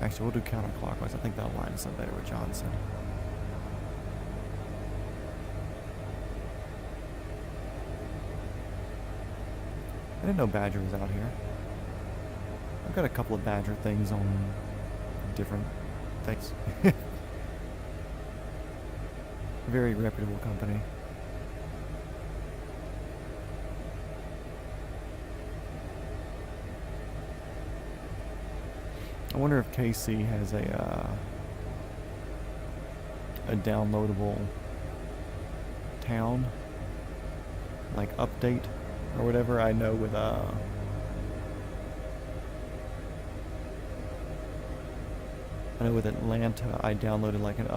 Actually, we'll do counterclockwise. I think that'll line us up better with Johnson. I didn't know Badger was out here. I've got a couple of Badger things on different things. Very reputable company. I wonder if KC has a downloadable town, like update or whatever. I know with Atlanta, I downloaded like an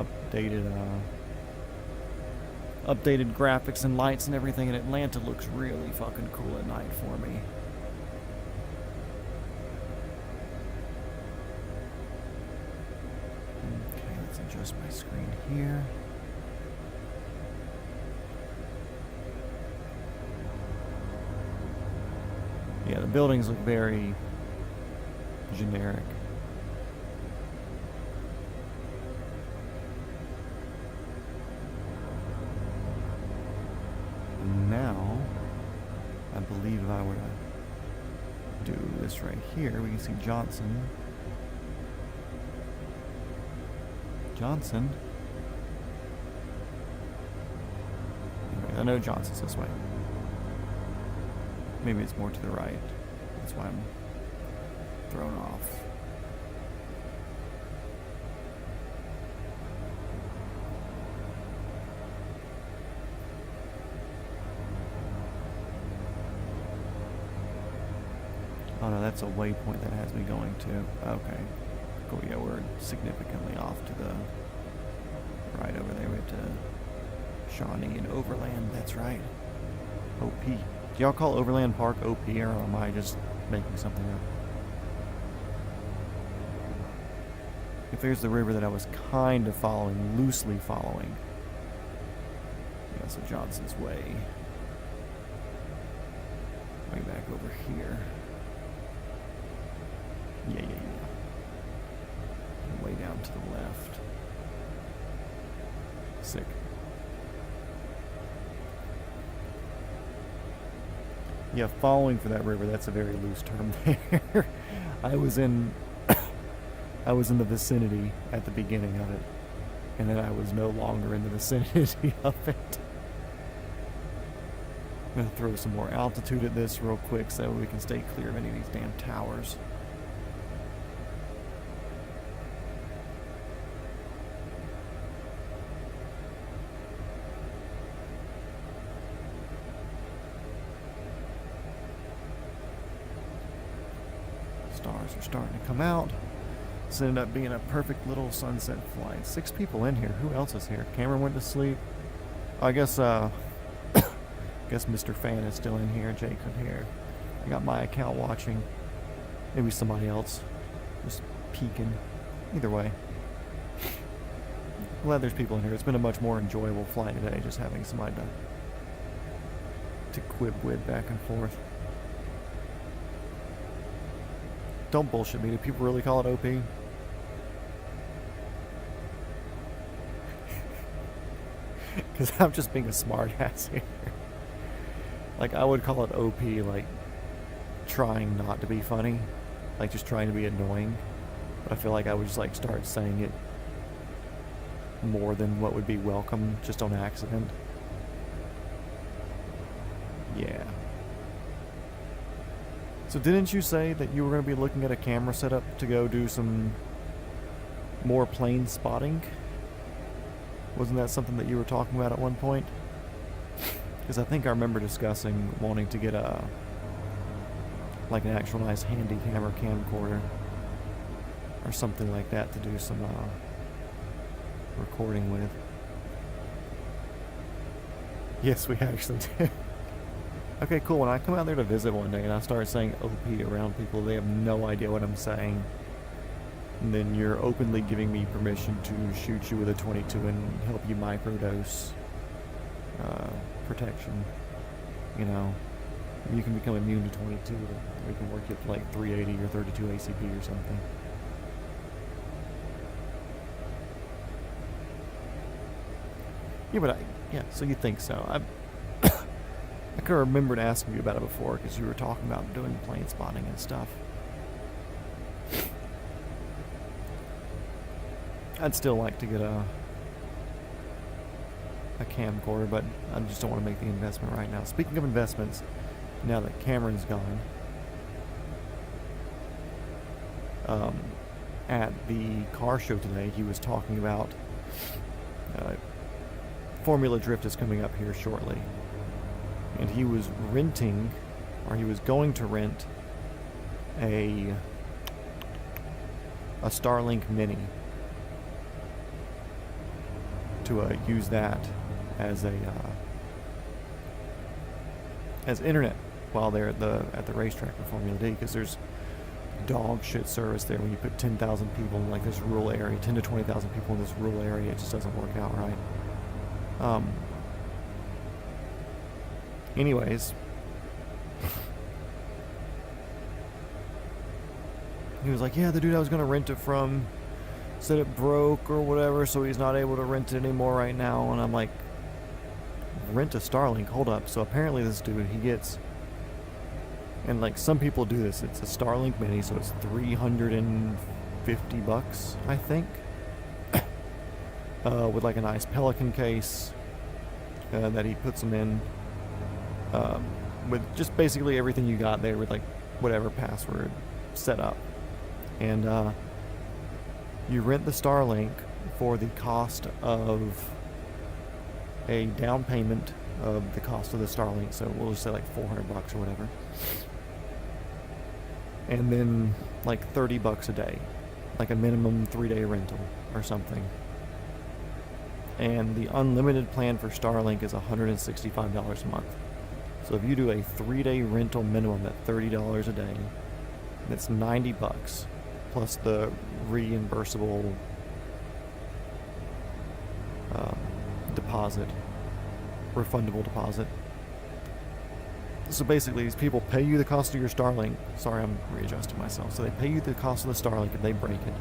updated graphics and lights and everything, and Atlanta looks really fucking cool at night for me. Okay, let's adjust my screen here. Yeah, the buildings look very generic. Now, I believe if I were to do this right here, we can see Johnson. Anyways, I know Johnson's this way. Maybe it's more to the right. That's why I'm thrown off. Oh no, that's a waypoint that has me going to. Okay. Cool, yeah, we're significantly off to the right over there. We have to Shawnee and Overland, that's right. OP. Do y'all call Overland Park OP, or am I just making something up? If there's the river that I was kind of following, loosely following. Yeah, so Johnson's Way. Way back over here. Yeah. And way down to the left. Sick. Yeah, following for that river, that's a very loose term there. I was in the vicinity at the beginning of it, and then I was no longer in the vicinity of it. I'm going to throw some more altitude at this real quick so we can stay clear of any of these damn towers. Stars are starting to come out. This ended up being a perfect little sunset flight. 6 people in here. Who else is here? Cameron went to sleep. I guess Mr. Fan is still in here. Jacob here. I got my account watching. Maybe somebody else. Just peeking. Either way. Glad there's people in here. It's been a much more enjoyable flight today, just having somebody to quib with back and forth. Don't bullshit me. Do people really call it OP? Because I'm just being a smart ass here. Like, I would call it OP, like, trying not to be funny. Like, just trying to be annoying. But I feel like I would just, like, start saying it more than what would be welcome, just on accident. Yeah. So didn't you say that you were going to be looking at a camera setup to go do some more plane spotting? Wasn't that something that you were talking about at one point? Because I think I remember discussing wanting to get a, like, an actual nice handy camcorder or something like that to do some recording with. Yes, we actually did. Okay, cool. When I come out there to visit one day and I start saying OP around people, they have no idea what I'm saying. And then you're openly giving me permission to shoot you with a 22 and help you microdose protection. You know, you can become immune to 22. We can work it to like 380 or 32 ACP or something. Yeah, but so you think so. I could have remembered asking you about it before because you were talking about doing plane spotting and stuff. I'd still like to get a camcorder, but I just don't want to make the investment right now. Speaking of investments, now that Cameron's gone, at the car show today, he was talking about Formula Drift is coming up here shortly. And he was renting, or he was going to rent, a Starlink Mini to use that as as internet while they're at the racetrack for Formula D, because there's dog shit service there when you put 10,000 people in like this rural area, 10 to 20,000 people in this rural area. It just doesn't work out right. Anyways, he was like, yeah, the dude I was going to rent it from said it broke or whatever, so he's not able to rent it anymore right now. And I'm like, rent a Starlink? Hold up. So apparently this dude, he gets, and like some people do this, it's a Starlink Mini, so it's $350, I think, with like a nice Pelican case that he puts them in, with just basically everything you got there with like whatever password set up. And you rent the Starlink for the cost of a down payment of the cost of the Starlink, so we'll just say like $400 or whatever, and then like $30 a day, like a minimum 3-day rental or something. And the unlimited plan for Starlink is $165 a month. So if you do a 3-day rental minimum at $30 a day, that's $90 plus the reimbursable deposit, refundable deposit. So basically, these people pay you the cost of your Starlink. Sorry, I'm readjusting myself. So they pay you the cost of the Starlink if they break it,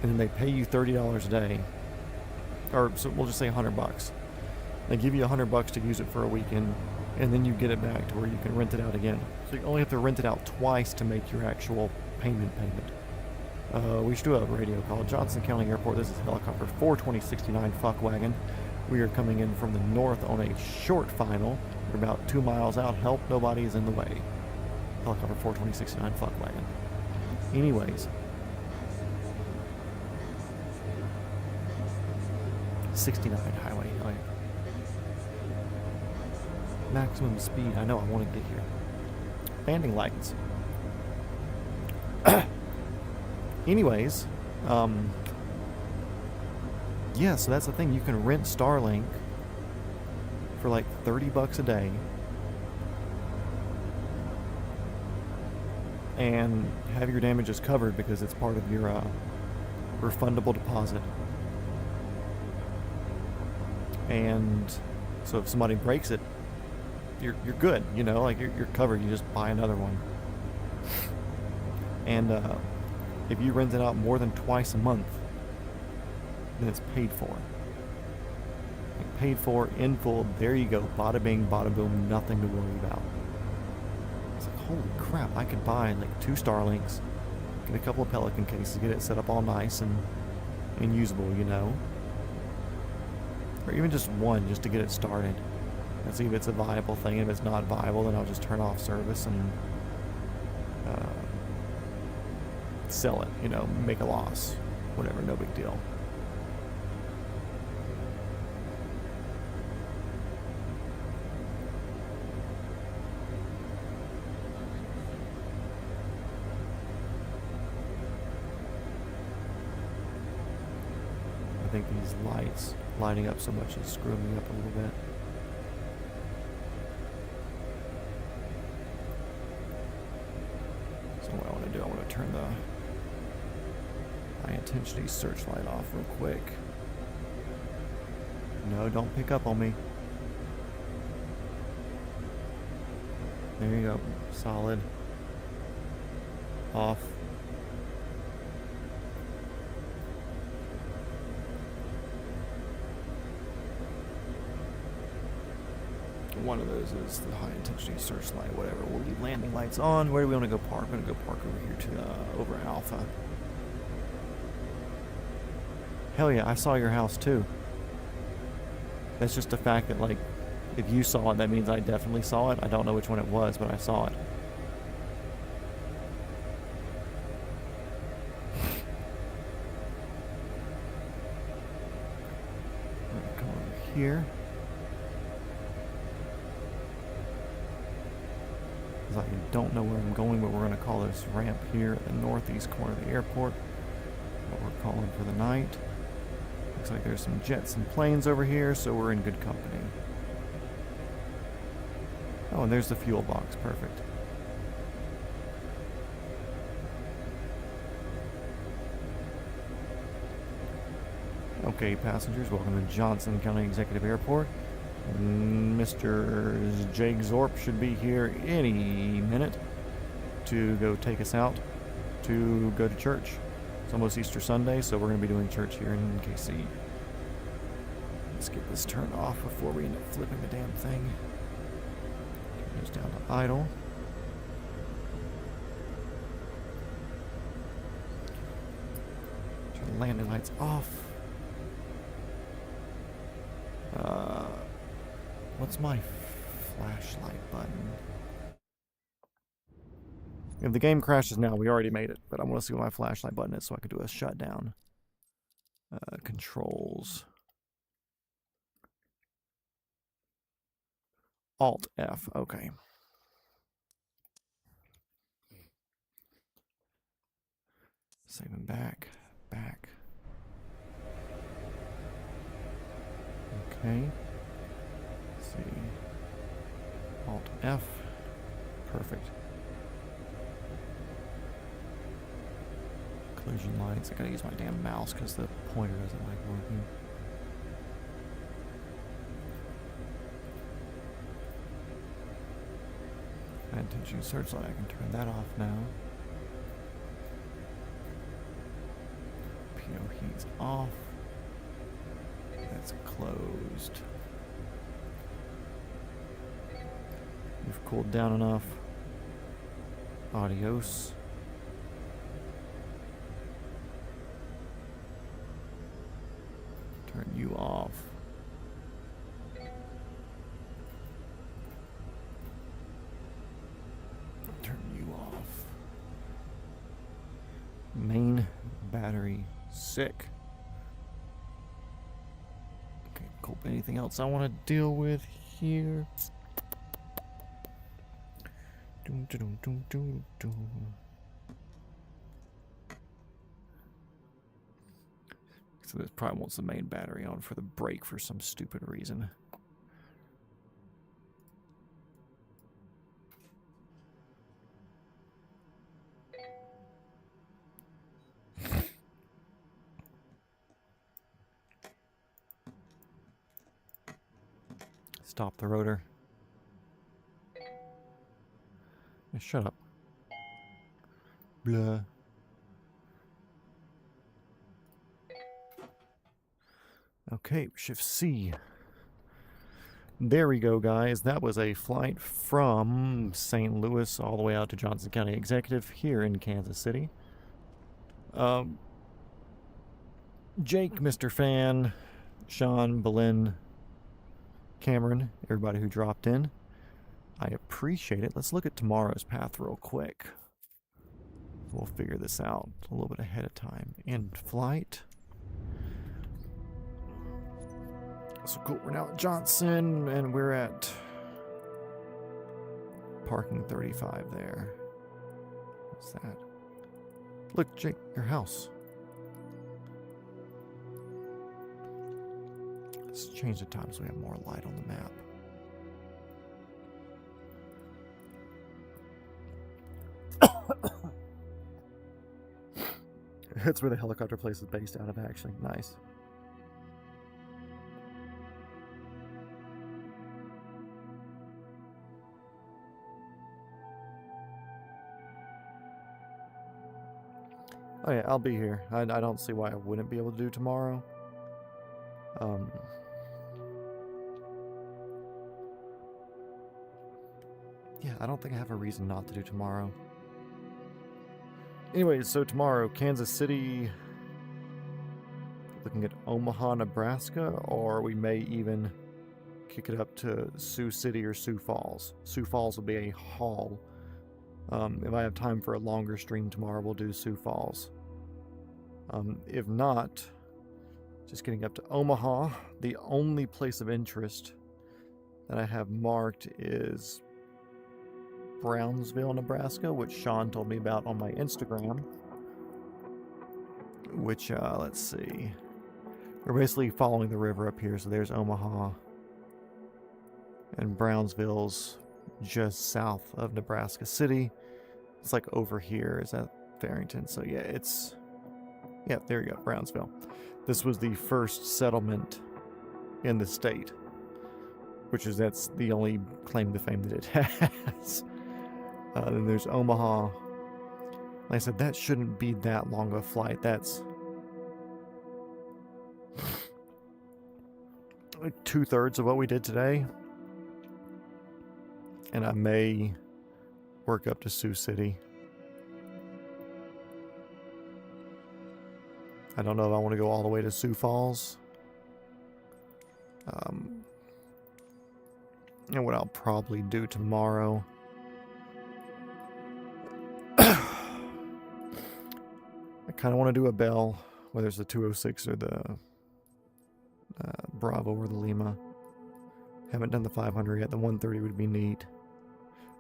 and then they pay you $30 a day, or so we'll just say $100. They give you $100 to use it for a weekend, and then you get it back to where you can rent it out again. So you only have to rent it out twice to make your actual payment. We should do a radio call. Johnson County Airport, this is helicopter 42069 Fuckwagon. We are coming in from the north on a short final. We're about 2 miles out. Help, nobody is in the way. Helicopter 42069 Fuckwagon. Anyways. 69 highway. Oh, yeah. Maximum speed. I know, I want to get here. Landing lights. Anyways, yeah, so that's the thing. You can rent Starlink for like $30 a day, and have your damages covered because it's part of your refundable deposit. And so if somebody breaks it, you're good, you know, like you're covered. You just buy another one. And if you rent it out more than twice a month, then it's paid for. Like paid for in full. There you go. Bada bing, bada boom. Nothing to worry about. It's like, holy crap! I could buy like 2 Starlinks, get a couple of Pelican cases, get it set up all nice and usable, you know, or even just one, just to get it started. And see if it's a viable thing. If it's not viable, then I'll just turn off service and sell it, you know, make a loss, whatever, no big deal. I think these lights lighting up so much is screwing me up a little bit. So what I want to do, I want to turn the high intensity searchlight off real quick. No, don't pick up on me. There you go. Solid. Off. One of those is the high intensity searchlight, whatever. We'll leave landing lights on. Where do we want to go park? We're going to go park over here to over Alpha. Hell yeah, I saw your house too. That's just the fact that, like, if you saw it, that means I definitely saw it. I don't know which one it was, but I saw it. Come over here. I don't know where I'm going, but we're going to call this ramp here at the northeast corner of the airport what we're calling for the night. Looks like there's some jets and planes over here, so we're in good company. Oh, and there's the fuel box. Perfect. Okay, passengers, welcome to Johnson County Executive Airport. Mr. Jake Zorp should be here any minute to go take us out to go to church. It's almost Easter Sunday, so we're going to be doing church here in KC. Let's get this turned off before we end up flipping the damn thing. It goes down to idle. Turn the landing lights off. What's my flashlight button? If the game crashes now, we already made it, but I want to see what my flashlight button is so I can do a shutdown. Controls. Alt F, okay. Saving back. Okay. Let's see. Alt F. Perfect. Collision lights. I gotta use my damn mouse because the pointer doesn't like working. High intensity searchlight. I can turn that off now. PO heat's off. That's closed. We've cooled down enough. Adios. Turn you off. Turn you off. Main battery sick. Okay, cool. Anything else I want to deal with here? So this probably wants the main battery on for the brake for some stupid reason. Stop the rotor. Yeah, shut up. Blah. Okay, Shift C. There we go, guys. That was a flight from St. Louis all the way out to Johnson County Executive here in Kansas City. Jake, Mr. Fan, Sean, Belen, Cameron, everybody who dropped in, I appreciate it. Let's look at tomorrow's path real quick. We'll figure this out a little bit ahead of time. End flight. So cool, we're now at Johnson, and we're at parking 35 there. What's that? Look, Jake, your house. Let's change the time so we have more light on the map. That's where the helicopter place is based out of, actually. Nice. Oh yeah, I'll be here. I don't see why I wouldn't be able to do tomorrow. Yeah, I don't think I have a reason not to do tomorrow. Anyways, so tomorrow, Kansas City, looking at Omaha, Nebraska, or we may even kick it up to Sioux City or Sioux Falls. Sioux Falls will be a haul. If I have time for a longer stream tomorrow, we'll do Sioux Falls. If not, just getting up to Omaha. The only place of interest that I have marked is Brownsville, Nebraska, which Sean told me about on my Instagram. Which, let's see. We're basically following the river up here, so there's Omaha. And Brownsville's just south of Nebraska City. It's like over here. Is that Farrington? So yeah, it's... Yeah, there you go, Brownsville. This was the first settlement in the state. That's the only claim to fame that it has. Then there's Omaha. Like I said, that shouldn't be that long of a flight. That's like 2/3 of what we did today. And I may work up to Sioux City. I don't know if I want to go all the way to Sioux Falls. And what I'll probably do tomorrow... I kind of want to do a Bell, whether it's the 206 or the Bravo or the Lima. Haven't done the 500 yet. The 130 would be neat.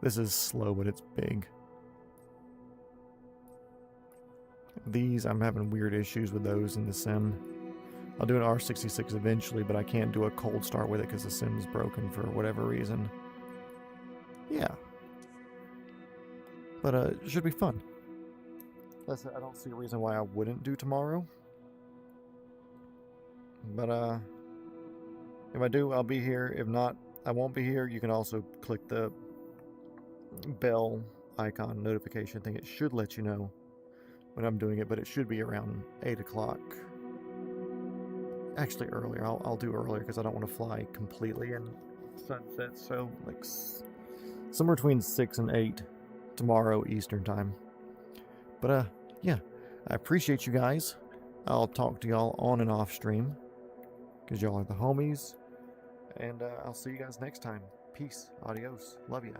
This is slow, but it's big. These, I'm having weird issues with those in the sim. I'll do an R66 eventually, but I can't do a cold start with it because the sim's broken for whatever reason. Yeah. But it should be fun. I don't see a reason why I wouldn't do tomorrow. But if I do, I'll be here. If not, I won't be here. You can also click the bell icon notification thing. It should let you know when I'm doing it, but it should be around 8 o'clock. Actually earlier. I'll do earlier because I don't want to fly completely in sunset. So like somewhere between 6 and 8 tomorrow Eastern time. But yeah, I appreciate you guys. I'll talk to y'all on and off stream because y'all are the homies. And I'll see you guys next time. Peace. Adios. Love ya.